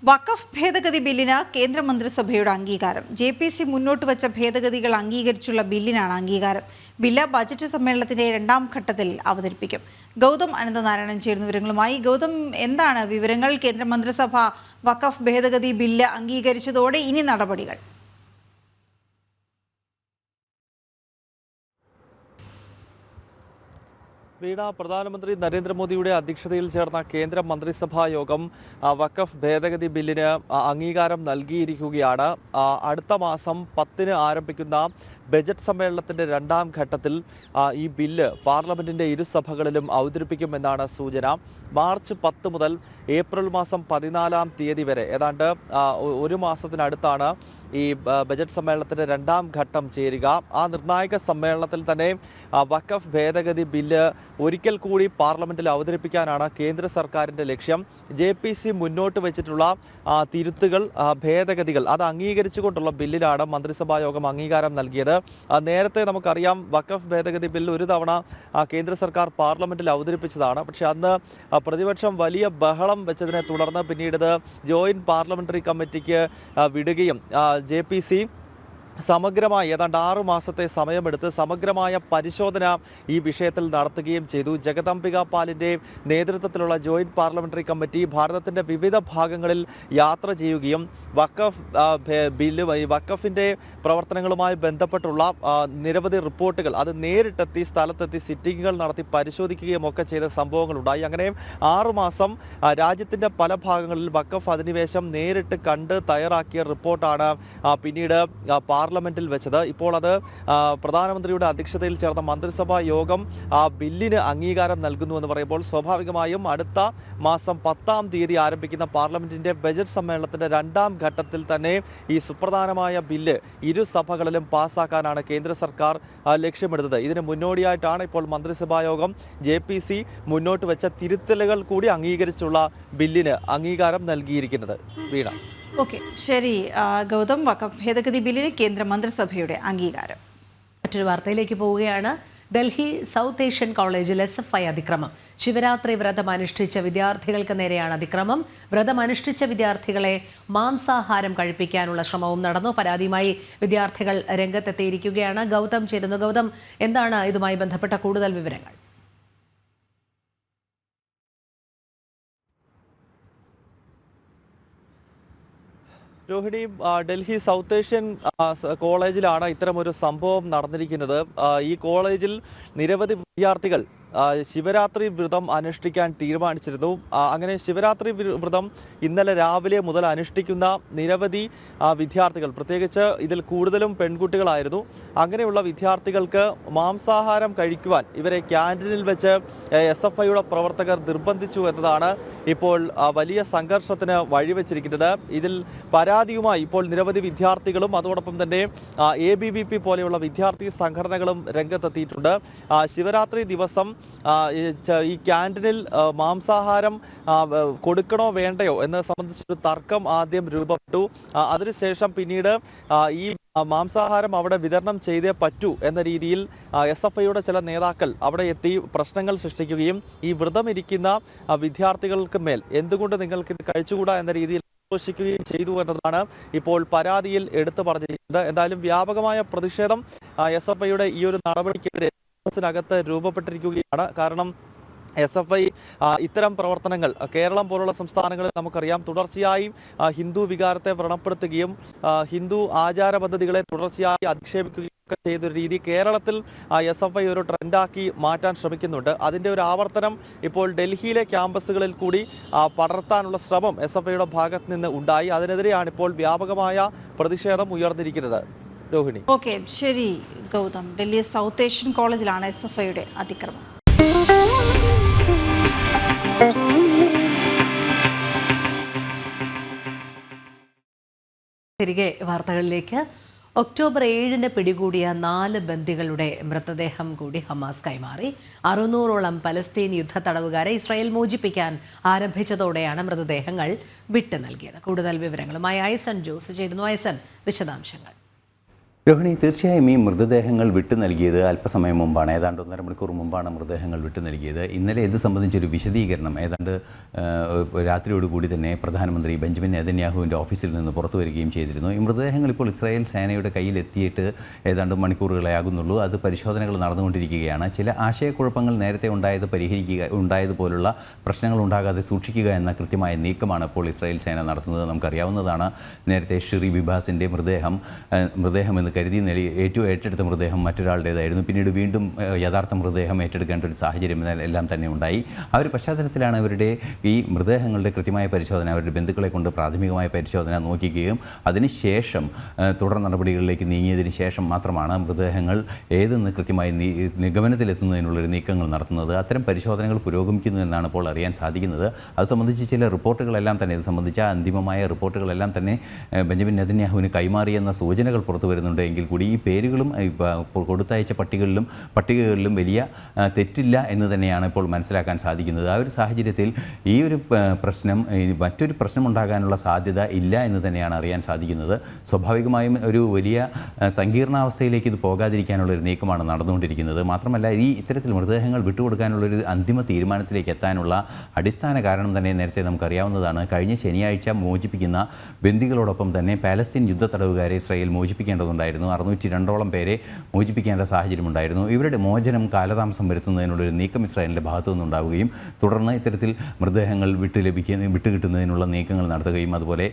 വഖഫ് ഭേദഗതി ബില്ലിന് കേന്ദ്രമന്ത്രിസഭയുടെ അംഗീകാരം. JPC മുന്നോട്ട് വച്ച ഭേദഗതികൾ അംഗീകരിച്ചുള്ള ബില്ലിനാണ് അംഗീകാരം. ബില്ല് ബജറ്റ് സമ്മേളനത്തിന്റെ 2ാം ഘട്ടത്തിൽ അവതരിപ്പിക്കും. ഗൗതം അനന്തനാരായണൻ ചേരുന്ന വിവരങ്ങളുമായി. ഗൗതം, എന്താണ് വിവരങ്ങൾ? കേന്ദ്രമന്ത്രിസഭ വഖഫ് ഭേദഗതി ബില്ല് അംഗീകരിച്ചതോടെ ഇനി നടപടികൾ? വീണ, പ്രധാനമന്ത്രി നരേന്ദ്രമോദിയുടെ അധ്യക്ഷതയിൽ ചേർന്ന കേന്ദ്ര മന്ത്രിസഭാ യോഗം വഖഫ് ഭേദഗതി ബില്ലിന് അംഗീകാരം നൽകിയിരിക്കുകയാണ്. അടുത്ത മാസം 10-ന് ആരംഭിക്കുന്ന ബജറ്റ് സമ്മേളനത്തിൻ്റെ 2ാം ഘട്ടത്തിൽ ഈ ബില്ല് പാർലമെൻറ്റിൻ്റെ ഇരുസഭകളിലും അവതരിപ്പിക്കുമെന്നാണ് സൂചന. മാർച്ച് 10 മുതൽ ഏപ്രിൽ മാസം 14-ാം തീയതി വരെ ഏതാണ്ട് 1 മാസത്തിനടുത്താണ് ഈ ബജറ്റ് സമ്മേളനത്തിൻ്റെ 2ാം ഘട്ടം ചേരുക. ആ നിർണായക സമ്മേളനത്തിൽ തന്നെ വഖഫ് ഭേദഗതി ബില്ല് ഒരിക്കൽ കൂടി പാർലമെന്റിൽ അവതരിപ്പിക്കാനാണ് കേന്ദ്ര സർക്കാരിന്റെ ലക്ഷ്യം. JPC മുന്നോട്ട് വെച്ചിട്ടുള്ള തിരുത്തുകൾ, ഭേദഗതികൾ അത് അംഗീകരിച്ചുകൊണ്ടുള്ള ബില്ലിലാണ് മന്ത്രിസഭാ യോഗം അംഗീകാരം നൽകിയത്. നേരത്തെ നമുക്കറിയാം വഖഫ് ഭേദഗതി ബിൽ ഒരു തവണ കേന്ദ്ര സർക്കാർ പാർലമെന്റിൽ അവതരിപ്പിച്ചതാണ്. പക്ഷേ അന്ന് പ്രതിപക്ഷം വലിയ ബഹളം വെച്ചതിനെ തുടർന്ന് പിന്നീട് ഇത് ജോയിന്റ് പാർലമെന്ററി കമ്മിറ്റിക്ക് വിടുകയും JPC സമഗ്രമായി ഏതാണ്ട് 6 മാസത്തെ സമയമെടുത്ത് സമഗ്രമായ പരിശോധന ഈ വിഷയത്തിൽ നടത്തുകയും ചെയ്തു. ജഗദംബിക പാലിൻ്റെ നേതൃത്വത്തിലുള്ള ജോയിന്റ് പാർലമെന്ററി കമ്മിറ്റി ഭാരതത്തിൻ്റെ വിവിധ ഭാഗങ്ങളിൽ യാത്ര ചെയ്യുകയും വഖഫിൻ്റെ പ്രവർത്തനങ്ങളുമായി ബന്ധപ്പെട്ടുള്ള നിരവധി റിപ്പോർട്ടുകൾ അത് നേരിട്ടെത്തി സ്ഥലത്തെത്തി സിറ്റിങ്ങുകൾ നടത്തി പരിശോധിക്കുകയും ഒക്കെ ചെയ്ത സംഭവങ്ങളുണ്ടായി. അങ്ങനെ 6 മാസം രാജ്യത്തിൻ്റെ പല ഭാഗങ്ങളിൽ വഖഫ് അധിനിവേശം നേരിട്ട് കണ്ട് തയ്യാറാക്കിയ റിപ്പോർട്ടാണ് പിന്നീട് പാർലമെന്റിൽ വെച്ചത്. ഇപ്പോൾ അത് പ്രധാനമന്ത്രിയുടെ അധ്യക്ഷതയിൽ ചേർന്ന മന്ത്രിസഭാ യോഗം ആ ബില്ലിന് അംഗീകാരം നൽകുന്നു എന്ന് പറയുമ്പോൾ സ്വാഭാവികമായും അടുത്ത മാസം 10-ാം തീയതി ആരംഭിക്കുന്ന പാർലമെന്റിന്റെ ബജറ്റ് സമ്മേളനത്തിന്റെ 2ാം ഘട്ടത്തിൽ തന്നെ ഈ സുപ്രധാനമായ ബില്ല് ഇരു സഭകളിലും പാസ്സാക്കാനാണ് കേന്ദ്ര സർക്കാർ ലക്ഷ്യമിടുന്നത്. ഇതിന് മുന്നോടിയായിട്ടാണ് ഇപ്പോൾ മന്ത്രിസഭാ യോഗം JPC മുന്നോട്ട് വെച്ച തിരുത്തലുകൾ കൂടി അംഗീകരിച്ചുള്ള ബില്ലിന് അംഗീകാരം നൽകിയിരിക്കുന്നത്. വീണ. ഓക്കെ, ശരി ഗൗതം. വഖഫ് ഭേദഗതി ബില്ലിന് കേന്ദ്ര മന്ത്രിസഭയുടെ അംഗീകാരം. മറ്റൊരു വാർത്തയിലേക്ക് പോവുകയാണ്. ഡൽഹി സൗത്ത് ഏഷ്യൻ കോളേജിൽ SFI അതിക്രമം. ശിവരാത്രി വ്രതം അനുഷ്ഠിച്ച വിദ്യാർത്ഥികൾക്ക് നേരെയാണ് അതിക്രമം. വ്രതം അനുഷ്ഠിച്ച വിദ്യാർത്ഥികളെ മാംസാഹാരം കഴിപ്പിക്കാനുള്ള ശ്രമവും നടന്നു. പരാതിയുമായി വിദ്യാർത്ഥികൾ രംഗത്തെത്തിയിരിക്കുകയാണ്. ഗൗതം ചേരുന്നു. ഗൗതം, എന്താണ് ഇതുമായി ബന്ധപ്പെട്ട കൂടുതൽ വിവരങ്ങൾ? രോഹിണി, ഡൽഹി സൗത്ത് ഏഷ്യൻ കോളേജിലാണ് ഇത്തരമൊരു സംഭവം നടന്നിരിക്കുന്നത്. ഈ കോളേജിൽ നിരവധി വിദ്യാർത്ഥികൾ ശിവരാത്രി വ്രതം അനുഷ്ഠിക്കാൻ തീരുമാനിച്ചിരുന്നു. അങ്ങനെ ശിവരാത്രി വ്രതം ഇന്നലെ രാവിലെ മുതൽ അനുഷ്ഠിക്കുന്ന നിരവധി വിദ്യാർത്ഥികൾ, പ്രത്യേകിച്ച് ഇതിൽ കൂടുതലും പെൺകുട്ടികളായിരുന്നു. അങ്ങനെയുള്ള വിദ്യാർത്ഥികൾക്ക് മാംസാഹാരം കഴിക്കുവാൻ ഇവരെ ക്യാൻറ്റീനിൽ വെച്ച് SFIയുടെ പ്രവർത്തകർ നിർബന്ധിച്ചു എന്നതാണ് ഇപ്പോൾ വലിയ സംഘർഷത്തിന് വഴിവെച്ചിരിക്കുന്നത്. ഇതിൽ പരാതിയുമായി ഇപ്പോൾ നിരവധി വിദ്യാർത്ഥികളും അതോടൊപ്പം തന്നെ ABVP പോലെയുള്ള വിദ്യാർത്ഥി സംഘടനകളും രംഗത്തെത്തിയിട്ടുണ്ട്. ശിവരാത്രി ദിവസം ഈ ക്യാൻറ്റീനിൽ മാംസാഹാരം കൊടുക്കണോ വേണ്ടയോ എന്നത് സംബന്ധിച്ചൊരു തർക്കം ആദ്യം രൂപപ്പെട്ടു. അതിനുശേഷം പിന്നീട് ഈ മാംസാഹാരം അവിടെ വിതരണം ചെയ്തേ പറ്റൂ എന്ന രീതിയിൽ SFIയുടെ ചില നേതാക്കൾ അവിടെ എത്തി പ്രശ്നങ്ങൾ സൃഷ്ടിക്കുകയും ഈ വ്രതം ഇരിക്കുന്ന വിദ്യാർത്ഥികൾക്ക് മേൽ എന്തുകൊണ്ട് നിങ്ങൾക്ക് ഇത് കഴിച്ചുകൂടാ എന്ന രീതിയിൽ ആഘോഷിക്കുകയും ചെയ്തു എന്നതാണ് ഇപ്പോൾ പരാതിയിൽ എടുത്തു പറഞ്ഞിരിക്കുന്നത്. എന്തായാലും വ്യാപകമായ പ്രതിഷേധം SFIയുടെ ഈ ഒരു നടപടിക്കെതിരെ ത്തിനകത്ത് രൂപപ്പെട്ടിരിക്കുകയാണ്. കാരണം SFI ഇത്തരം പ്രവർത്തനങ്ങൾ കേരളം പോലുള്ള സംസ്ഥാനങ്ങളിൽ നമുക്കറിയാം തുടർച്ചയായി ഹിന്ദു വികാരത്തെ വ്രണപ്പെടുത്തുകയും ഹിന്ദു ആചാര പദ്ധതികളെ തുടർച്ചയായി അധിക്ഷേപിക്കുകയും ഒക്കെ ചെയ്തൊരു രീതി കേരളത്തിൽ SFI ഒരു ട്രെൻഡാക്കി മാറ്റാൻ ശ്രമിക്കുന്നുണ്ട്. അതിൻ്റെ ഒരു ആവർത്തനം ഇപ്പോൾ ഡൽഹിയിലെ ക്യാമ്പസുകളിൽ കൂടി പടർത്താനുള്ള ശ്രമം SFIയുടെ ഭാഗത്ത് നിന്ന് ഉണ്ടായി. അതിനെതിരെയാണ് ഇപ്പോൾ വ്യാപകമായ പ്രതിഷേധം ഉയർന്നിരിക്കുന്നത്. രോഹിണി. ഓക്കെ, ശരി ഗൗതം. ഡൽഹി സൗത്ത് ഏഷ്യൻ കോളേജിലാണ് SFIയുടെ അതിക്രമം. തിരികെ വാർത്തകളിലേക്ക്. ഒക്ടോബർ 7-ന് പിടികൂടിയ 4 ബന്ദികളുടെ മൃതദേഹം കൂടി ഹമാസ് കൈമാറി. 600ഓളം പലസ്തീൻ യുദ്ധ തടവുകാരെ ഇസ്രായേൽ മോചിപ്പിക്കാൻ ആരംഭിച്ചതോടെയാണ് മൃതദേഹങ്ങൾ വിട്ടു നൽകിയത്. കൂടുതൽ വിവരങ്ങളുമായി ഐസൺ ജോസ് ചേരുന്നു. ഐസൺ, വിശദാംശങ്ങൾ. രോഹിണി, തീർച്ചയായും ഈ മൃതദേഹങ്ങൾ വിട്ടു നൽകിയത് അല്പസമയം മുമ്പാണ്. ഏതാണ്ട് 1.5 മണിക്കൂർ മുമ്പാണ് മൃതദേഹങ്ങൾ വിട്ടു നൽകിയത്. ഇന്നലെ ഇത് സംബന്ധിച്ചൊരു വിശദീകരണം ഏതാണ്ട് രാത്രിയോടുകൂടി തന്നെ പ്രധാനമന്ത്രി ബെഞ്ചമിൻ നെതന്യാഹുവിൻ്റെ ഓഫീസിൽ നിന്ന് പുറത്തു വരികയും ചെയ്തിരുന്നു. ഈ മൃതദേഹങ്ങൾ ഇപ്പോൾ ഇസ്രായേൽ സേനയുടെ കയ്യിലെത്തിയിട്ട് ഏതാണ്ട് മണിക്കൂറുകളെ ആകുന്നുള്ളൂ. അത് പരിശോധനകൾ നടന്നുകൊണ്ടിരിക്കുകയാണ്. ചില ആശയക്കുഴപ്പങ്ങൾ നേരത്തെ ഉണ്ടായതുപോലുള്ള പ്രശ്നങ്ങൾ ഉണ്ടാകാതെ സൂക്ഷിക്കുക എന്ന കൃത്യമായ നീക്കമാണ് ഇപ്പോൾ ഇസ്രായേൽ സേന നടത്തുന്നത്. നമുക്കറിയാവുന്നതാണ്, നേരത്തെ ഷിറി ബിബാസിൻ്റെ മൃതദേഹം എന്ന് കരുതി ഏറ്റെടുത്ത മൃതദേഹം മറ്റൊരാളുടേതായിരുന്നു. പിന്നീട് വീണ്ടും യഥാർത്ഥ മൃതദേഹം ഏറ്റെടുക്കേണ്ട ഒരു സാഹചര്യം എല്ലാം തന്നെ ഉണ്ടായി. ആ ഒരു പശ്ചാത്തലത്തിലാണ് അവരുടെ ഈ മൃതദേഹങ്ങളുടെ കൃത്യമായ പരിശോധന, അവരുടെ ബന്ധുക്കളെ കൊണ്ട് പ്രാഥമികമായ പരിശോധന നോക്കുകയും അതിനുശേഷം തുടർ നടപടികളിലേക്ക് നീങ്ങിയതിന് ശേഷം മാത്രമാണ് മൃതദേഹങ്ങൾ ഏതെന്ന് കൃത്യമായി നിഗമനത്തിലെത്തുന്നതിനുള്ളൊരു നീക്കങ്ങൾ നടത്തുന്നത്. അത്തരം പരിശോധനകൾ പുരോഗമിക്കുന്നു എന്നാണ് ഇപ്പോൾ അറിയാൻ സാധിക്കുന്നത്. അത് സംബന്ധിച്ച് ചില റിപ്പോർട്ടുകളെല്ലാം തന്നെ ഇത് സംബന്ധിച്ച അന്തിമമായ റിപ്പോർട്ടുകളെല്ലാം തന്നെ ബെഞ്ചമിൻ നെതന്യാഹുവിന് കൈമാറിയെന്ന സൂചനകൾ പുറത്തു വരുന്നുണ്ട്. എങ്കിൽ കൂടി ഈ പേരുകളും കൊടുത്തയച്ച പട്ടികകളിലും വലിയ തെറ്റില്ല എന്ന് തന്നെയാണ് ഇപ്പോൾ മനസ്സിലാക്കാൻ സാധിക്കുന്നത്. ആ ഒരു സാഹചര്യത്തിൽ ഈ ഒരു പ്രശ്നം മറ്റൊരു പ്രശ്നമുണ്ടാകാനുള്ള സാധ്യത ഇല്ല എന്ന് തന്നെയാണ് അറിയാൻ സാധിക്കുന്നത്. സ്വാഭാവികമായും ഒരു വലിയ സങ്കീർണാവസ്ഥയിലേക്ക് ഇത് പോകാതിരിക്കാനുള്ളൊരു നീക്കമാണ് നടന്നുകൊണ്ടിരിക്കുന്നത്. മാത്രമല്ല ഇത്തരത്തിൽ മൃതദേഹങ്ങൾ വിട്ടുകൊടുക്കാനുള്ളൊരു അന്തിമ തീരുമാനത്തിലേക്ക് എത്താനുള്ള അടിസ്ഥാന കാരണം തന്നെ നേരത്തെ നമുക്കറിയാവുന്നതാണ്. കഴിഞ്ഞ ശനിയാഴ്ച മോചിപ്പിക്കുന്ന ബന്ദികളോടൊപ്പം തന്നെ പാലസ്തീൻ യുദ്ധ തടവുകാരെ ഇസ്രായേൽ മോചിപ്പിക്കേണ്ടതുണ്ടായിരുന്നു. 602ഓളം പേരെ മോചിപ്പിക്കേണ്ട സാഹചര്യമുണ്ടായിരുന്നു. ഇവരുടെ മോചനം കാലതാമസം വരുത്തുന്നതിനുള്ളൊരു നീക്കം ഇസ്രായേലിൻ്റെ ഭാഗത്തു നിന്നുണ്ടാവുകയും തുടർന്ന് ഇത്തരത്തിൽ മൃതദേഹങ്ങൾ വിട്ടുകിട്ടുന്നതിനുള്ള നീക്കങ്ങൾ നടത്തുകയും അതുപോലെ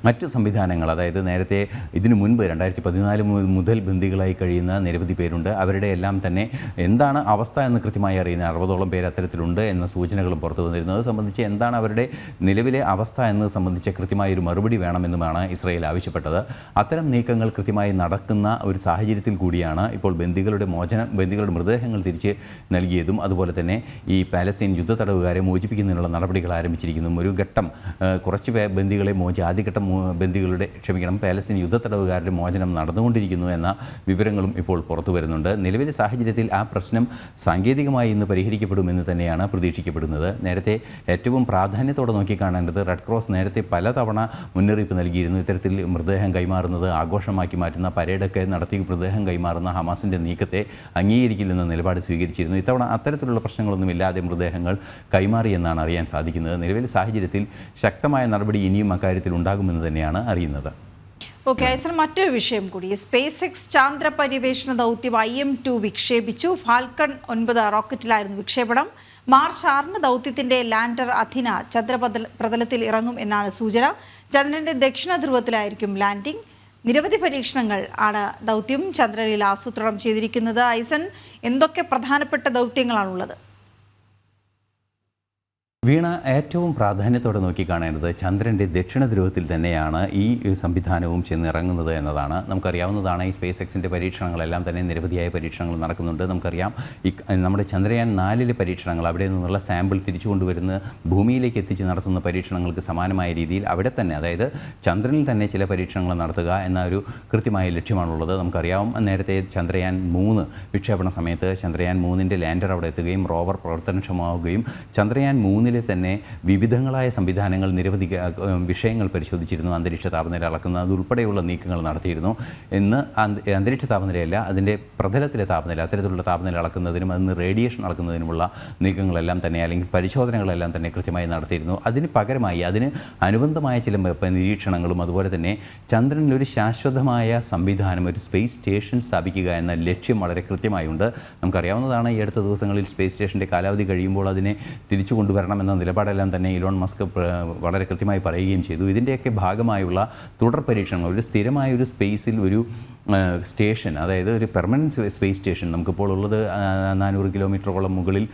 മറ്റ് സംവിധാനങ്ങൾ, അതായത് നേരത്തെ ഇതിനു മുൻപ് 2014 മുതൽ ബന്ദികളായി കഴിയുന്ന നിരവധി പേരുണ്ട്. അവരുടെ എല്ലാം തന്നെ എന്താണ് അവസ്ഥ എന്ന് കൃത്യമായി അറിയുന്ന 60ഓളം പേര് അത്തരത്തിലുണ്ട് എന്ന സൂചനകളും പുറത്തു വന്നിരുന്നു. അത് സംബന്ധിച്ച് എന്താണ് അവരുടെ നിലവിലെ അവസ്ഥ എന്നത് സംബന്ധിച്ച് കൃത്യമായൊരു മറുപടി വേണമെന്നുമാണ് ഇസ്രായേൽ ആവശ്യപ്പെട്ടത്. അത്തരം നീക്കങ്ങൾ കൃത്യമായി നടക്കുന്ന ഒരു സാഹചര്യത്തിൽ കൂടിയാണ് ഇപ്പോൾ ബന്ദികളുടെ മൃതദേഹങ്ങൾ തിരിച്ച് നൽകിയതും അതുപോലെ തന്നെ ഈ പാലസ്തീൻ യുദ്ധ തടവുകാരെ മോചിപ്പിക്കുന്നതിനുള്ള നടപടികൾ ആരംഭിച്ചിരിക്കുന്നു. ഒരു ഘട്ടം കുറച്ച് ബന്ദികളെ ആദ്യഘട്ടം പാലസ്തീൻ യുദ്ധ തടവുകാരുടെ മോചനം നടന്നുകൊണ്ടിരിക്കുന്നു എന്ന വിവരങ്ങളും ഇപ്പോൾ പുറത്തു വരുന്നുണ്ട്. നിലവിലെ സാഹചര്യത്തിൽ ആ പ്രശ്നം സാങ്കേതികമായി ഇന്ന് പരിഹരിക്കപ്പെടുമെന്ന് തന്നെയാണ് പ്രതീക്ഷിക്കപ്പെടുന്നത്. നേരത്തെ ഏറ്റവും പ്രാധാന്യത്തോടെ നോക്കിക്കാണേണ്ടത് റെഡ് ക്രോസ് നേരത്തെ പലതവണ മുന്നറിയിപ്പ് നൽകിയിരുന്നു. ഇത്തരത്തിൽ മൃതദേഹം കൈമാറുന്നത് ആഘോഷമാക്കി മാറ്റുന്ന പരേഡൊക്കെ നടത്തി മൃതദേഹം കൈമാറുന്ന ഹമാസിൻ്റെ നീക്കത്തെ അംഗീകരിക്കില്ലെന്ന നിലപാട് സ്വീകരിച്ചിരുന്നു. ഇത്തവണ അത്തരത്തിലുള്ള പ്രശ്നങ്ങളൊന്നുമില്ലാതെ മൃതദേഹങ്ങൾ കൈമാറിയെന്നാണ് അറിയാൻ സാധിക്കുന്നത്. നിലവിലെ സാഹചര്യത്തിൽ ശക്തമായ നടപടി ഇനിയും അക്കാര്യത്തിൽ ഉണ്ടാകുമെന്ന് തന്നെയാണ് അറിയുന്നത്. ഓക്കെ, ഐസർ, മറ്റൊരു വിഷയം കൂടി. സ്പേസ് എക്സ് ചാന്ദ്ര പര്യവേഷണ ദൗത്യം IM-2 വിക്ഷേപിച്ചു. ഫാൽക്കൺ 9 റോക്കറ്റിലായിരുന്നു വിക്ഷേപണം. മാർച്ച് 6 ദൗത്യത്തിന്റെ ലാൻഡർ അഥിന ചന്ദ്രപ്രതലത്തിൽ ഇറങ്ങും എന്നാണ് സൂചന. ചന്ദ്രന്റെ ദക്ഷിണ ധ്രുവത്തിലായിരിക്കും ലാൻഡിംഗ്. നിരവധി പരീക്ഷണങ്ങൾ ആണ് ദൗത്യം ചന്ദ്രനിൽ ആസൂത്രണം ചെയ്തിരിക്കുന്നത്. ഐസൻ, എന്തൊക്കെ പ്രധാനപ്പെട്ട ദൗത്യങ്ങളാണുള്ളത്? വീണ, ഏറ്റവും പ്രാധാന്യത്തോടെ നോക്കിക്കാണേണ്ടത് ചന്ദ്രൻ്റെ ദക്ഷിണ ധ്രുവത്തിൽ തന്നെയാണ് ഈ സംവിധാനവും ചെന്നിറങ്ങുന്നത് എന്നതാണ്. നമുക്കറിയാവുന്നതാണ് ഈ സ്പേസ് എക്സിൻ്റെ പരീക്ഷണങ്ങളെല്ലാം തന്നെ നിരവധിയായ പരീക്ഷണങ്ങൾ നടക്കുന്നുണ്ട്. നമുക്കറിയാം നമ്മുടെ ചന്ദ്രയാൻ 4 പരീക്ഷണങ്ങൾ, അവിടെ നിന്നുള്ള സാമ്പിൾ തിരിച്ചു കൊണ്ടുവരുന്ന ഭൂമിയിലേക്ക് എത്തിച്ച് നടത്തുന്ന പരീക്ഷണങ്ങൾക്ക് സമാനമായ രീതിയിൽ അവിടെ തന്നെ, അതായത് ചന്ദ്രനിൽ തന്നെ ചില പരീക്ഷണങ്ങൾ നടത്തുക എന്ന ഒരു കൃത്യമായ ലക്ഷ്യമാണുള്ളത്. നമുക്കറിയാം നേരത്തെ ചന്ദ്രയാൻ 3 വിക്ഷേപണ സമയത്ത് ചന്ദ്രയാൻ 3ൻ്റെ ലാൻഡർ അവിടെ എത്തുകയും റോവർ പ്രവർത്തനക്ഷമമാവുകയും ചന്ദ്രയാൻ 3 തന്നെ വിവിധങ്ങളായ സംവിധാനങ്ങൾ നിരവധി വിഷയങ്ങൾ പരിശോധിച്ചിരുന്നു. അന്തരീക്ഷ താപനില അളക്കുന്നത് ഉൾപ്പെടെയുള്ള നീക്കങ്ങൾ നടത്തിയിരുന്നു. ഇന്ന് അന്തരീക്ഷ താപനിലയല്ല, അതിൻ്റെ പ്രതലത്തിലെ താപനില, അത്തരത്തിലുള്ള താപനില അളക്കുന്നതിനും അതിന് റേഡിയേഷൻ അളക്കുന്നതിനുമുള്ള നീക്കങ്ങളെല്ലാം തന്നെ അല്ലെങ്കിൽ പരിശോധനകളെല്ലാം തന്നെ കൃത്യമായി നടത്തിയിരുന്നു. അതിന് പകരമായി അതിന് അനുബന്ധമായ ചില നിരീക്ഷണങ്ങളും അതുപോലെ തന്നെ ചന്ദ്രനിൽ ഒരു ശാശ്വതമായ സംവിധാനം, ഒരു സ്പേസ് സ്റ്റേഷൻ സ്ഥാപിക്കുക എന്ന ലക്ഷ്യം വളരെ കൃത്യമായുണ്ട്. നമുക്കറിയാവുന്നതാണ് ഈ അടുത്ത ദിവസങ്ങളിൽ സ്പേസ് സ്റ്റേഷൻ്റെ കാലാവധി കഴിയുമ്പോൾ അതിനെ തിരിച്ചു കൊണ്ടുവരണം എന്ന നിലപാടെല്ലാം തന്നെ ഇലോൺ മസ്ക് വളരെ കൃത്യമായി പറയുകയും ചെയ്തു. ഇതിൻ്റെയൊക്കെ ഭാഗമായുള്ള തുടർ പരീക്ഷണങ്ങൾ, ഒരു സ്ഥിരമായ ഒരു സ്പേസിൽ ഒരു സ്റ്റേഷൻ, അതായത് ഒരു പെർമനൻറ്റ് സ്പേസ് സ്റ്റേഷൻ നമുക്കിപ്പോൾ ഉള്ളത് 400 കിലോമീറ്ററോളം മുകളിൽ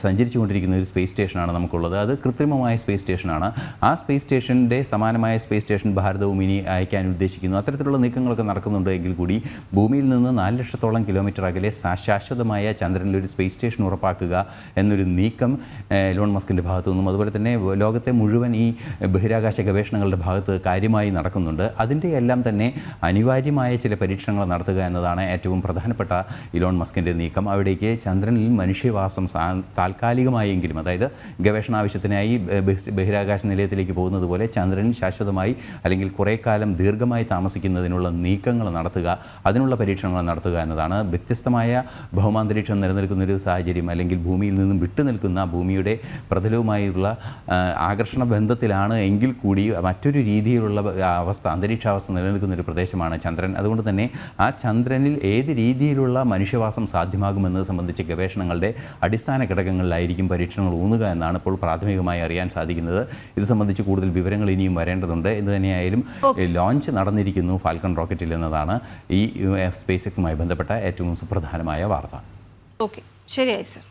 സഞ്ചരിച്ചു കൊണ്ടിരിക്കുന്ന ഒരു സ്പേസ് സ്റ്റേഷനാണ് നമുക്കുള്ളത്. അത് കൃത്രിമമായ സ്പേസ് സ്റ്റേഷനാണ്. ആ സ്പേസ് സ്റ്റേഷൻ്റെ സമാനമായ സ്പേസ് സ്റ്റേഷൻ ഭാരതവും ഇനി അയക്കാൻ ഉദ്ദേശിക്കുന്നു. അത്തരത്തിലുള്ള നീക്കങ്ങളൊക്കെ നടക്കുന്നുണ്ട് എങ്കിൽ കൂടി ഭൂമിയിൽ നിന്ന് 4 ലക്ഷത്തോളം കിലോമീറ്റർ അകലെ ശാശ്വതമായ ചന്ദ്രനിലൊരു സ്പേസ് സ്റ്റേഷൻ ഉറപ്പാക്കുക എന്നൊരു നീക്കം ഇലോൺ മസ്കിൻ്റെ ഭാഗത്തു നിന്നും അതുപോലെ തന്നെ ലോകത്തെ മുഴുവൻ ഈ ബഹിരാകാശ ഗവേഷണങ്ങളുടെ ഭാഗത്ത് കാര്യമായി നടക്കുന്നുണ്ട്. അതിൻ്റെ എല്ലാം തന്നെ അനിവാര്യമായ ചില പരീക്ഷണങ്ങൾ നടത്തുക എന്നതാണ് ഏറ്റവും പ്രധാനപ്പെട്ട ഇലോൺ മസ്കിൻ്റെ നീക്കം. അവിടേക്ക് ചന്ദ്രനിൽ മനുഷ്യവാസം താൽക്കാലികമായെങ്കിലും, അതായത് ഗവേഷണ ആവശ്യത്തിനായി ബഹിരാകാശ നിലയത്തിലേക്ക് പോകുന്നത് പോലെ ചന്ദ്രനിൽ ശാശ്വതമായി അല്ലെങ്കിൽ കുറേ കാലം ദീർഘമായി താമസിക്കുന്നതിനുള്ള നീക്കങ്ങൾ നടത്തുക, അതിനുള്ള പരീക്ഷണങ്ങൾ നടത്തുക എന്നതാണ്. വ്യത്യസ്തമായ ഭൗമാന്തരീക്ഷം നിലനിൽക്കുന്നൊരു സാഹചര്യം അല്ലെങ്കിൽ ഭൂമിയിൽ നിന്നും വിട്ടുനിൽക്കുന്ന ഭൂമിയുടെ പ്രതലവുമായുള്ള ആകർഷണ ബന്ധത്തിലാണ് എങ്കിൽ കൂടി മറ്റൊരു രീതിയിലുള്ള അവസ്ഥ, അന്തരീക്ഷാവസ്ഥ നിലനിൽക്കുന്നൊരു പ്രദേശമാണ് ചന്ദ്രൻ. അതുകൊണ്ട് തന്നെ ആ ചന്ദ്രനിൽ ഏത് രീതിയിലുള്ള മനുഷ്യവാസം സാധ്യമാകുമെന്നത് സംബന്ധിച്ച ഗവേഷണങ്ങളുടെ അടിസ്ഥാന ഘടകങ്ങളിലായിരിക്കും പരീക്ഷണങ്ങൾ ഊന്നുക എന്നാണ് ഇപ്പോൾ പ്രാഥമികമായി അറിയാൻ സാധിക്കുന്നത്. ഇത് സംബന്ധിച്ച് കൂടുതൽ വിവരങ്ങൾ ഇനിയും വരേണ്ടതുണ്ട്. ഇത് തന്നെയായാലും ലോഞ്ച് നടന്നിരിക്കുന്നു ഫാൽക്കൺ റോക്കറ്റിൽ എന്നതാണ് ഈ സ്പേസ് എക്സുമായി ബന്ധപ്പെട്ട ഏറ്റവും സുപ്രധാനമായ വാർത്ത. ഓക്കെ, ശരിയായി സർ.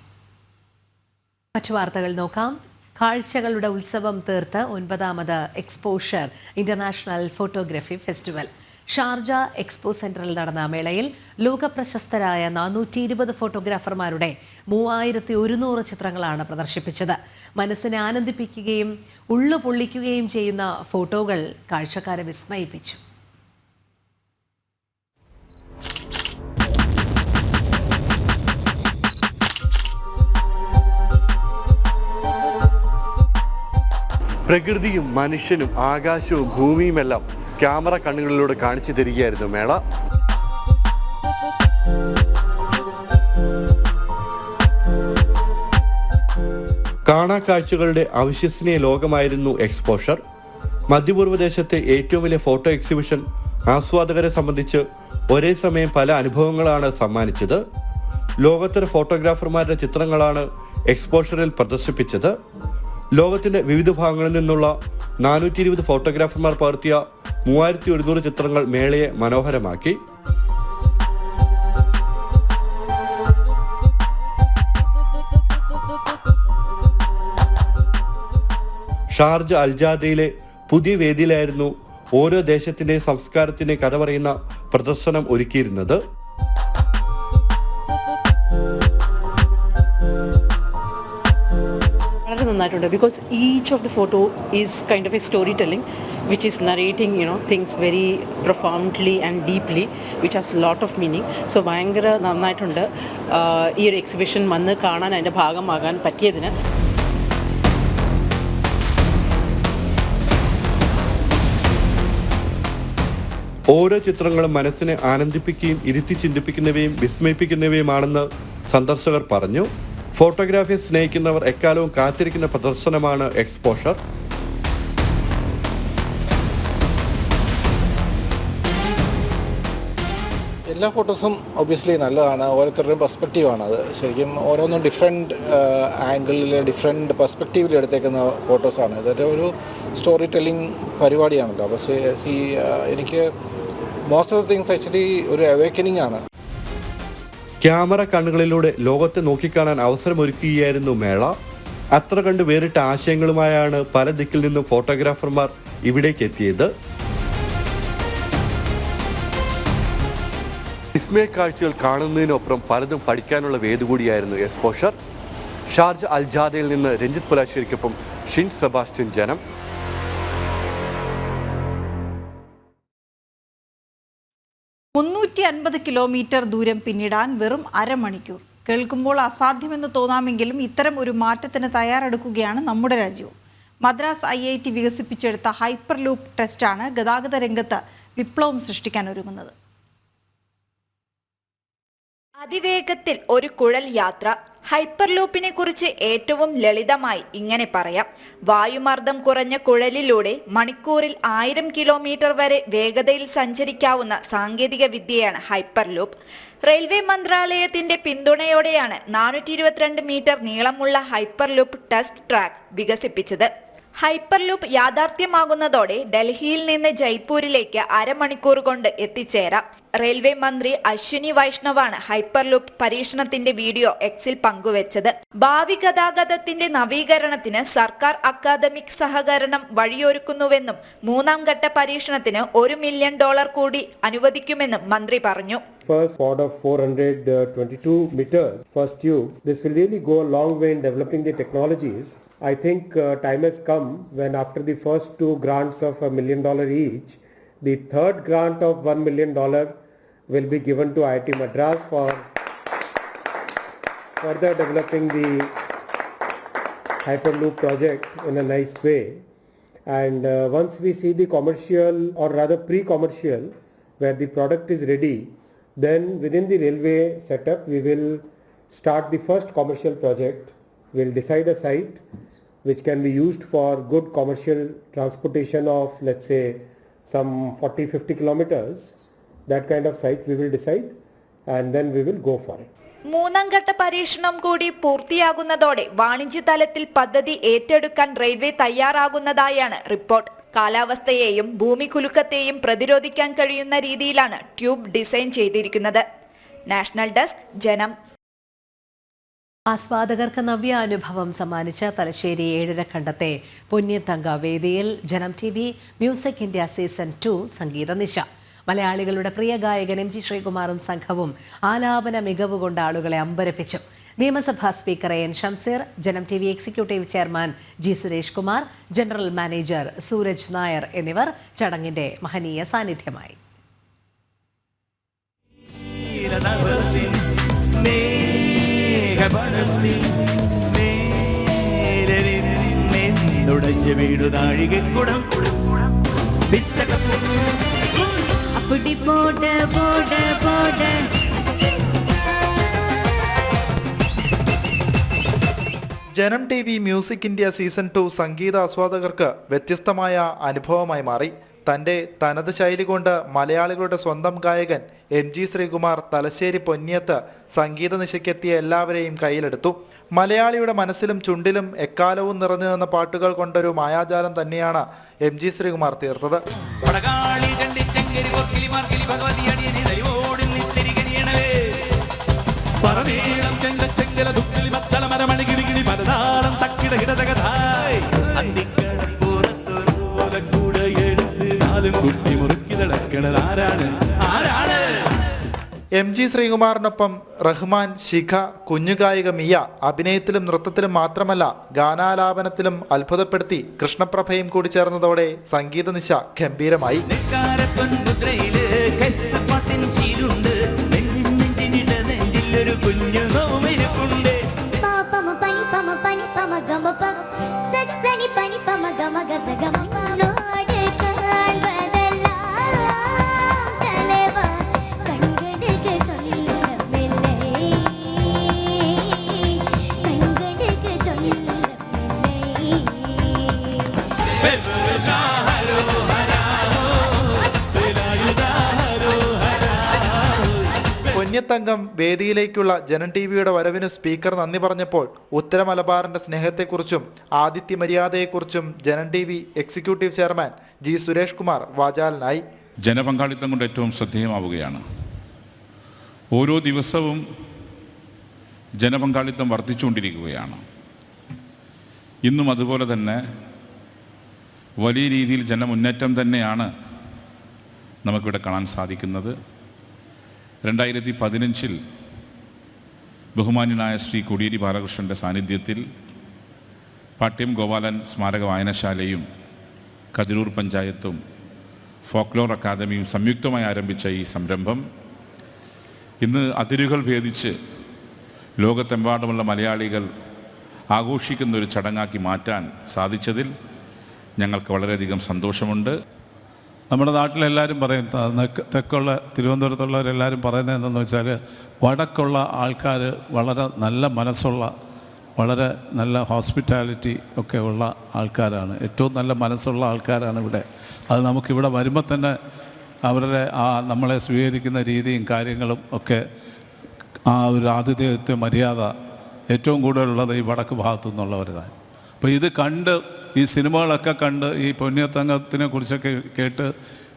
മറ്റു വാർത്തകൾ നോക്കാം. കാഴ്ചകളുടെ ഉത്സവം തീർത്ത് 9ാമത് exposure international photography festival Sharjah expo സെന്ററിൽ നടന്ന മേളയിൽ ലോകപ്രശസ്തരായ 420 ഫോട്ടോഗ്രാഫർമാരുടെ 3100 ചിത്രങ്ങളാണ് പ്രദർശിപ്പിച്ചത്. മനസ്സിനെ ആനന്ദിപ്പിക്കുകയും ഉള്ളു പൊള്ളിക്കുകയും ചെയ്യുന്ന ഫോട്ടോകൾ കാഴ്ചക്കാരെ വിസ്മയിപ്പിച്ചു. പ്രകൃതിയും മനുഷ്യനും ആകാശവും ഭൂമിയുമെല്ലാം ക്യാമറ കണ്ണുകളിലൂടെ കാണിച്ചു തരികയായിരുന്നു മേള. കാണാക്കാഴ്ചകളുടെ അവിശ്വസനീയ ലോകമായിരുന്നു എക്സ്പോഷർ. മധ്യപൂർവ്വദേശത്തെ ഏറ്റവും വലിയ ഫോട്ടോ എക്സിബിഷൻ ആസ്വാദകരെ സംബന്ധിച്ച് ഒരേ സമയം പല അനുഭവങ്ങളാണ് സമ്മാനിച്ചത്. ലോകോത്തര ഫോട്ടോഗ്രാഫർമാരുടെ ചിത്രങ്ങളാണ് എക്സ്പോഷറിൽ പ്രദർശിപ്പിച്ചത്. ലോകത്തിന്റെ വിവിധ ഭാഗങ്ങളിൽ നിന്നുള്ള 420 ഫോട്ടോഗ്രാഫർമാർ പകർത്തിയ 3100 ചിത്രങ്ങൾ മേളയെ മനോഹരമാക്കി. ഷാർജ അൽജാദയിലെ പുതിയ വേദിയിലായിരുന്നു ഓരോ ദേശത്തിന്റെയും സംസ്കാരത്തിന്റെയും കഥ പറയുന്ന പ്രദർശനം ഒരുക്കിയിരുന്നത്. വളരെ നന്നായിട്ടുണ്ട്. Because each of the photo is kind of A story telling which is narrating things very profoundly and deeply, which has lot of meaning. So ഭയങ്കര നന്നായിട്ടുണ്ട് ഈ ഒരു എക്സിബിഷൻ വന്ന് കാണാൻ, അതിൻ്റെ ഭാഗമാകാൻ പറ്റിയതിന്. ഓരോ ചിത്രങ്ങളും മനസ്സിനെ ആനന്ദിപ്പിക്കുകയും ഇരുത്തി ചിന്തിപ്പിക്കുന്നവയും വിസ്മയിപ്പിക്കുന്നവയുമാണെന്ന് സന്ദർശകർ പറഞ്ഞു. ഫോട്ടോഗ്രാഫിയെ സ്നേഹിക്കുന്നവർ എക്കാലവും കാത്തിരിക്കുന്ന പ്രദർശനമാണ് എക്സ്പോഷർ. എല്ലാ ഫോട്ടോസും ഒബ്വിയസ്ലി നല്ലതാണ്. ഓരോരുത്തരുടെയും പെർസ്പെക്റ്റീവാണ് അത്. ശരിക്കും ഓരോന്നും ഡിഫറെൻറ്റ് ആംഗിളിൽ ഡിഫറെൻറ്റ് പെർസ്പെക്റ്റീവിൽ എടുത്തേക്കുന്ന ഫോട്ടോസാണ്. ഇതൊരു ഒരു സ്റ്റോറി ടെല്ലിംഗ് പരിപാടിയാണല്ലോ. പക്ഷേ എനിക്ക് most of the things actually ഒരു അവേക്കനിങ് ആണ്. ക്യാമറ കണ്ണുകളിലൂടെ ലോകത്തെ നോക്കിക്കാണാൻ അവസരമൊരുക്കുകയായിരുന്നു മേള. അത്ര കണ്ട് വേറിട്ട ആശയങ്ങളുമായാണ് പല ദിക്കിൽ നിന്നും ഫോട്ടോഗ്രാഫർമാർ ഇവിടേക്ക് എത്തിയത്. വിസ്മയ കാഴ്ചകൾ കാണുന്നതിനൊപ്പം പലതും പഠിക്കാനുള്ള വേദി കൂടിയായിരുന്നു എക്സ്പോഷർ. ഷാർജ അൽജാദയിൽ നിന്ന് രഞ്ജിത്ത് പുലാശ്ശേരിക്കൊപ്പം ഷിൻ സെബാസ്റ്റ്യൻ, ജനം. 350 കിലോമീറ്റർ ദൂരം പിന്നിടാൻ വെറും അരമണിക്കൂർ. കേൾക്കുമ്പോൾ അസാധ്യമെന്ന് തോന്നാമെങ്കിലും ഇത്തരം ഒരു മാറ്റത്തിന് തയ്യാറെടുക്കുകയാണ് നമ്മുടെ രാജ്യവും. മദ്രാസ് IIT വികസിപ്പിച്ചെടുത്ത ഹൈപ്പർ ലൂപ്പ് ടെസ്റ്റാണ് ഗതാഗത രംഗത്ത് വിപ്ലവം സൃഷ്ടിക്കാൻ ഒരുങ്ങുന്നത്. അതിവേഗത്തിൽ ഒരു കുഴൽ യാത്ര. ഹൈപ്പർ ലൂപ്പിനെ കുറിച്ച് ഏറ്റവും ലളിതമായി ഇങ്ങനെ പറയാം: വായുമർദ്ദം കുറഞ്ഞ കുഴലിലൂടെ മണിക്കൂറിൽ 1000 കിലോമീറ്റർ വരെ വേഗതയിൽ സഞ്ചരിക്കാവുന്ന സാങ്കേതിക വിദ്യയാണ് ഹൈപ്പർ ലൂപ്പ്. റെയിൽവേ മന്ത്രാലയത്തിന്റെ പിന്തുണയോടെയാണ് 422 മീറ്റർ നീളമുള്ള ഹൈപ്പർ ലൂപ്പ് ടെസ്റ്റ് ട്രാക്ക് വികസിപ്പിച്ചത്. ഹൈപ്പർ ലൂപ്പ് യാഥാർത്ഥ്യമാകുന്നതോടെ ഡൽഹിയിൽ നിന്ന് ജയ്പൂരിലേക്ക് അരമണിക്കൂർ കൊണ്ട് എത്തിച്ചേരാം. റെയിൽവേ മന്ത്രി അശ്വിനി വൈഷ്ണവാണ് ഹൈപ്പർ ലൂപ്പ് പരീക്ഷണത്തിന്റെ വീഡിയോ എക്സിൽ പങ്കുവച്ചത്. ഭാവി ഗതാഗതത്തിന്റെ നവീകരണത്തിന് സർക്കാർ അക്കാദമിക് സഹകരണം വഴിയൊരുക്കുന്നുവെന്നും 3ാം ഘട്ട പരീക്ഷണത്തിന് $1 മില്യൺ കൂടി അനുവദിക്കുമെന്നും മന്ത്രി പറഞ്ഞു. First pod of 422 meters, first tube. This will really go a long way in developing the technologies. I think time has come when after the first 2 grants of $1 million each, the third grant of $1 million will be given to IIT Madras for further developing the Hyperloop project in a nice way. And once we see the commercial, or rather pre-commercial, where the product is ready, then within the railway setup we will start the first commercial project. We'll decide a site which can be used for good commercial transportation of, let's say, some 40-50 kilometers. That kind of site we will decide, and then we will go for it. 3ാം ഘട്ട പരീക്ഷണം കൂടി പൂർത്തിയാകുന്നതോടെ വാണിജ്യ തലത്തിൽ പദ്ധതി ഏറ്റെടുക്കാൻ railway തയ്യാറാകുന്നതായാണ് report. കാലാവസ്ഥയെയും ഭൂമികുലുക്കത്തെയും പ്രതിരോധിക്കാൻ കഴിയുന്ന രീതിയിലാണ് ട്യൂബ് ഡിസൈൻ ചെയ്തിരിക്കുന്നത്. നാഷണൽ ഡെസ്ക്, ജനം. ആസ്വാദകർക്ക് നവ്യ അനുഭവം സമ്മാനിച്ച തലശ്ശേരി ഏഴരക്കണ്ടത്തെ പുണ്യതങ്ക വേദിയിൽ ജനം TV മ്യൂസിക് ഇന്ത്യ സീസൺ 2 സംഗീത നിശ. മലയാളികളുടെ പ്രിയ ഗായകൻ MG ശ്രീകുമാറും സംഘവും ആലാപന മികവ് കൊണ്ട് ആളുകളെ അമ്പരപ്പിച്ചു. നിയമസഭാ speaker AN Shamseer, Janam TV executive chairman G Suresh Kumar, general manager Sooraj Nair എന്നിവർ ചടങ്ങിന്റെ മഹനീയ സാന്നിധ്യമായി. നേരനിന്നുടഞ്ഞ വീടു നാഴികക്കുടം அப்படி போட போட போட Janam T V music India season 2 സംഗീത ആസ്വാദകർക്ക് വ്യത്യസ്തമായ അനുഭവമായി മാറി. തൻ്റെ തനത് ശൈലി കൊണ്ട് മലയാളികളുടെ സ്വന്തം ഗായകൻ MG ശ്രീകുമാർ തലശ്ശേരി പൊന്നിയത്ത് സംഗീത നിശയ്ക്കെത്തിയ എല്ലാവരെയും കയ്യിലെടുത്തു. മലയാളിയുടെ മനസ്സിലും ചുണ്ടിലും എക്കാലവും നിറഞ്ഞു നിന്ന പാട്ടുകൾ കൊണ്ടൊരു മായാജാലം തന്നെയാണ് MG ശ്രീകുമാർ തീർത്തത്. MG ശ്രീകുമാറിനൊപ്പം റഹ്മാൻ, ശിഖ, കുഞ്ഞുഗായിക മിയ അഭിനയത്തിലും നൃത്തത്തിലും മാത്രമല്ല ഗാനാലാപനത്തിലും അത്ഭുതപ്പെടുത്തി കൃഷ്ണപ്രഭയും കൂടി ചേർന്നതോടെ സംഗീത നിശ ഗംഭീരമായി. പൊന്നിയത്തങ്കം വേദിയിലേക്കുള്ള ജനം ടി വിയുടെ വരവിന് സ്പീക്കർ നന്ദി പറഞ്ഞപ്പോൾ ഉത്തര മലബാറിന്റെ സ്നേഹത്തെക്കുറിച്ചും ആതിഥ്യ മര്യാദയെക്കുറിച്ചും Janam T V executive chairman G Suresh Kumar വാചാലനായി. ജനപങ്കാളിത്തം കൊണ്ട് ഏറ്റവും ശ്രദ്ധേയമാവുകയാണ്. ഓരോ ദിവസവും ജനപങ്കാളിത്തം വർദ്ധിച്ചുകൊണ്ടിരിക്കുകയാണ്. ഇന്നും അതുപോലെ തന്നെ വലിയ രീതിയിൽ ജനമുന്നേറ്റം തന്നെയാണ് നമുക്കിവിടെ കാണാൻ സാധിക്കുന്നത്. 2015 ബഹുമാന്യനായ ശ്രീ കോടിയേരി ബാലകൃഷ്ണൻ്റെ സാന്നിധ്യത്തിൽ പാട്യം ഗോപാലൻ സ്മാരക വായനശാലയും കതിരൂർ പഞ്ചായത്തും ഫോക്ലോർ അക്കാദമിയും സംയുക്തമായി ആരംഭിച്ച ഈ സംരംഭം ഇന്ന് അതിരുകൾ ഭേദിച്ച് ലോകത്തെമ്പാടുമുള്ള മലയാളികൾ ആഘോഷിക്കുന്ന ഒരു ചടങ്ങാക്കി മാറ്റാൻ സാധിച്ചതിൽ ഞങ്ങൾക്ക് വളരെയധികം സന്തോഷമുണ്ട്. നമ്മുടെ നാട്ടിലെല്ലാവരും പറയും, തെക്കുള്ള തിരുവനന്തപുരത്തുള്ളവരെല്ലാവരും പറയുന്നത് എന്തെന്ന് വെച്ചാൽ വടക്കുള്ള ആൾക്കാർ വളരെ നല്ല മനസ്സുള്ള, വളരെ നല്ല ഹോസ്പിറ്റാലിറ്റി ഒക്കെ ഉള്ള ആൾക്കാരാണ്, ഏറ്റവും നല്ല മനസ്സുള്ള ആൾക്കാരാണ് ഇവിടെ. അത് നമുക്കിവിടെ വരുമ്പോൾ തന്നെ അവരുടെ നമ്മളെ സ്വീകരിക്കുന്ന രീതിയും കാര്യങ്ങളും ഒക്കെ ആ ഒരു ആതിഥേയത്വ മര്യാദ ഏറ്റവും കൂടുതലുള്ളത് ഈ വടക്ക് ഭാഗത്തു നിന്നുള്ളവരാണ്. അപ്പോൾ ഇത് കണ്ട് ഈ സിനിമകളൊക്കെ കണ്ട് ഈ പൊന്നിയത്തങ്കത്തിനെ കുറിച്ചൊക്കെ കേട്ട്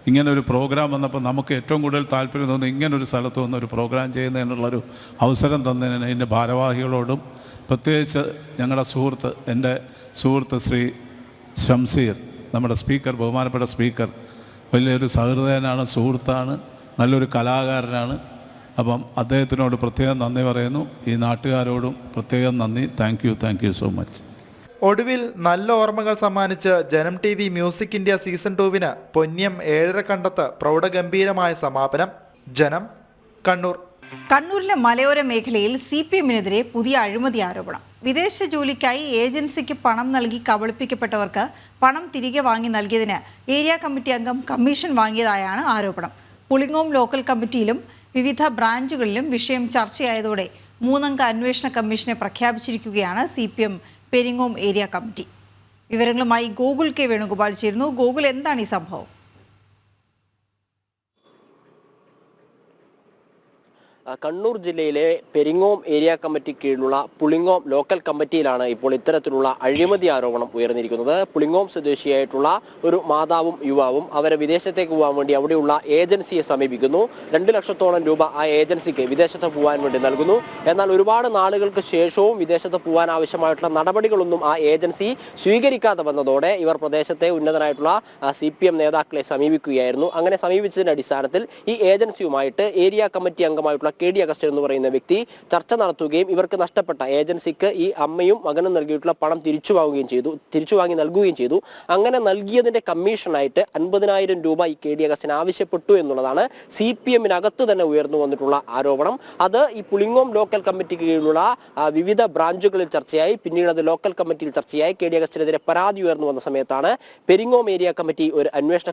ഇങ്ങനൊരു പ്രോഗ്രാം വന്നപ്പോൾ നമുക്ക് ഏറ്റവും കൂടുതൽ താല്പര്യം തോന്നുന്നു ഇങ്ങനൊരു സ്ഥലത്ത് വന്നൊരു പ്രോഗ്രാം ചെയ്യുന്നതിനുള്ളൊരു അവസരം തന്നതിന് എൻ്റെ ഭാരവാഹികളോടും പ്രത്യേകിച്ച് ഞങ്ങളുടെ സുഹൃത്ത്, എൻ്റെ സുഹൃത്ത് ശ്രീ ഷംസീർ, നമ്മുടെ സ്പീക്കർ, ബഹുമാനപ്പെട്ട സ്പീക്കർ, വലിയൊരു സഹൃദയനാണ്, സുഹൃത്താണ്, നല്ലൊരു കലാകാരനാണ്. അപ്പം അദ്ദേഹത്തിനോട് പ്രത്യേകം നന്ദി പറയുന്നു. ഈ നാട്ടുകാരോടും പ്രത്യേകം നന്ദി. Thank you so much. ഒടുവിൽ നല്ല ഓർമ്മകൾ സമ്മാനിച്ച് Janam T V music India season 2 Ponniyam 7 കണ്ടത്ത് പ്രൗഢഗംഭീരമായ സമാപനം. ജനം, കണ്ണൂർ. കണ്ണൂരിലെ മലയോര മേഖലയിൽ CPM-നെതിരെ പുതിയ അഴിമതി ആരോപണം. വിദേശ ജോലിക്കായി ഏജൻസിക്ക് പണം നൽകി കബളിപ്പിക്കപ്പെട്ടവർക്ക് പണം തിരികെ വാങ്ങി നൽകിയതിന് ഏരിയ കമ്മിറ്റി അംഗം കമ്മീഷൻ വാങ്ങിയതായാണ് ആരോപണം. പുളിങ്ങോം ലോക്കൽ കമ്മിറ്റിയിലും വിവിധ ബ്രാഞ്ചുകളിലും വിഷയം ചർച്ചയായതോടെ 3-അംഗ അന്വേഷണ കമ്മീഷനെ പ്രഖ്യാപിച്ചിരിക്കുകയാണ് CPM പെരിങ്ങോം ഏരിയ കമ്മിറ്റി. വിവരങ്ങളുമായി ഗോകുൽ K വേണുഗോപാൽ ചേരുന്നു. ഗോകുൽ, എന്താണ് ഈ സംഭവം? കണ്ണൂർ ജില്ലയിലെ പെരിങ്ങോം ഏരിയ കമ്മിറ്റി കീഴിലുള്ള പുളിങ്ങോം ലോക്കൽ കമ്മിറ്റിയിലാണ് ഇപ്പോൾ ഇത്തരത്തിലുള്ള അഴിമതി ആരോപണം ഉയർന്നിരിക്കുന്നത്. പുളിങ്ങോം സ്വദേശിയായിട്ടുള്ള ഒരു മാതാവും യുവാവും അവരെ വിദേശത്തേക്ക് പോകാൻ വേണ്ടി അവിടെയുള്ള ഏജൻസിയെ സമീപിക്കുന്നു. 2 ലക്ഷത്തോളം രൂപ ആ ഏജൻസിക്ക് വിദേശത്ത് പോകാൻ വേണ്ടി നൽകുന്നു. എന്നാൽ ഒരുപാട് നാളുകൾക്ക് ശേഷവും വിദേശത്ത് പോകാൻ ആവശ്യമായിട്ടുള്ള നടപടികളൊന്നും ആ ഏജൻസി സ്വീകരിക്കാതെ വന്നതോടെ ഇവർ പ്രദേശത്തെ ഉന്നതരായിട്ടുള്ള CPM നേതാക്കളെ സമീപിക്കുകയായിരുന്നു. അങ്ങനെ സമീപിച്ചതിന്റെ അടിസ്ഥാനത്തിൽ ഈ ഏജൻസിയുമായിട്ട് ഏരിയ കമ്മിറ്റി അംഗമായിട്ടുള്ള KD അഗസ്റ്റിൻ എന്ന് പറയുന്ന വ്യക്തി ചർച്ച നടത്തുകയും ഇവർക്ക് നഷ്ടപ്പെട്ട ഏജൻസിക്ക് ഈ അമ്മയും മകനും നൽകിയിട്ടുള്ള പണം തിരിച്ചു വാങ്ങി നൽകുകയും ചെയ്തു. അങ്ങനെ നൽകിയതിന്റെ കമ്മീഷനായിട്ട് 50,000 രൂപ ഈ KD അഗസ്റ്റിൻ ആവശ്യപ്പെട്ടു എന്നുള്ളതാണ് CPM-നകത്ത് തന്നെ ഉയർന്നു വന്നിട്ടുള്ള ആരോപണം. അത് ഈ പുളിങ്ങോം ലോക്കൽ കമ്മിറ്റിക്ക് കീഴിലുള്ള വിവിധ ബ്രാഞ്ചുകളിൽ ചർച്ചയായി. പിന്നീട് അത് ലോക്കൽ കമ്മിറ്റിയിൽ ചർച്ചയായി. KD അഗസ്റ്റിനെതിരെ പരാതി ഉയർന്നു വന്ന സമയത്താണ് പെരിങ്ങോം ഏരിയ കമ്മിറ്റി ഒരു അന്വേഷണ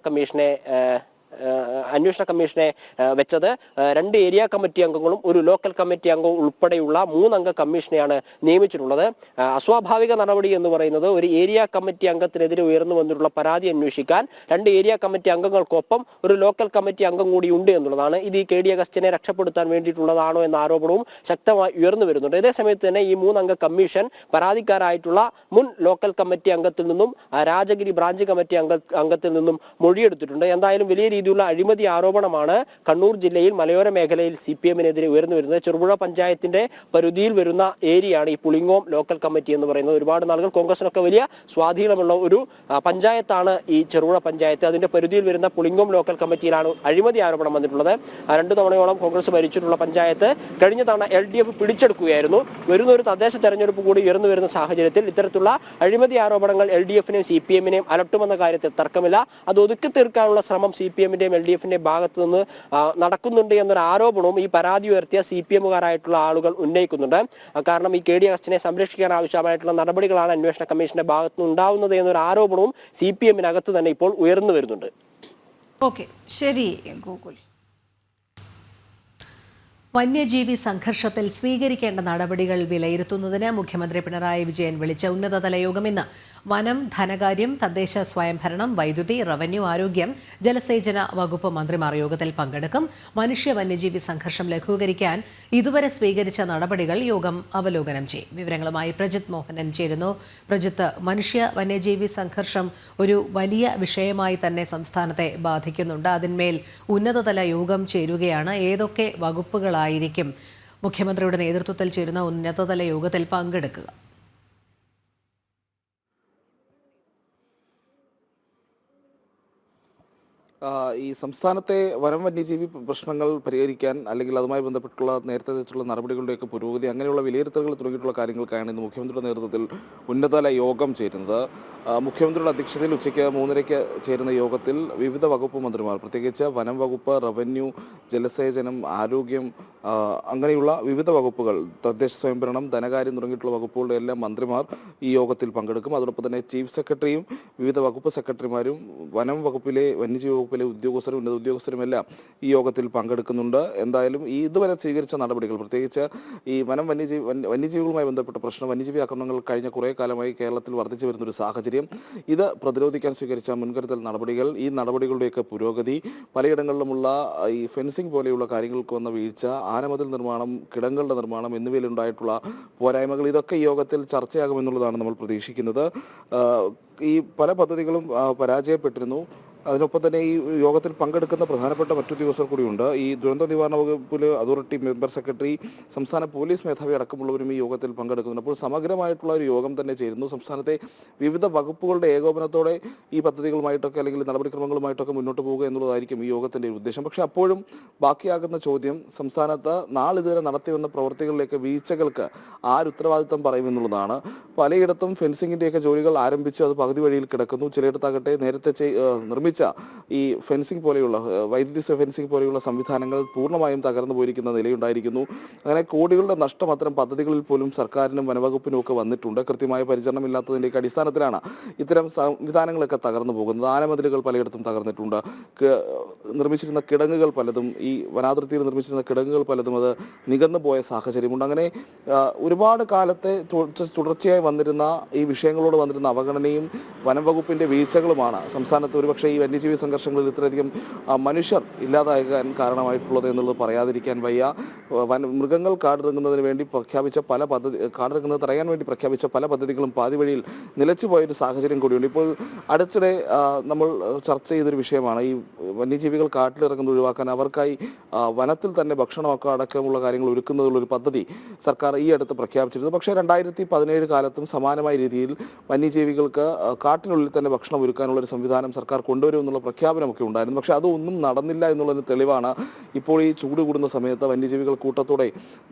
കമ്മീഷനെ വെച്ചത്. 2 ഏരിയ കമ്മിറ്റി അംഗങ്ങളും ഒരു ലോക്കൽ കമ്മിറ്റി അംഗവും ഉൾപ്പെടെയുള്ള 3 അംഗ കമ്മീഷനെയാണ് നിയമിച്ചിട്ടുള്ളത്. അസ്വാഭാവിക നടപടി എന്ന് പറയുന്നത് ഒരു ഏരിയ കമ്മിറ്റി അംഗത്തിനെതിരെ ഉയർന്നു വന്നിട്ടുള്ള പരാതി അന്വേഷിക്കാൻ 2 ഏരിയ കമ്മിറ്റി അംഗങ്ങൾക്കൊപ്പം ഒരു ലോക്കൽ കമ്മിറ്റി അംഗം കൂടി ഉണ്ട് എന്നുള്ളതാണ്. ഇത് ഈ KD അഗസ്റ്റിനെ രക്ഷപ്പെടുത്താൻ വേണ്ടിയിട്ടുള്ളതാണോ എന്ന ആരോപണവും ശക്തമായി ഉയർന്നു വരുന്നുണ്ട്. ഇതേ സമയത്ത് തന്നെ ഈ 3 അംഗ കമ്മീഷൻ പരാതിക്കാരായിട്ടുള്ള മുൻ ലോക്കൽ കമ്മിറ്റി അംഗത്തിൽ നിന്നും രാജഗിരി ബ്രാഞ്ച് കമ്മിറ്റി അംഗത്തിൽ നിന്നും മൊഴിയെടുത്തിട്ടുണ്ട്. എന്തായാലും വലിയ രീതിയിലുള്ള അഴിമതി ആരോപണമാണ് കണ്ണൂർ ജില്ലയിൽ മലയോര മേഖലയിൽ CPM-നെതിരെ ഉയർന്നു വരുന്നത്. ചെറുപുഴ പഞ്ചായത്തിന്റെ പരിധിയിൽ വരുന്ന ഏരിയയാണ് ഈ പുളിങ്ങോം ലോക്കൽ കമ്മിറ്റി എന്ന് പറയുന്നത്. ഒരുപാട് നാളുകൾ കോൺഗ്രസിനൊക്കെ വലിയ സ്വാധീനമുള്ള ഒരു പഞ്ചായത്താണ് ഈ ചെറുപുഴ പഞ്ചായത്ത്. അതിന്റെ പരിധിയിൽ വരുന്ന പുളിങ്ങോം ലോക്കൽ കമ്മിറ്റിയിലാണ് അഴിമതി ആരോപണം വന്നിട്ടുള്ളത്. 2 തവണയോളം കോൺഗ്രസ് ഭരിച്ചിട്ടുള്ള പഞ്ചായത്ത് കഴിഞ്ഞ തവണ LDF പിടിച്ചെടുക്കുകയായിരുന്നു. വരുന്ന ഒരു തദ്ദേശ തെരഞ്ഞെടുപ്പ് കൂടി ഉയർന്നു വരുന്ന സാഹചര്യത്തിൽ ഇത്തരത്തിലുള്ള അഴിമതി ആരോപണങ്ങൾ LDF-നെയും CPM-നെയും അലട്ടുമെന്ന കാര്യത്തിൽ തർക്കമില്ല. അത് ഒതുക്കി തീർക്കാനുള്ള ശ്രമം CPM-ന്റെയും LDF-ന്റെയും ഭാഗത്തു നിന്ന് നടക്കുന്നുണ്ട് എന്നൊരു ആരോപണവും ഈ പരാതി ഉയർത്തിയ CPM-കാരായിട്ടുള്ള ആളുകൾ ഉന്നയിക്കുന്നുണ്ട്. കാരണം ഈ KD അഗസ്റ്റിനെ സംരക്ഷിക്കാൻ ആവശ്യമായിട്ടുള്ള നടപടികളാണ് അന്വേഷണ കമ്മീഷന്റെ ഭാഗത്തു നിന്ന് ഉണ്ടാവുന്നത് എന്നൊരു ആരോപണവും CPM-നകത്ത് തന്നെ ഇപ്പോൾ ഉയർന്നു വരുന്നുണ്ട്. ഓക്കെ, ശരി ഗോകുൽ. വന്യജീവി സംഘർഷത്തിൽ സ്വീകരിക്കേണ്ട നടപടികൾ വിലയിരുത്തുന്നതിന് മുഖ്യമന്ത്രി പിണറായി വിജയൻ വിളിച്ച ഉന്നതതല യോഗം ഇന്ന് വനം, ധനകാര്യം, തദ്ദേശ സ്വയംഭരണം, വൈദ്യുതി, റവന്യൂ, ആരോഗ്യം, ജലസേചന വകുപ്പ് മന്ത്രിമാർ യോഗത്തിൽ പങ്കെടുക്കും. മനുഷ്യ വന്യജീവി സംഘർഷം ലഘൂകരിക്കാൻ ഇതുവരെ സ്വീകരിച്ച നടപടികൾ യോഗം അവലോകനം ചെയ്യും. വിവരങ്ങളുമായി പ്രജിത്ത് മോഹനൻ ചേരുന്നു. പ്രജിത്ത്, മനുഷ്യ വന്യജീവി സംഘർഷം ഒരു വലിയ വിഷയമായി തന്നെ സംസ്ഥാനത്തെ ബാധിക്കുന്നുണ്ട്. അതിന്മേൽ ഉന്നതതല യോഗം ചേരുകയാണ്. ഏതൊക്കെ വകുപ്പുകളായിരിക്കും മുഖ്യമന്ത്രിയുടെ നേതൃത്വത്തിൽ ചേരുന്ന ഉന്നതതല യോഗത്തിൽ പങ്കെടുക്കുക? ഈ സംസ്ഥാനത്തെ വനം വന്യജീവി പ്രശ്നങ്ങൾ പരിഹരിക്കാൻ അല്ലെങ്കിൽ അതുമായി ബന്ധപ്പെട്ടുള്ള നേരത്തെ വെച്ചുള്ള നടപടികളുടെയൊക്കെ പുരോഗതി അങ്ങനെയുള്ള വിലയിരുത്തലുകൾ തുടങ്ങിയിട്ടുള്ള കാര്യങ്ങൾക്കാണ് ഇന്ന് മുഖ്യമന്ത്രിയുടെ നേതൃത്വത്തിൽ ഉന്നതതല യോഗം ചേരുന്നത്. മുഖ്യമന്ത്രിയുടെ അധ്യക്ഷതയിൽ ഉച്ചയ്ക്ക് 3:30 ചേരുന്ന യോഗത്തിൽ വിവിധ വകുപ്പ് മന്ത്രിമാർ, പ്രത്യേകിച്ച് വനം വകുപ്പ്, റവന്യൂ, ജലസേചനം, ആരോഗ്യം, അങ്ങനെയുള്ള വിവിധ വകുപ്പുകൾ, തദ്ദേശ സ്വയംഭരണം, ധനകാര്യം തുടങ്ങിയിട്ടുള്ള വകുപ്പുകളുടെ എല്ലാം മന്ത്രിമാർ ഈ യോഗത്തിൽ പങ്കെടുക്കും. അതോടൊപ്പം തന്നെ ചീഫ് സെക്രട്ടറിയും വിവിധ വകുപ്പ് സെക്രട്ടറിമാരും വനം വകുപ്പിലെ വന്യജീവി വകുപ്പിലെ ഉദ്യോഗസ്ഥരും ഉന്നത ഉദ്യോഗസ്ഥരുമെല്ലാം ഈ യോഗത്തിൽ പങ്കെടുക്കുന്നുണ്ട്. എന്തായാലും ഈ ഇതുവരെ സ്വീകരിച്ച നടപടികൾ, പ്രത്യേകിച്ച് ഈ വന്യജീവികളുമായി ബന്ധപ്പെട്ട പ്രശ്നം, വന്യജീവി ആക്രമണങ്ങൾ കഴിഞ്ഞ കുറേ കാലമായി കേരളത്തിൽ വർദ്ധിച്ചു വരുന്നൊരു സാഹചര്യം, ഇത് പ്രതിരോധിക്കാൻ സ്വീകരിച്ച മുൻകരുതൽ നടപടികൾ, ഈ നടപടികളുടെയൊക്കെ പുരോഗതി, പലയിടങ്ങളിലുമുള്ള ഈ ഫെൻസിംഗ് പോലെയുള്ള കാര്യങ്ങൾക്ക് വന്ന വീഴ്ച, ആനമതിൽ നിർമ്മാണം, കിടങ്ങളുടെ നിർമ്മാണം എന്നിവയിലുണ്ടായിട്ടുള്ള പോരായ്മകൾ, ഇതൊക്കെ ഈ യോഗത്തിൽ ചർച്ചയാകുമെന്നുള്ളതാണ് നമ്മൾ പ്രതീക്ഷിക്കുന്നത്. ഈ പല പദ്ധതികളും പരാജയപ്പെട്ടിരുന്നു. അതിനൊപ്പം തന്നെ ഈ യോഗത്തിൽ പങ്കെടുക്കുന്ന പ്രധാനപ്പെട്ട മറ്റു ഉദ്യോഗസ്ഥർ കൂടിയുണ്ട്. ഈ ദുരന്ത നിവാരണ വകുപ്പിൽ അതോറിറ്റി മെമ്പർ സെക്രട്ടറി, സംസ്ഥാന പോലീസ് മേധാവി അടക്കമുള്ളവരും ഈ യോഗത്തിൽ പങ്കെടുക്കുന്നുണ്ട്. അപ്പോൾ സമഗ്രമായിട്ടുള്ള ഒരു യോഗം തന്നെ ചേരുന്നു. സംസ്ഥാനത്തെ വിവിധ വകുപ്പുകളുടെ ഏകോപനത്തോടെ ഈ പദ്ധതികളുമായിട്ടൊക്കെ അല്ലെങ്കിൽ നടപടിക്രമങ്ങളുമായിട്ടൊക്കെ മുന്നോട്ട് പോവുക എന്നുള്ളതായിരിക്കും ഈ യോഗത്തിൻ്റെ ഉദ്ദേശം. പക്ഷേ അപ്പോഴും ബാക്കിയാകുന്ന ചോദ്യം, സംസ്ഥാനത്ത് നാളിതുവരെ നടത്തിവന്ന പ്രവൃത്തികളിലേക്ക് വീഴ്ചകൾക്ക് ആരുത്തരവാദിത്തം പറയുമെന്നുള്ളതാണ്. പലയിടത്തും ഫെൻസിങ്ങിൻ്റെയൊക്കെ ജോലികൾ ആരംഭിച്ച് അത് പകുതി വഴിയിൽ കിടക്കുന്നു. ചിലയിടത്താകട്ടെ നേരത്തെ നിർമ്മിച്ച ഈ ഫെൻസിംഗ് പോലെയുള്ള വൈദ്യുതി ഫെൻസിംഗ് പോലെയുള്ള സംവിധാനങ്ങൾ പൂർണ്ണമായും തകർന്നു പോയിരിക്കുന്ന നിലയുണ്ടായിരിക്കുന്നു. അങ്ങനെ കോടികളുടെ നഷ്ടം അത്തരം പദ്ധതികളിൽ പോലും സർക്കാരിനും വനവകുപ്പിനും ഒക്കെ വന്നിട്ടുണ്ട്. കൃത്യമായ പരിചരണമില്ലാത്തതിൻ്റെയൊക്കെ അടിസ്ഥാനത്തിലാണ് ഇത്തരം സംവിധാനങ്ങളൊക്കെ തകർന്നു പോകുന്നത്. ആനമതിലുകൾ പലയിടത്തും തകർന്നിട്ടുണ്ട്. നിർമ്മിച്ചിരുന്ന കിടങ്ങുകൾ പലതും, ഈ വനാതിർത്തിയിൽ നിർമ്മിച്ചിരുന്ന കിടങ്ങുകൾ പലതും അത് നികന്നു പോയ സാഹചര്യമുണ്ട്. അങ്ങനെ ഒരുപാട് കാലത്തെ തുടർച്ചയായി വന്നിരുന്ന ഈ വിഷയങ്ങളോട് വന്നിരുന്ന അവഗണനയും വനംവകുപ്പിൻ്റെ വീഴ്ചകളുമാണ് സംസ്ഥാനത്ത് ഒരുപക്ഷെ ഈ വന്യജീവി സംഘർഷങ്ങളിൽ ഇത്രയധികം മനുഷ്യർ ഇല്ലാതാകാൻ കാരണമായിട്ടുള്ളത് എന്നുള്ളത് പറയാതിരിക്കാൻ വയ്യ. മൃഗങ്ങൾ കാടിറങ്ങുന്നതിന് വേണ്ടി പ്രഖ്യാപിച്ച പല കാടിറങ്ങുന്നത് തടയാൻ വേണ്ടി പ്രഖ്യാപിച്ച പല പദ്ധതികളും പാതി വഴിയിൽ നിലച്ചു പോയൊരു സാഹചര്യം കൂടിയുണ്ട്. ഇപ്പോൾ അടുത്തിടെ നമ്മൾ ചർച്ച ചെയ്തൊരു വിഷയമാണ് ഈ വന്യജീവികൾ കാട്ടിലിറങ്ങുന്നത് ഒഴിവാക്കാൻ അവർക്കായി വനത്തിൽ തന്നെ ഭക്ഷണമൊക്കെ അടക്കമുള്ള കാര്യങ്ങൾ ഒരുക്കുന്നതിനുള്ളൊരു പദ്ധതി സർക്കാർ ഈ അടുത്ത് പ്രഖ്യാപിച്ചിരുന്നു. പക്ഷേ 2017 കാലത്തും സമാനമായ രീതിയിൽ വന്യജീവികൾക്ക് കാട്ടിനുള്ളിൽ തന്നെ ഭക്ഷണം ഒരുക്കാനുള്ളൊരു സംവിധാനം സർക്കാർ കൊണ്ടുവരും കൊണ്ടുവരുമെന്നുള്ള പ്രഖ്യാപനമൊക്കെ ഉണ്ടായിരുന്നു. പക്ഷേ അതൊന്നും നടന്നില്ല എന്നുള്ളതിന് തെളിവാണ് ഇപ്പോൾ ഈ ചൂട് കൂടുന്ന സമയത്ത് വന്യജീവികൾ കൂട്ടത്തോടെ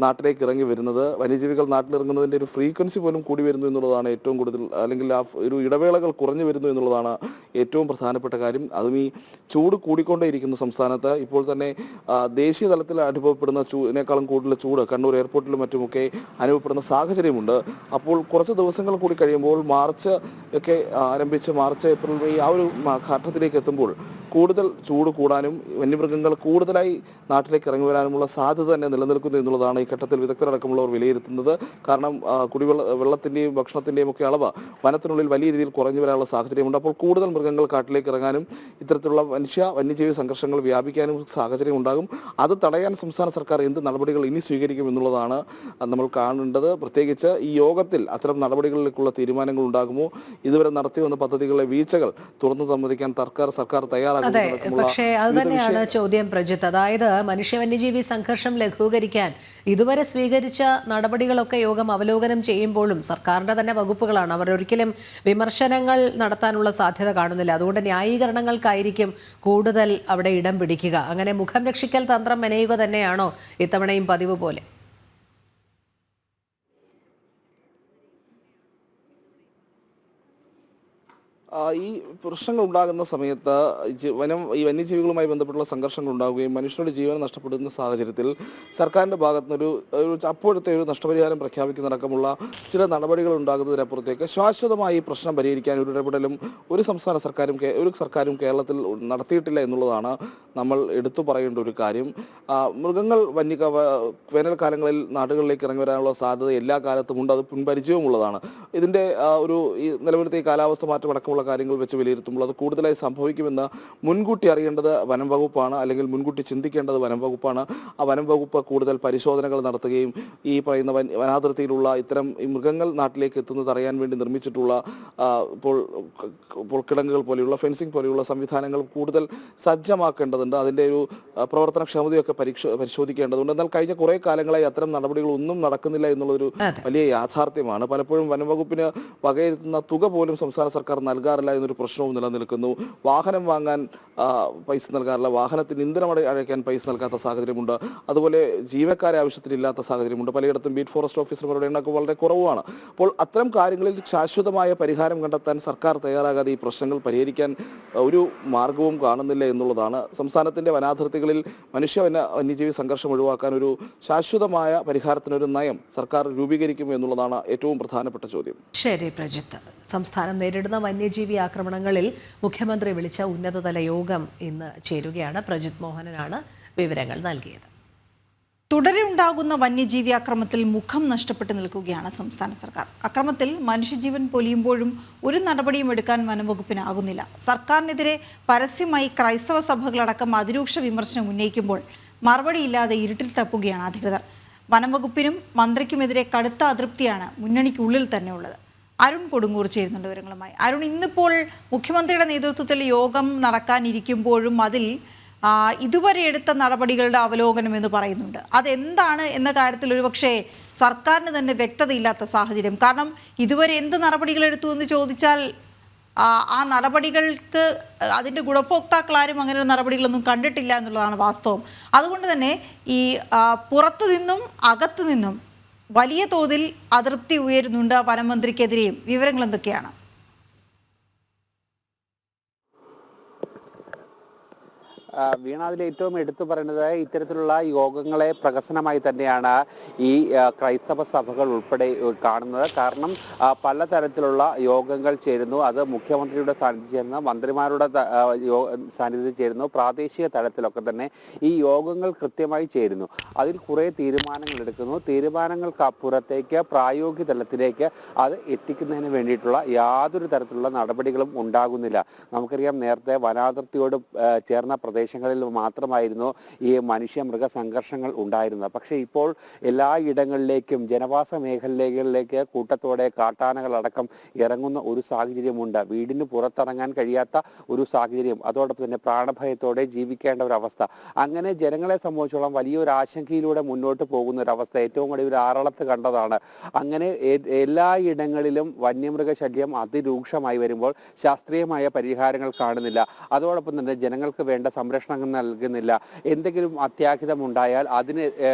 നാട്ടിലേക്ക് ഇറങ്ങി വരുന്നത്. വന്യജീവികൾ നാട്ടിലിറങ്ങുന്നതിൻ്റെ ഒരു ഫ്രീക്വൻസി പോലും കൂടി വരുന്നു എന്നുള്ളതാണ് ഏറ്റവും കൂടുതൽ, അല്ലെങ്കിൽ ആ ഒരു ഇടവേളകൾ കുറഞ്ഞു വരുന്നു എന്നുള്ളതാണ് ഏറ്റവും പ്രധാനപ്പെട്ട കാര്യം. അതും ഈ ചൂട് കൂടിക്കൊണ്ടേയിരിക്കുന്നു സംസ്ഥാനത്ത്. ഇപ്പോൾ തന്നെ ദേശീയ തലത്തിൽ അനുഭവപ്പെടുന്ന ചൂടിനേക്കാളും കൂടുതൽ ചൂട് കണ്ണൂർ എയർപോർട്ടിലും മറ്റുമൊക്കെ അനുഭവപ്പെടുന്ന സാഹചര്യമുണ്ട്. അപ്പോൾ കുറച്ച് ദിവസങ്ങൾ കൂടി കഴിയുമ്പോൾ മാർച്ച് ഒക്കെ ആരംഭിച്ച് മാർച്ച് ഏപ്രിൽ മെയ് ആ ഒരു ഘട്ടത്തിലേക്ക് എത്തുമ്പോൾ കൂടുതൽ ചൂട് കൂടാനും വന്യമൃഗങ്ങൾ കൂടുതലായി നാട്ടിലേക്ക് ഇറങ്ങി വരാനുമുള്ള സാധ്യത തന്നെ നിലനിൽക്കുന്നു എന്നുള്ളതാണ് ഈ ഘട്ടത്തിൽ വിദഗ്ധരടക്കമുള്ളവർ വിലയിരുത്തുന്നത്. കാരണം വെള്ളത്തിൻ്റെയും ഭക്ഷണത്തിൻ്റെയും ഒക്കെ അളവ് വനത്തിനുള്ളിൽ വലിയ രീതിയിൽ കുറഞ്ഞു വരാനുള്ള സാഹചര്യമുണ്ട്. അപ്പോൾ കൂടുതൽ മൃഗങ്ങൾ കാട്ടിലേക്ക് ഇറങ്ങാനും ഇത്തരത്തിലുള്ള വന്യജീവി സംഘർഷങ്ങൾ വ്യാപിക്കാനും സാഹചര്യം ഉണ്ടാകും. അത് തടയാൻ സംസ്ഥാന സർക്കാർ എന്ത് നടപടികൾ ഇനി സ്വീകരിക്കും എന്നുള്ളതാണ് നമ്മൾ കാണേണ്ടത്. പ്രത്യേകിച്ച് ഈ യോഗത്തിൽ അത്തരം നടപടികളിലേക്കുള്ള തീരുമാനങ്ങൾ ഉണ്ടാകുമോ, ഇതുവരെ നടത്തി വന്ന പദ്ധതികളിലെ വീഴ്ചകൾ തുറന്നു സമ്മതിക്കാൻ സർക്കാർ തയ്യാറാകും. അതെ, പക്ഷേ അത് തന്നെയാണ് ചോദ്യം പ്രജിത്ത്. അതായത് മനുഷ്യ വന്യജീവി സംഘർഷം ലഘൂകരിക്കാൻ ഇതുവരെ സ്വീകരിച്ച നടപടികളൊക്കെ യോഗം അവലോകനം ചെയ്യുമ്പോഴും സർക്കാരിന്റെ തന്നെ വകുപ്പുകളാണ്, അവർ ഒരിക്കലും വിമർശനങ്ങൾ നടത്താനുള്ള സാധ്യത കാണുന്നില്ല. അതുകൊണ്ട് ന്യായീകരണങ്ങൾക്കായിരിക്കും കൂടുതൽ അവിടെ ഇടം പിടിക്കുക. അങ്ങനെ മുഖം രക്ഷിക്കൽ തന്ത്രം മെനയുക തന്നെയാണോ ഇത്തവണയും പതിവ് പോലെ? ഈ പ്രശ്നങ്ങൾ ഉണ്ടാകുന്ന സമയത്ത് ഈ വന്യജീവികളുമായി ബന്ധപ്പെട്ടുള്ള സംഘർഷങ്ങൾ ഉണ്ടാവുകയും മനുഷ്യരുടെ ജീവൻ നഷ്ടപ്പെടുന്ന സാഹചര്യത്തിൽ സർക്കാരിൻ്റെ ഭാഗത്തുനിന്ന് അപ്പോഴത്തെ ഒരു നഷ്ടപരിഹാരം പ്രഖ്യാപിക്കുന്നതടക്കമുള്ള ചില നടപടികൾ ഉണ്ടാകുന്നതിനപ്പുറത്തേക്ക് ശാശ്വതമായി ഈ പ്രശ്നം പരിഹരിക്കാൻ ഒരു ഇടപെടലും ഒരു സർക്കാരും കേരളത്തിൽ നടത്തിയിട്ടില്ല എന്നുള്ളതാണ് നമ്മൾ എടുത്തു പറയേണ്ട ഒരു കാര്യം. മൃഗങ്ങൾ വേനൽക്കാലങ്ങളിൽ നാടുകളിലേക്ക് ഇറങ്ങി വരാനുള്ള സാധ്യത എല്ലാ കാലത്തും ഉണ്ട്, അത് മുൻപരിചയമുള്ളതാണ്. ഇതിൻ്റെ ഈ നിലവിലത്തെ കാലാവസ്ഥ മാറ്റം അടക്കമുള്ള കാര്യങ്ങൾ വെച്ച് വിലയിരുത്തുമ്പോൾ അത് കൂടുതലായി സംഭവിക്കുമെന്ന് മുൻകൂട്ടി അറിയേണ്ടത് വനം വകുപ്പാണ്, അല്ലെങ്കിൽ മുൻകൂട്ടി ചിന്തിക്കേണ്ടത് വനം വകുപ്പാണ്. ആ വനം വകുപ്പ് കൂടുതൽ പരിശോധനകൾ നടത്തുകയും ഈ പറയുന്ന വനാതിർത്തിയിലുള്ള ഇത്തരം ഈ മൃഗങ്ങൾ നാട്ടിലേക്ക് എത്തുന്നത് അറിയാൻ വേണ്ടി നിർമ്മിച്ചിട്ടുള്ള ഇപ്പോൾ കിടങ്ങുകൾ പോലെയുള്ള ഫെൻസിംഗ് പോലെയുള്ള സംവിധാനങ്ങൾ കൂടുതൽ സജ്ജമാക്കേണ്ടതുണ്ട്. അതിൻ്റെ ഒരു പ്രവർത്തനക്ഷമതയൊക്കെ പരിശോധിക്കേണ്ടതുണ്ട്. എന്നാൽ കഴിഞ്ഞ കുറേ കാലങ്ങളായി അത്തരം നടപടികളൊന്നും നടക്കുന്നില്ല എന്നുള്ളൊരു വലിയ യാഥാർത്ഥ്യമാണ്. പലപ്പോഴും വനം വകുപ്പിന് വകയിരുത്തുന്ന തുക പോലും സംസ്ഥാന സർക്കാർ നൽകാറില്ല എന്നൊരു പ്രശ്നവും നിലനിൽക്കുന്നു. വാഹനം വാങ്ങാൻ പൈസ നൽകാറില്ല, വാഹനത്തിന് ഇന്ധനം അടയ്ക്കാൻ പൈസ നൽകാത്ത സാഹചര്യമുണ്ട്. അതുപോലെ ജീവനക്കാരെ ആവശ്യത്തിനില്ലാത്ത സാഹചര്യമുണ്ട്. പലയിടത്തും ബീറ്റ് ഫോറസ്റ്റ് ഓഫീസർമാരുടെ എണ്ണമൊക്കെ വളരെ കുറവാണ്. അപ്പോൾ അത്തരം കാര്യങ്ങളിൽ ശാശ്വതമായ പരിഹാരം കണ്ടെത്താൻ സർക്കാർ തയ്യാറാകാതെ ഈ പ്രശ്നങ്ങൾ പരിഹരിക്കാൻ ഒരു മാർഗവും കാണുന്നില്ല എന്നുള്ളതാണ്. സംസ്ഥാനത്തിൻ്റെ വനാതിർത്തികളിൽ വന്യജീവി സംഘർഷം ഒഴിവാക്കാൻ ഒരു ശാശ്വതമായ പരിഹാരത്തിനൊരു നയം സർക്കാർ രൂപീകരിക്കുമോ എന്നുള്ളതാണ് ഏറ്റവും പ്രധാനപ്പെട്ട ചോദ്യം. ശരി പ്രജിത്ത്, സംസ്ഥാനം നേരിടുന്ന വന്യജീവി ആക്രമണങ്ങളിൽ മുഖ്യമന്ത്രി വിളിച്ച ഉന്നതതല യോഗം ഇന്ന് ചേരുകയാണ്. പ്രജിത് മോഹനനാണ് വിവരങ്ങൾ നൽകിയത്. തുടരെ ഉണ്ടാകുന്ന വന്യജീവി ആക്രമണത്തിൽ മുഖം നഷ്ടപ്പെട്ടു നിൽക്കുകയാണ് സംസ്ഥാന സർക്കാർ. അക്രമത്തിൽ മനുഷ്യജീവൻ പൊലിയുമ്പോഴും ഒരു നടപടിയും എടുക്കാൻ വനംവകുപ്പിനാകുന്നില്ല. സർക്കാരിനെതിരെ പരസ്യമായി ക്രൈസ്തവ സഭകളടക്കം അതിരൂക്ഷ വിമർശനം ഉന്നയിക്കുമ്പോൾ മറുപടിയില്ലാതെ ഇരുട്ടിൽ തപ്പുകയാണ് അധികൃതർ. വനംവകുപ്പിനും മന്ത്രിക്കുമെതിരെ കടുത്ത അതൃപ്തിയാണ് മുന്നണിക്കുള്ളിൽ തന്നെ ഉള്ളത്. അരുൺ കൊടുങ്ങൂർ ചേരുന്നുണ്ട് വിവരങ്ങളുമായി. അരുൺ, ഇന്നിപ്പോൾ മുഖ്യമന്ത്രിയുടെ നേതൃത്വത്തിൽ യോഗം നടക്കാനിരിക്കുമ്പോഴും അതിൽ ഇതുവരെ എടുത്ത നടപടികളുടെ അവലോകനം എന്ന് പറയുന്നുണ്ട്. അതെന്താണ് എന്ന കാര്യത്തിൽ ഒരുപക്ഷെ സർക്കാരിന് തന്നെ വ്യക്തതയില്ലാത്ത സാഹചര്യം. കാരണം ഇതുവരെ എന്ത് നടപടികൾ എടുത്തു എന്ന് ചോദിച്ചാൽ ആ നടപടികൾക്ക് അതിൻ്റെ ഗുണഭോക്താക്കളാരും അങ്ങനെ നടപടികളൊന്നും കണ്ടിട്ടില്ല എന്നുള്ളതാണ് വാസ്തവം. അതുകൊണ്ട് തന്നെ ഈ പുറത്തു നിന്നും അകത്തു നിന്നും വലിയ തോതിൽ അതൃപ്തി ഉയരുന്നുണ്ട് വനമന്ത്രിക്കെതിരെയും. വിവരങ്ങൾ എന്തൊക്കെയാണ്? വീണ, അതിൽ ഏറ്റവും എടുത്തു പറയുന്നത് ഇത്തരത്തിലുള്ള യോഗങ്ങളെ പ്രഹസനമായി തന്നെയാണ് ഈ ക്രൈസ്തവ സഭകൾ ഉൾപ്പെടെ കാണുന്നത്. കാരണം പലതരത്തിലുള്ള യോഗങ്ങൾ ചേരുന്നു, അത് മുഖ്യമന്ത്രിയുടെ സാന്നിധ്യം ചേരുന്നു, മന്ത്രിമാരുടെ സാന്നിധ്യം ചേരുന്നു, പ്രാദേശിക തലത്തിലൊക്കെ തന്നെ ഈ യോഗങ്ങൾ കൃത്യമായി ചേരുന്നു. അതിൽ കുറേ തീരുമാനങ്ങൾ എടുക്കുന്നു. തീരുമാനങ്ങൾക്ക് അപ്പുറത്തേക്ക് പ്രായോഗിക തലത്തിലേക്ക് അത് എത്തിക്കുന്നതിന് വേണ്ടിയിട്ടുള്ള യാതൊരു തരത്തിലുള്ള നടപടികളും ഉണ്ടാകുന്നില്ല. നമുക്കറിയാം, നേരത്തെ വനാതിർത്തിയോട് ചേർന്ന പ്രദേശം പ്രദേശങ്ങളിൽ മാത്രമായിരുന്നു ഈ മനുഷ്യ മൃഗ സംഘർഷങ്ങൾ ഉണ്ടായിരുന്നത്. പക്ഷേ ഇപ്പോൾ എല്ലാ ഇടങ്ങളിലേക്കും ജനവാസ മേഖലകളിലേക്ക് കൂട്ടത്തോടെ കാട്ടാനകളടക്കം ഇറങ്ങുന്ന ഒരു സാഹചര്യമുണ്ട്. വീടിന് പുറത്തിറങ്ങാൻ കഴിയാത്ത ഒരു സാഹചര്യം, അതോടൊപ്പം തന്നെ പ്രാണഭയത്തോടെ ജീവിക്കേണ്ട ഒരവസ്ഥ. അങ്ങനെ ജനങ്ങളെ സംബന്ധിച്ചോളം വലിയൊരു ആശങ്കയിലൂടെ മുന്നോട്ട് പോകുന്ന ഒരവസ്ഥ ഏറ്റവും ഒടുവിൽ ആറളത്ത് കണ്ടതാണ്. അങ്ങനെ എല്ലാ ഇടങ്ങളിലും വന്യമൃഗ ശല്യം അതിരൂക്ഷമായി വരുമ്പോൾ ശാസ്ത്രീയമായ പരിഹാരങ്ങൾ കാണുന്നില്ല. അതോടൊപ്പം തന്നെ ജനങ്ങൾക്ക് വേണ്ട സംരക്ഷണം നൽകുന്നില്ല. എന്തെങ്കിലും അത്യാഹിതമുണ്ടായാൽ അതിന്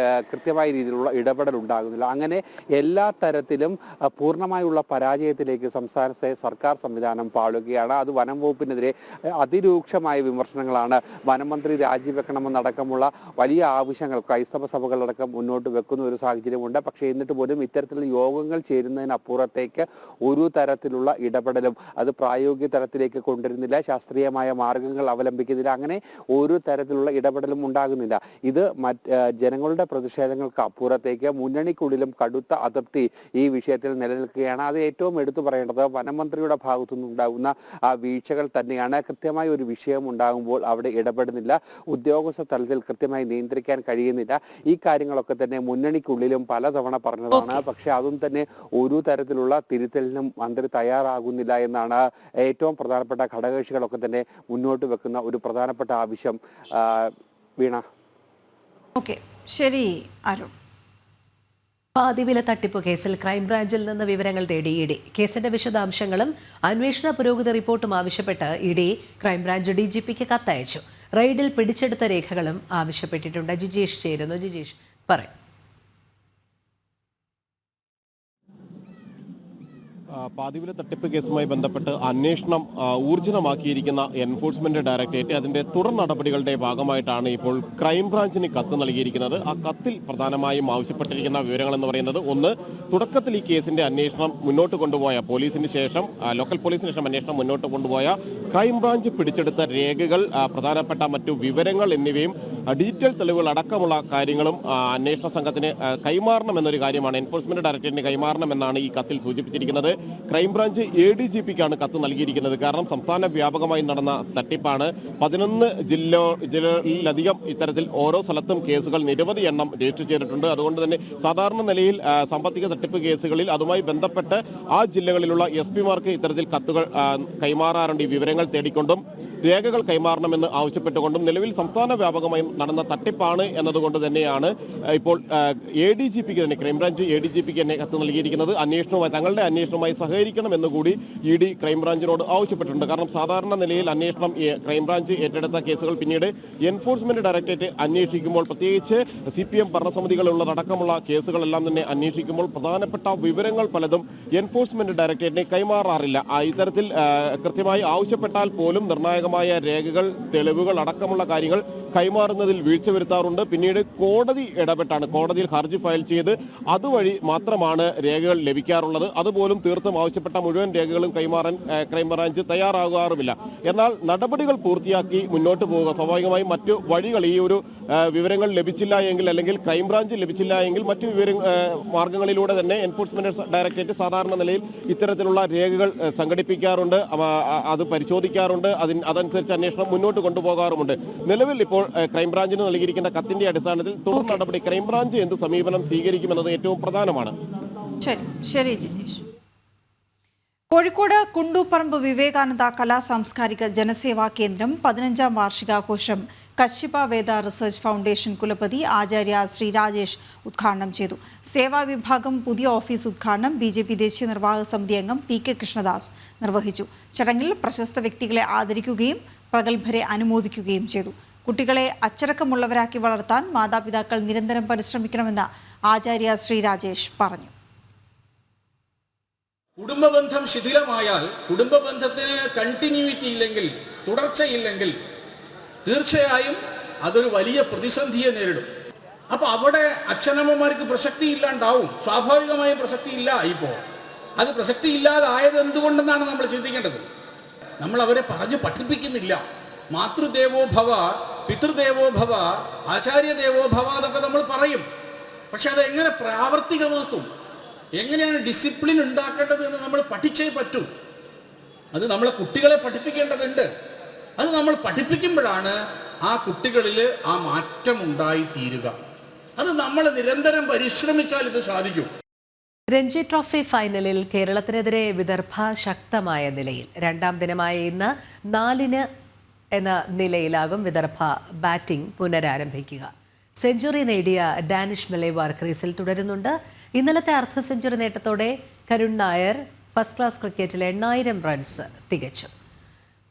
കൃത്യമായ രീതിയിലുള്ള ഇടപെടൽ ഉണ്ടാകുന്നില്ല. അങ്ങനെ എല്ലാ തരത്തിലും പൂർണ്ണമായുള്ള പരാജയത്തിലേക്ക് സംസ്ഥാനത്തെ സർക്കാർ സംവിധാനം പാളുകയാണ്. അത് വനം വകുപ്പിനെതിരെ അതിരൂക്ഷമായ വിമർശനങ്ങളാണ്. വനമന്ത്രി രാജിവെക്കണമെന്നടക്കമുള്ള വലിയ ആവശ്യങ്ങൾ ക്രൈസ്തവ സഭകളടക്കം മുന്നോട്ട് വെക്കുന്ന ഒരു സാഹചര്യമുണ്ട്. പക്ഷേ എന്നിട്ട് പോലും ഇത്തരത്തിലുള്ള യോഗങ്ങൾ ചേരുന്നതിനപ്പുറത്തേക്ക് ഒരു തരത്തിലുള്ള ഇടപെടലും അത് പ്രായോഗിക തലത്തിലേക്ക് കൊണ്ടുവരുന്നില്ല. ശാസ്ത്രീയമായ മാർഗങ്ങൾ അവലംബിക്കുന്നില്ല. അങ്ങനെ ഒരു തരത്തിലുള്ള ഇടപെടലും ഉണ്ടാകുന്നില്ല. ഇത് ജനങ്ങളുടെ പ്രതിഷേധങ്ങൾക്ക് അപ്പുറത്തേക്ക് മുന്നണിക്കുള്ളിലും കടുത്ത അതൃപ്തി ഈ വിഷയത്തിൽ നിലനിൽക്കുകയാണ്. അത് ഏറ്റവും എടുത്തു പറയേണ്ടത് വനമന്ത്രിയുടെ ഭാഗത്തു നിന്നുണ്ടാകുന്ന വീഴ്ചകൾ തന്നെയാണ്. കൃത്യമായ ഒരു വിഷയം ഉണ്ടാകുമ്പോൾ അവിടെ ഇടപെടുന്നില്ല. ഉദ്യോഗസ്ഥ തലത്തിൽ കൃത്യമായി നിയന്ത്രിക്കാൻ കഴിയുന്നില്ല. ഈ കാര്യങ്ങളൊക്കെ തന്നെ മുന്നണിക്കുള്ളിലും പലതവണ പറഞ്ഞതാണ്. പക്ഷെ അതും തന്നെ ഒരു തരത്തിലുള്ള തിരുത്തലിനും മന്ത്രി തയ്യാറാകുന്നില്ല എന്നാണ് ഏറ്റവും പ്രധാനപ്പെട്ട ഘടകകക്ഷികളൊക്കെ തന്നെ മുന്നോട്ട് വെക്കുന്ന ഒരു പ്രധാനപ്പെട്ട ആവശ്യം. വീണ. ഓക്കെ, ശരി അരുൺ. പാതിവില തട്ടിപ്പ് കേസിൽ ക്രൈംബ്രാഞ്ചിൽ നിന്ന് വിവരങ്ങൾ തേടി ഇഡി. കേസിന്റെ വിശദാംശങ്ങളും അന്വേഷണ പുരോഗതി റിപ്പോർട്ടും ആവശ്യപ്പെട്ട് ഇഡി ക്രൈംബ്രാഞ്ച് DGPക്ക് കത്തയച്ചു. റെയ്ഡിൽ പിടിച്ചെടുത്ത രേഖകളും ആവശ്യപ്പെട്ടിട്ടുണ്ട്. ജിജേഷ് ചേരുന്നു. ജിജേഷ് പറയും. പാതിവില തട്ടിപ്പ് കേസുമായി ബന്ധപ്പെട്ട് അന്വേഷണം ഊർജിതമാക്കിയിരിക്കുന്ന എൻഫോഴ്സ്മെന്റ് ഡയറക്ടറേറ്റ് അതിന്റെ തുടർ നടപടികളുടെ ഭാഗമായിട്ടാണ് ഇപ്പോൾ ക്രൈംബ്രാഞ്ചിന് കത്ത് നൽകിയിരിക്കുന്നത്. ആ കത്തിൽ പ്രധാനമായും ആവശ്യപ്പെട്ടിരിക്കുന്ന വിവരങ്ങൾ എന്ന് പറയുന്നത്, ഒന്ന്, തുടക്കത്തിൽ ഈ കേസിന്റെ അന്വേഷണം മുന്നോട്ട് കൊണ്ടുപോയ പോലീസിന് ശേഷം ലോക്കൽ പോലീസിന് ശേഷം അന്വേഷണം മുന്നോട്ട് കൊണ്ടുപോയ ക്രൈംബ്രാഞ്ച് പിടിച്ചെടുത്ത രേഖകൾ, പ്രധാനപ്പെട്ട മറ്റു വിവരങ്ങൾ എന്നിവയും ഡിജിറ്റൽ തെളിവുകൾ അടക്കമുള്ള കാര്യങ്ങളും അന്വേഷണ സംഘത്തിന് കൈമാറണം എന്നൊരു കാര്യമാണ്, എൻഫോഴ്സ്മെന്റ് ഡയറക്ടറേറ്റിന് കൈമാറണം എന്നാണ് ഈ കത്തിൽ സൂചിപ്പിച്ചിരിക്കുന്നത്. ക്രൈംബ്രാഞ്ച് ADGPക്കാണ് കത്ത് നൽകിയിരിക്കുന്നത്. കാരണം സംസ്ഥാന വ്യാപകമായി നടന്ന തട്ടിപ്പാണ്. 11 ജില്ലകളിലധികം ഇത്തരത്തിൽ ഓരോ സ്ഥലത്തും കേസുകൾ നിരവധി എണ്ണം രജിസ്റ്റർ ചെയ്തിട്ടുണ്ട്. അതുകൊണ്ട് തന്നെ സാധാരണ നിലയിൽ സാമ്പത്തിക തട്ടിപ്പ് കേസുകളിൽ അതുമായി ബന്ധപ്പെട്ട് ആ ജില്ലകളിലുള്ള SP-മാർക്ക് ഇത്തരത്തിൽ കത്തുകൾ കൈമാറാറുണ്ട്. ഈ വിവരങ്ങൾ തേടിക്കൊണ്ടും രേഖകൾ കൈമാറണമെന്ന് ആവശ്യപ്പെട്ടുകൊണ്ടും നിലവിൽ സംസ്ഥാന വ്യാപകമായി നടന്ന തട്ടിപ്പാണ് എന്നതുകൊണ്ട് തന്നെയാണ് ഇപ്പോൾ ADGPക്ക് തന്നെ ക്രൈംബ്രാഞ്ച് ADGPക്ക് തന്നെ കത്ത് നൽകിയിരിക്കുന്നത്. അന്വേഷണവുമായി തങ്ങളുടെ അന്വേഷണവുമായി സഹകരിക്കണം എന്നുകൂടി ED ക്രൈംബ്രാഞ്ചിനോട് ആവശ്യപ്പെട്ടിട്ടുണ്ട്. കാരണം സാധാരണ നിലയിൽ അന്വേഷണം ക്രൈംബ്രാഞ്ച് ഏറ്റെടുത്ത കേസുകൾ പിന്നീട് എൻഫോഴ്സ്മെന്റ് ഡയറക്ടറേറ്റ് അന്വേഷിക്കുമ്പോൾ, പ്രത്യേകിച്ച് CPM ഭരണസമിതികളുള്ളതടക്കമുള്ള കേസുകളെല്ലാം തന്നെ അന്വേഷിക്കുമ്പോൾ പ്രധാനപ്പെട്ട വിവരങ്ങൾ പലതും എൻഫോഴ്സ്മെന്റ് ഡയറക്ടറേറ്റിനെ കൈമാറാറില്ല. ഇത്തരത്തിൽ കൃത്യമായി ആവശ്യപ്പെട്ടാൽ പോലും നിർണായകമായ രേഖകൾ, തെളിവുകൾ അടക്കമുള്ള കാര്യങ്ങൾ കൈമാറുന്നതിൽ വീഴ്ച വരുത്താറുണ്ട്. പിന്നീട് കോടതി ഇടപെട്ടാണ്, കോടതിയിൽ ഹർജി ഫയൽ ചെയ്ത് അതുവഴി മാത്രമാണ് രേഖകൾ ലഭിക്കാറുള്ളത്. അതുപോലും തീർത്തും ആവശ്യപ്പെട്ട മുഴുവൻ രേഖകളും കൈമാറാൻ ക്രൈംബ്രാഞ്ച് തയ്യാറാകാറുമില്ല. എന്നാൽ നടപടികൾ പൂർത്തിയാക്കി മുന്നോട്ട് പോവുക, സ്വാഭാവികമായും മറ്റു വഴികൾ, ഈ ഒരു വിവരങ്ങൾ ലഭിച്ചില്ല എങ്കിൽ, അല്ലെങ്കിൽ ക്രൈംബ്രാഞ്ച് ലഭിച്ചില്ല എങ്കിൽ മറ്റു മാർഗങ്ങളിലൂടെ തന്നെ എൻഫോഴ്സ്മെന്റ് ഡയറക്ടറേറ്റ് സാധാരണ നിലയിൽ ഇത്തരത്തിലുള്ള രേഖകൾ സംഘടിപ്പിക്കാറുണ്ട്, അത് പരിശോധിക്കാറുണ്ട്, അതനുസരിച്ച് അന്വേഷണം മുന്നോട്ട് കൊണ്ടുപോകാറുമുണ്ട്. നിലവിൽ ഇപ്പോൾ ക്രൈംബ്രാഞ്ചിന് നൽകിയിരിക്കുന്ന കത്തിന്റെ അടിസ്ഥാനത്തിൽ തുടർ നടപടി ക്രൈംബ്രാഞ്ച് എന്ത് സമീപനം സ്വീകരിക്കുമെന്നത് ഏറ്റവും പ്രധാനമാണ്. ശരി ജിനേഷ്. കോഴിക്കോട് കുണ്ടൂപ്പറമ്പ് വിവേകാനന്ദ കലാ സാംസ്കാരിക ജനസേവാ കേന്ദ്രം 15ാം വാർഷികാഘോഷം കശ്യപ വേദ റിസർച്ച് ഫൗണ്ടേഷൻ കുലപതി ആചാര്യ ശ്രീ രാജേഷ് ഉദ്ഘാടനം ചെയ്തു. സേവാ വിഭാഗം പുതിയ ഓഫീസ് ഉദ്ഘാടനം BJP ദേശീയ നിർവാഹക സമിതി അംഗം PK കൃഷ്ണദാസ് നിർവഹിച്ചു. ചടങ്ങിൽ പ്രശസ്ത വ്യക്തികളെ ആദരിക്കുകയും പ്രഗത്ഭരെ അനുമോദിക്കുകയും ചെയ്തു. കുട്ടികളെ അച്ചടക്കമുള്ളവരാക്കി വളർത്താൻ മാതാപിതാക്കൾ നിരന്തരം പരിശ്രമിക്കണമെന്ന് ആചാര്യ ശ്രീ രാജേഷ് പറഞ്ഞു. കുടുംബബന്ധം ശിഥിലമായാൽ, കുടുംബബന്ധത്തിന് കണ്ടിന്യൂറ്റി ഇല്ലെങ്കിൽ, തുടർച്ചയില്ലെങ്കിൽ തീർച്ചയായും അതൊരു വലിയ പ്രതിസന്ധിയെ നേരിടും. അപ്പോൾ അവിടെ അച്ഛനമ്മമാർക്ക് പ്രസക്തി ഇല്ലാണ്ടാവും. സ്വാഭാവികമായും പ്രസക്തി ഇല്ല. ഇപ്പോൾ അത് പ്രസക്തി ഇല്ലാതായത് എന്തുകൊണ്ടെന്നാണ് നമ്മൾ ചിന്തിക്കേണ്ടത്. നമ്മൾ അവരെ പറഞ്ഞു പഠിപ്പിക്കുന്നില്ല. മാതൃദേവോ ഭവ, പിതൃദേവോ ഭവ, ആചാര്യദേവോ ഭവ എന്നൊക്കെ നമ്മൾ പറയും. പക്ഷെ അത് എങ്ങനെ പ്രാവർത്തികമാക്കും, എങ്ങനെയാണ് ഡിസിപ്ലിൻ ഉണ്ടാക്കേണ്ടത് എന്ന് നമ്മൾ പഠിച്ചേ പറ്റൂ. അത് നമ്മളെ കുട്ടികളെ പഠിപ്പിക്കേണ്ടതുണ്ട്. അത് നമ്മൾ പഠിപ്പിക്കുമ്പോഴാണ് ആ കുട്ടികളിൽ ആ മാറ്റം ഉണ്ടായിത്തീരുക. അത് നമ്മൾ നിരന്തരം പരിശ്രമിച്ചാൽ ഇത് സാധിക്കും. രഞ്ജി ട്രോഫി ഫൈനലിൽ കേരളത്തിനെതിരെ വിദർഭ ശക്തമായ നിലയിൽ. രണ്ടാം ദിനമായ ഇന്ന് 4 എന്ന നിലയിലാകും വിദർഭ ബാറ്റിംഗ് പുനരാരംഭിക്കുക. സെഞ്ചുറി നേടിയ ഡാനിഷ് മലേവാർ ക്രീസിൽ തുടരുന്നുണ്ട്. ഇന്നലത്തെ അർദ്ധ സെഞ്ചുറി നേട്ടത്തോടെ കരുൺ നായർ ഫസ്റ്റ് ക്ലാസ് ക്രിക്കറ്റിൽ 8000 റൺസ് തികച്ചു.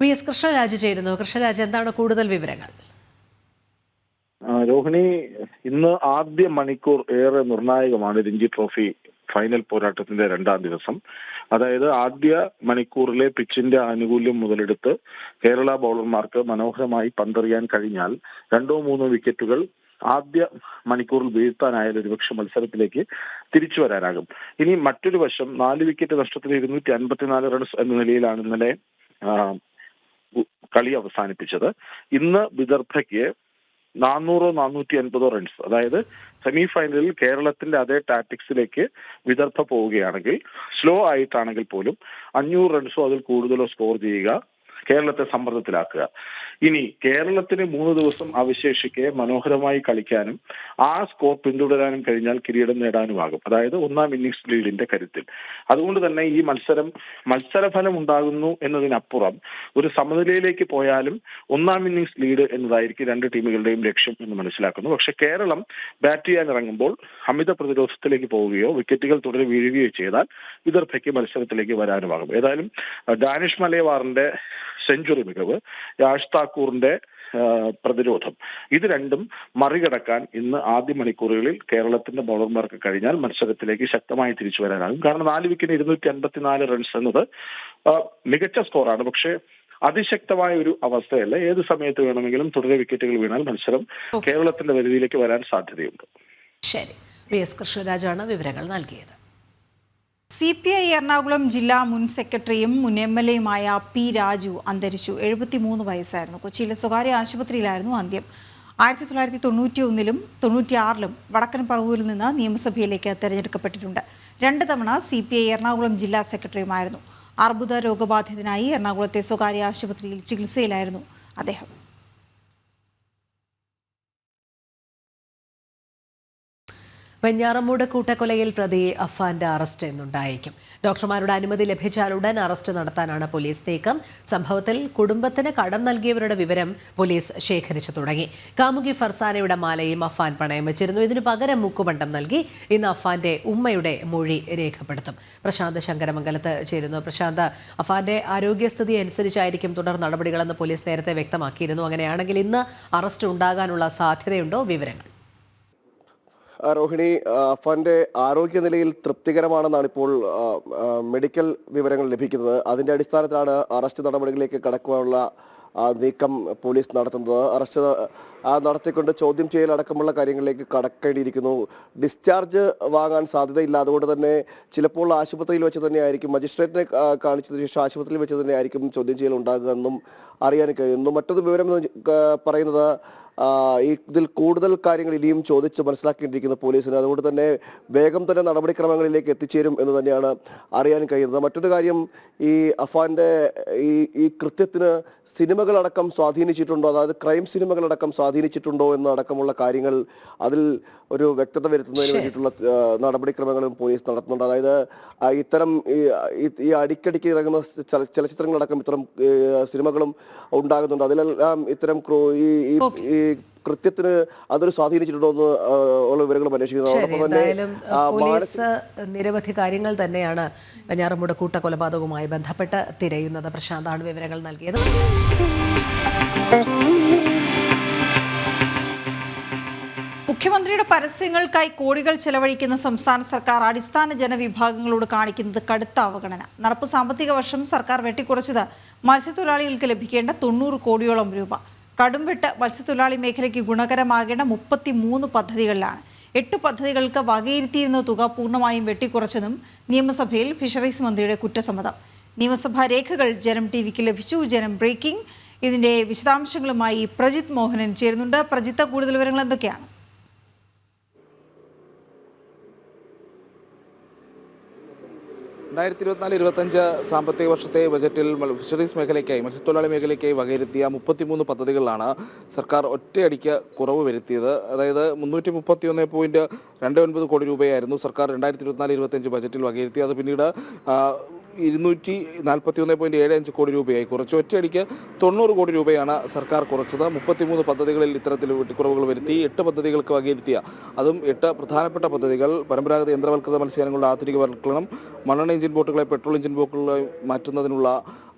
VS കൃഷ്ണരാജ് ചേരുന്നു. കൃഷ്ണരാജ്, എന്താണ് കൂടുതൽ വിവരങ്ങൾ? രോഹിണി, ഇന്ന് ആദ്യ മണിക്കൂർ ഏറെ നിർണായകമാണ് രഞ്ജി ട്രോഫി ഫൈനൽ പോരാട്ടത്തിന്റെ 2ാം ദിവസം. അതായത് ആദ്യ മണിക്കൂറിലെ പിച്ചിന്റെ ആനുകൂല്യം മുതലെടുത്ത് കേരള ബൗളർമാർക്ക് മനോഹരമായി പന്തെറിയാൻ കഴിഞ്ഞാൽ 2-3 വിക്കറ്റുകൾ ആദ്യ മണിക്കൂറിൽ വീഴ്ത്താനായാലും ഒരുപക്ഷെ മത്സരത്തിലേക്ക് തിരിച്ചു വരാനാകും. ഇനി മറ്റൊരു വശം, 4 വിക്കറ്റ് നഷ്ടത്തിൽ 254 റൺസ് എന്ന നിലയിലാണ് ഇന്നലെ കളി അവസാനിപ്പിച്ചത്. ഇന്ന് വിദർഭയ്ക്ക് 400-450 റൺസ്, അതായത് സെമി ഫൈനലിൽ കേരളത്തിന്റെ അതേ ടാക്ടിക്സിലേക്ക് വിദർഭ പോവുകയാണെങ്കിൽ, സ്ലോ ആയിട്ടാണെങ്കിൽ പോലും 500 റൺസോ അതിൽ കൂടുതലോ സ്കോർ ചെയ്യുക, കേരളത്തെ സമ്മർദ്ദത്തിലാക്കുക. ഇനി കേരളത്തിന് 3 ദിവസം അവശേഷിക്കെ മനോഹരമായി കളിക്കാനും ആ സ്കോർ പിന്തുടരാനും കഴിഞ്ഞാൽ കിരീടം നേടാനുമാകും. അതായത് 1ാം ഇന്നിംഗ്സ് ലീഡിന്റെ കരുത്തിൽ. അതുകൊണ്ട് തന്നെ ഈ മത്സരഫലം ഉണ്ടാകുന്നു എന്നതിനപ്പുറം ഒരു സമനിലയിലേക്ക് പോയാലും 1ാം ഇന്നിംഗ്സ് ലീഡ് എന്നതായിരിക്കും 2 ടീമുകളുടെയും ലക്ഷ്യം എന്ന് മനസ്സിലാക്കുന്നു. പക്ഷെ കേരളം ബാറ്റ് ചെയ്യാൻ ഇറങ്ങുമ്പോൾ അമിത പ്രതിരോധത്തിലേക്ക് പോവുകയോ വിക്കറ്റുകൾ തുടരെ വീഴുകയോ ചെയ്താൽ വിദർഭയ്ക്ക് മത്സരത്തിലേക്ക് വരാനുമാകും. ഏതായാലും ഡാനിഷ് മലേവാറിന്റെ സെഞ്ചുറി മികവ്, രാജ് താക്കൂറിന്റെ പ്രതിരോധം, ഇത് രണ്ടും മറികടക്കാൻ ഇന്ന് ആദ്യ മണിക്കൂറുകളിൽ കേരളത്തിന്റെ ബൗളർമാർക്ക് കഴിഞ്ഞാൽ മത്സരത്തിലേക്ക് ശക്തമായി തിരിച്ചു വരാനാകും. കാരണം 4 വിക്കറ്റിന് 254 റൺസ് എന്നത് മികച്ച സ്കോറാണ്. പക്ഷേ അതിശക്തമായ ഒരു അവസ്ഥയല്ല. ഏത് സമയത്ത് വേണമെങ്കിലും തുടരെ വിക്കറ്റുകൾ വീണാൽ മത്സരം കേരളത്തിന്റെ പരിധിയിലേക്ക് വരാൻ സാധ്യതയുണ്ട്. ശരി, VS കൃഷ്ണരാജാണ് വിവരങ്ങൾ നൽകിയത്. CPI എറണാകുളം ജില്ലാ മുൻ സെക്രട്ടറിയും മുൻ MLAയുമായ P. രാജു അന്തരിച്ചു. 73 വയസ്സായിരുന്നു. കൊച്ചിയിലെ സ്വകാര്യ ആശുപത്രിയിലായിരുന്നു അന്ത്യം. 1991-ലും 96-ലും വടക്കൻ പറവൂരിൽ നിന്ന് നിയമസഭയിലേക്ക് തെരഞ്ഞെടുക്കപ്പെട്ടിട്ടുണ്ട്. 2 തവണ CPI എറണാകുളം ജില്ലാ സെക്രട്ടറിയുമായിരുന്നു. അർബുദ രോഗബാധിതനായി എറണാകുളത്തെ സ്വകാര്യ ആശുപത്രിയിൽ ചികിത്സയിലായിരുന്നു അദ്ദേഹം. വെഞ്ഞാറമൂട് കൂട്ടക്കൊലയിൽ പ്രതി അഫാന്റെ അറസ്റ്റ് ഇന്നുണ്ടായേക്കും. ഡോക്ടർമാരുടെ അനുമതി ലഭിച്ചാൽ ഉടൻ അറസ്റ്റ് നടത്താനാണ് പോലീസ് നീക്കം. സംഭവത്തിൽ കുടുംബത്തിന് കടം നൽകിയവരുടെ വിവരം പോലീസ് ശേഖരിച്ചു തുടങ്ങി. കാമുകി ഫർസാനയുടെ മാലയും അഫാൻ പണയം വെച്ചിരുന്നു. ഇതിനു പകരം മുക്കുപണ്ടം നൽകി. ഇന്ന് അഫാന്റെ ഉമ്മയുടെ മൊഴി രേഖപ്പെടുത്തും. പ്രശാന്ത് ശങ്കരമംഗലത്ത് ചേരുന്നു. പ്രശാന്ത്, അഫാന്റെ ആരോഗ്യസ്ഥിതി അനുസരിച്ചായിരിക്കും തുടർ നടപടികളെന്ന് പോലീസ് നേരത്തെ വ്യക്തമാക്കിയിരുന്നു. അങ്ങനെയാണെങ്കിൽ ഇന്ന് അറസ്റ്റ് ഉണ്ടാകാനുള്ള സാധ്യതയുണ്ടോ? വിവരങ്ങൾ. രോഹിണി, അഫാന്റെ ആരോഗ്യനിലയിൽ തൃപ്തികരമാണെന്നാണ് ഇപ്പോൾ മെഡിക്കൽ വിവരങ്ങൾ ലഭിക്കുന്നത്. അതിന്റെ അടിസ്ഥാനത്തിലാണ് അറസ്റ്റ് നടപടികളിലേക്ക് കടക്കുവാനുള്ള നീക്കം പോലീസ് നടത്തുന്നത്. അറസ്റ്റ് നടത്തിക്കൊണ്ട് ചോദ്യം ചെയ്യൽ അടക്കമുള്ള കാര്യങ്ങളിലേക്ക് കടക്കേണ്ടിയിരിക്കുന്നു. ഡിസ്ചാർജ് വാങ്ങാൻ സാധ്യതയില്ല. അതുകൊണ്ട് തന്നെ ചിലപ്പോൾ ആശുപത്രിയിൽ വെച്ച് തന്നെയായിരിക്കും, മജിസ്ട്രേറ്റിനെ കാണിച്ചതിന് ശേഷം ആശുപത്രിയിൽ വെച്ച് തന്നെയായിരിക്കും ചോദ്യം ചെയ്യൽ ഉണ്ടാകുക എന്നും അറിയാൻ കഴിയുന്നു. മറ്റൊരു വിവരം പറയുന്നത് ഇതിൽ കൂടുതൽ കാര്യങ്ങൾ ഇനിയും ചോദിച്ച് മനസ്സിലാക്കേണ്ടിയിരിക്കുന്നു പോലീസിന്. അതുകൊണ്ട് തന്നെ വേഗം തന്നെ നടപടിക്രമങ്ങളിലേക്ക് എത്തിച്ചേരും എന്ന് തന്നെയാണ് അറിയാൻ കഴിയുന്നത്. മറ്റൊരു കാര്യം, ഈ അഫാന്റെ ഈ കൃത്യത്തിന് സിനിമകളടക്കം സ്വാധീനിച്ചിട്ടുണ്ടോ, അതായത് ക്രൈം സിനിമകളടക്കം സ്വാധീനിച്ചിട്ടുണ്ടോ എന്നടക്കമുള്ള കാര്യങ്ങൾ അതിൽ ഒരു വ്യക്തത വരുത്തുന്നതിന് വേണ്ടിയിട്ടുള്ള നടപടിക്രമങ്ങളും പോലീസ് നടത്തുന്നുണ്ട്. അതായത് ഇത്തരം ഈ അടിക്കടിക്ക് ഇറങ്ങുന്ന ചലച്ചിത്രങ്ങളടക്കം ഇത്തരം സിനിമകളും ഉണ്ടാകുന്നുണ്ട്. അതിലെല്ലാം ഇത്തരം ഈ കൃത്യത്തിന് അതൊരു സ്വാധീനിച്ചിട്ടുണ്ടോ എന്ന് ഉള്ള വിവരങ്ങളും അന്വേഷിക്കുന്നത്. പോലീസ് നിരവധി കാര്യങ്ങൾ തന്നെയാണ് വെഞ്ഞാറമൂട് കൂട്ടക്കൊലപാതകവുമായി ബന്ധപ്പെട്ട് തിരയുന്നത്. പ്രശാന്താണ് വിവരങ്ങൾ നൽകിയത്. മുഖ്യമന്ത്രിയുടെ പരസ്യങ്ങൾക്കായി കോടികൾ ചെലവഴിക്കുന്ന സംസ്ഥാന സർക്കാർ അടിസ്ഥാന ജനവിഭാഗങ്ങളോട് കാണിക്കുന്നത് കടുത്ത അവഗണന. നടപ്പ് സാമ്പത്തിക വർഷം സർക്കാർ വെട്ടിക്കുറച്ചത് മത്സ്യത്തൊഴിലാളികൾക്ക് ലഭിക്കേണ്ട 90 കോടിയോളം രൂപ. കടുംവെട്ട് മത്സ്യത്തൊഴിലാളി മേഖലയ്ക്ക് ഗുണകരമാകേണ്ട 33 പദ്ധതികളിലാണ്. 8 പദ്ധതികൾക്ക് വകയിരുത്തിയിരുന്ന തുക പൂർണ്ണമായും വെട്ടിക്കുറച്ചെന്നും നിയമസഭയിൽ ഫിഷറീസ് മന്ത്രിയുടെ കുറ്റസമ്മതം. നിയമസഭാ രേഖകൾ ജനം TVക്ക് ലഭിച്ചു. ജനം ബ്രേക്കിംഗ്. ഇതിന്റെ വിശദാംശങ്ങളുമായി പ്രജിത് മോഹനൻ ചേരുന്നുണ്ട്. പ്രജിത്ത്, കൂടുതൽ വിവരങ്ങൾ എന്തൊക്കെയാണ്? 2024-25 സാമ്പത്തിക വർഷത്തെ ബജറ്റിൽ ഫിഷറീസ് മേഖലയ്ക്കായി മത്സ്യത്തൊഴിലാളി മേഖലയ്ക്കായി വകയിരുത്തിയ 33 പദ്ധതികളിലാണ് സർക്കാർ ഒറ്റയടിക്ക് കുറവ് വരുത്തിയത്. അതായത് 331.29 കോടി രൂപയായിരുന്നു സർക്കാർ 2024-25 ബജറ്റിൽ വകയിരുത്തിയത്. അത് പിന്നീട് 241.75 കോടി രൂപയായി കുറച്ചു. ഒറ്റയടിക്ക് 90 കോടി രൂപയാണ് സർക്കാർ കുറച്ചത്. 33 പദ്ധതികളിൽ ഇത്തരത്തിൽ വെട്ടിക്കുറവുകൾ വരുത്തി. 8 പദ്ധതികൾക്ക് വകയിരുത്തിയ അതും 8 പ്രധാനപ്പെട്ട പദ്ധതികൾ പരമ്പരാഗത യന്ത്രവൽകൃത മത്സ്യങ്ങളുടെ ആധുനികവൽക്കരണം, മണ്ണെണ്ണ എഞ്ചിൻ ബോട്ടുകളെ പെട്രോൾ എഞ്ചിൻ ബോട്ടുകളായി മാറ്റുന്നതിനുള്ള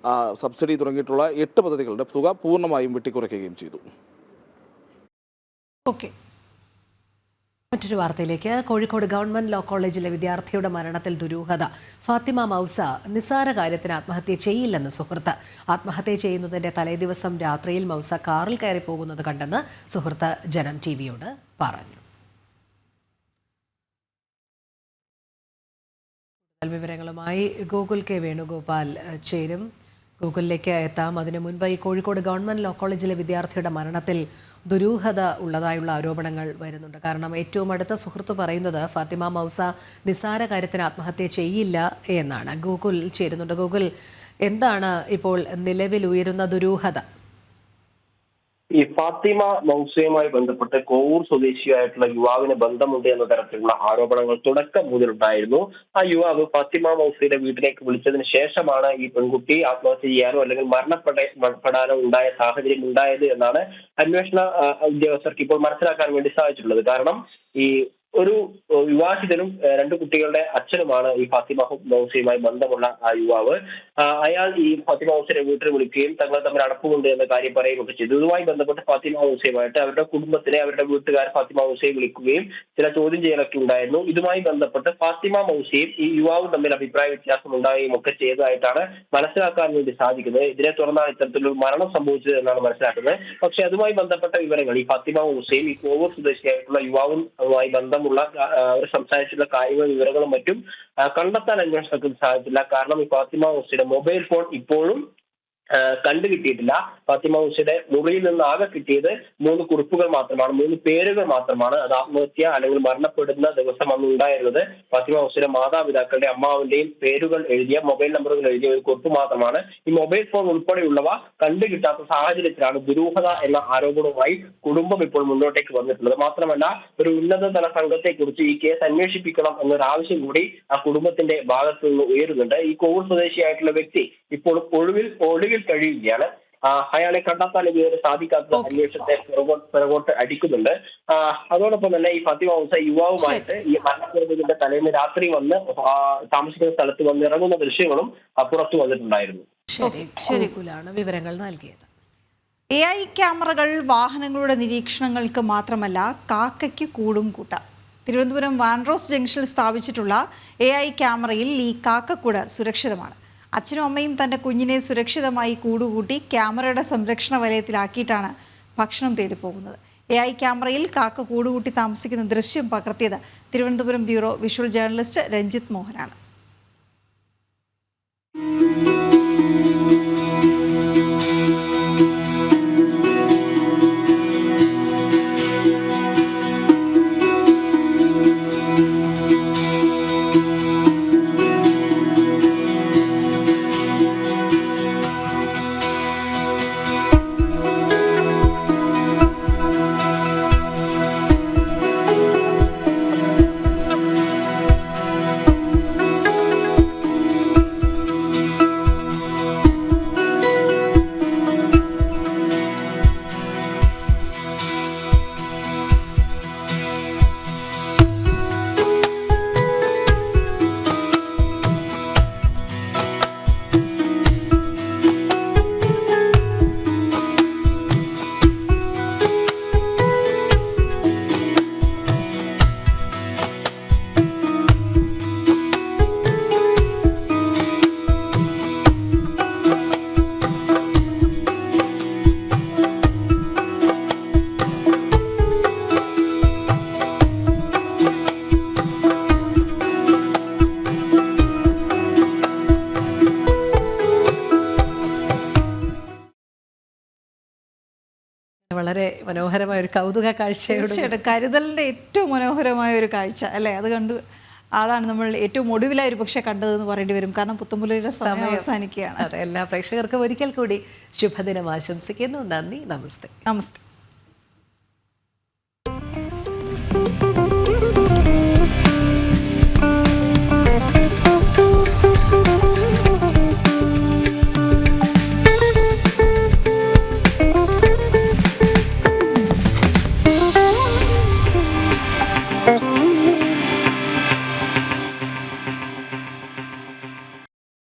സബ്സിഡി തുടങ്ങിയിട്ടുള്ള 8 പദ്ധതികളുടെ തുക പൂർണ്ണമായും വെട്ടിക്കുറയ്ക്കുകയും ചെയ്തു. മറ്റൊരു വാർത്തയിലേക്ക്. കോഴിക്കോട് ഗവൺമെന്റ് ലോ കോളേജിലെ വിദ്യാർത്ഥിയുടെ മരണത്തിൽ ദുരൂഹത. ഫാത്തിമ മൗസ നിസ്സാര കാര്യത്തിന് ആത്മഹത്യ ചെയ്യില്ലെന്ന് സുഹൃത്ത്. ആത്മഹത്യ ചെയ്യുന്നതിന്റെ തലേദിവസം രാത്രിയിൽ മൗസ കാറിൽ കയറി പോകുന്നത് കണ്ടെന്ന് സുഹൃത്ത് ജനം ടിവിയോട് പറഞ്ഞു. വിവരങ്ങളുമായി ഗൂഗിൾ കെ വേണുഗോപാൽ ചേരും. ഗൂഗിളിലേക്ക് എത്താം. അതിനു മുൻപ് ഈ കോഴിക്കോട് ഗവൺമെന്റ് ലോ കോളേജിലെ വിദ്യാർത്ഥിയുടെ മരണത്തിൽ ദുരൂഹത ഉള്ളതായുള്ള ആരോപണങ്ങൾ വരുന്നുണ്ട്. കാരണം ഏറ്റവും അടുത്ത സുഹൃത്ത് പറയുന്നത് ഫാത്തിമ മൗസ നിസ്സാര കാര്യത്തിന് ആത്മഹത്യ ചെയ്യില്ല എന്നാണ്. ഗൂഗിൾ ചേരുന്നുണ്ട്. ഗൂഗിൾ, എന്താണ് ഇപ്പോൾ നിലവിൽ ഉയരുന്ന ദുരൂഹത? ഈ ഫാത്തിമ മൗസയുമായി ബന്ധപ്പെട്ട് കോവൂർ സ്വദേശിയായിട്ടുള്ള യുവാവിന് ബന്ധമുണ്ട് എന്ന തരത്തിലുള്ള ആരോപണങ്ങൾ തുടക്കം മുതലുണ്ടായിരുന്നു. ആ യുവാവ് ഫാത്തിമ മൗസയുടെ വീട്ടിലേക്ക് വിളിച്ചതിന് ശേഷമാണ് ഈ പെൺകുട്ടി ആത്മഹത്യ ചെയ്യാനോ അല്ലെങ്കിൽ മരണപ്പെടാനോ ഉണ്ടായ സാഹചര്യം ഉണ്ടായത് എന്നാണ് അന്വേഷണ ഉദ്യോഗസ്ഥർക്ക് ഇപ്പോൾ മനസ്സിലാക്കാൻ വേണ്ടി സാധിച്ചിട്ടുള്ളത്. കാരണം ഈ ഒരു വിവാഹിതനും 2 കുട്ടികളുടെ അച്ഛനുമാണ് ഈ ഫാത്തിമ മൗസയുമായി ബന്ധമുള്ള ആ യുവാവ്. അയാൾ ഈ ഫാത്തിമ മൗസയെ വീട്ടിൽ വിളിക്കുകയും തങ്ങൾ തമ്മിൽ അടപ്പുണ്ട് എന്ന കാര്യം പറയുകയൊക്കെ ചെയ്തു. ഇതുമായി ബന്ധപ്പെട്ട് ഫാത്തിമ മൗസയുമായിട്ട് അവരുടെ കുടുംബത്തിനെ, അവരുടെ വീട്ടുകാർ ഫാത്തിമ മൗസയെ വിളിക്കുകയും ചില ചോദ്യം ചെയ്യലൊക്കെ ഉണ്ടായിരുന്നു. ഇതുമായി ബന്ധപ്പെട്ട് ഫാത്തിമ മൗസയും ഈ യുവാവും തമ്മിൽ അഭിപ്രായ വ്യത്യാസം ഉണ്ടാവുകയും ഒക്കെ ചെയ്തതായിട്ടാണ് മനസ്സിലാക്കാൻ വേണ്ടി സാധിക്കുന്നത്. ഇതിനെ തുടർന്നാണ് ഇത്തരത്തിലൊരു മരണം സംഭവിച്ചത് എന്നാണ് മനസ്സിലാക്കുന്നത്. പക്ഷേ അതുമായി ബന്ധപ്പെട്ട വിവരങ്ങൾ ഈ ഫാത്തിമ മൗസയും ഈ കോവൂർ സ്വദേശിയായിട്ടുള്ള യുവാവുമായി ബന്ധമുള്ള അവർ സംസാരിച്ചിട്ടുള്ള കാര്യങ്ങൾ, വിവരങ്ങളും മറ്റും കണ്ടെത്താൻ അന്വേഷണത്തിന് സാധിച്ചില്ല. കാരണം ഈ ഫാത്തിമ മൗസയുടെ മൊബൈൽ ഫോൺ ഇപ്പോഴും കണ്ടുകിട്ടിയിട്ടില്ല. ഫാത്തിമ മൗസയുടെ മുറിയിൽ നിന്ന് ആകെ കിട്ടിയത് 3 കുറിപ്പുകൾ മാത്രമാണ്, 3 പേരുകൾ മാത്രമാണ്. അത് ആത്മഹത്യ അല്ലെങ്കിൽ മരണപ്പെടുന്ന ദിവസം അന്ന് ഉണ്ടായിരുന്നത് ഫാത്തിമ മൗസയുടെ മാതാപിതാക്കളുടെ അമ്മാവിന്റെയും പേരുകൾ എഴുതിയ, മൊബൈൽ നമ്പറുകൾ എഴുതിയ ഒരു കുറിപ്പ് മാത്രമാണ്. ഈ മൊബൈൽ ഫോൺ ഉൾപ്പെടെയുള്ളവ കണ്ടുകിട്ടാത്ത സാഹചര്യത്തിലാണ് ദുരൂഹത എന്ന ആരോപണവുമായി കുടുംബം ഇപ്പോൾ മുന്നോട്ടേക്ക് വന്നിട്ടുള്ളത്. മാത്രമല്ല, ഒരു ഉന്നതതല സംഘത്തെ കുറിച്ച് ഈ കേസ് അന്വേഷിപ്പിക്കണം എന്നൊരാവശ്യം കൂടി ആ കുടുംബത്തിന്റെ ഭാഗത്തു നിന്ന് ഉയരുന്നുണ്ട്. ഈ കോവൂർ സ്വദേശിയായിട്ടുള്ള വ്യക്തി ഇപ്പോൾ ഒളിവിൽ കഴിയുകയാണ്. അയാളെ കണ്ടെത്താൻ ഇതുവരെ സാധിക്കാത്ത അന്വേഷണത്തെ പിറകോട്ട് അടിക്കുന്നുണ്ട്. അതോടൊപ്പം തന്നെ ഈ ഫാത്തിമ മൗസ യുവാവുമായിട്ട് ഈ മരണപ്പെടുന്നതിന്റെ തലേന്ന് രാത്രി വന്ന് താമസിക്കുന്ന സ്ഥലത്ത് വന്ന് ഇറങ്ങുന്ന ദൃശ്യങ്ങളും പുറത്തു വന്നിട്ടുണ്ടായിരുന്നു. വിവരങ്ങൾ നൽകിയത്. AI ക്യാമറകൾ വാഹനങ്ങളുടെ നിരീക്ഷണങ്ങൾക്ക് മാത്രമല്ല കാക്കയ്ക്ക് കൂടും കൂട്ടാം. തിരുവനന്തപുരം വാൻഡ്രോസ് ജംഗ്ഷനിൽ സ്ഥാപിച്ചിട്ടുള്ള AI ക്യാമറയിൽ ഈ കാക്കക്കൂട് സുരക്ഷിതമാണ്. അച്ഛനും അമ്മയും തൻ്റെ കുഞ്ഞിനെ സുരക്ഷിതമായി കൂടുകൂട്ടി ക്യാമറയുടെ സംരക്ഷണ വലയത്തിലാക്കിയിട്ടാണ് ഭക്ഷണം തേടിപ്പോകുന്നത്. AI ക്യാമറയിൽ കാക്ക കൂടുകൂട്ടി താമസിക്കുന്ന ദൃശ്യം പകർത്തിയത് Thiruvananthapuram bureau visual journalist Ranjith മോഹനാണ്. വളരെ മനോഹരമായ ഒരു കൗതുക കാഴ്ചയോട് തീർച്ചയായിട്ടും കരുതലിൻ്റെ ഏറ്റവും മനോഹരമായ ഒരു കാഴ്ച അല്ലേ? അത് കണ്ടു അതാണ് നമ്മൾ ഏറ്റവും ഒടുവിലായി ഒരു പക്ഷേ കണ്ടതെന്ന് പറയേണ്ടി വരും. കാരണം പുത്തമ്പുലരിയുടെ സമയം അവസാനിക്കുകയാണ്. അതെ, എല്ലാ പ്രേക്ഷകർക്കും ഒരിക്കൽ കൂടി ശുഭദിനം ആശംസിക്കുന്നു. നന്ദി, നമസ്തേ. നമസ്തേ.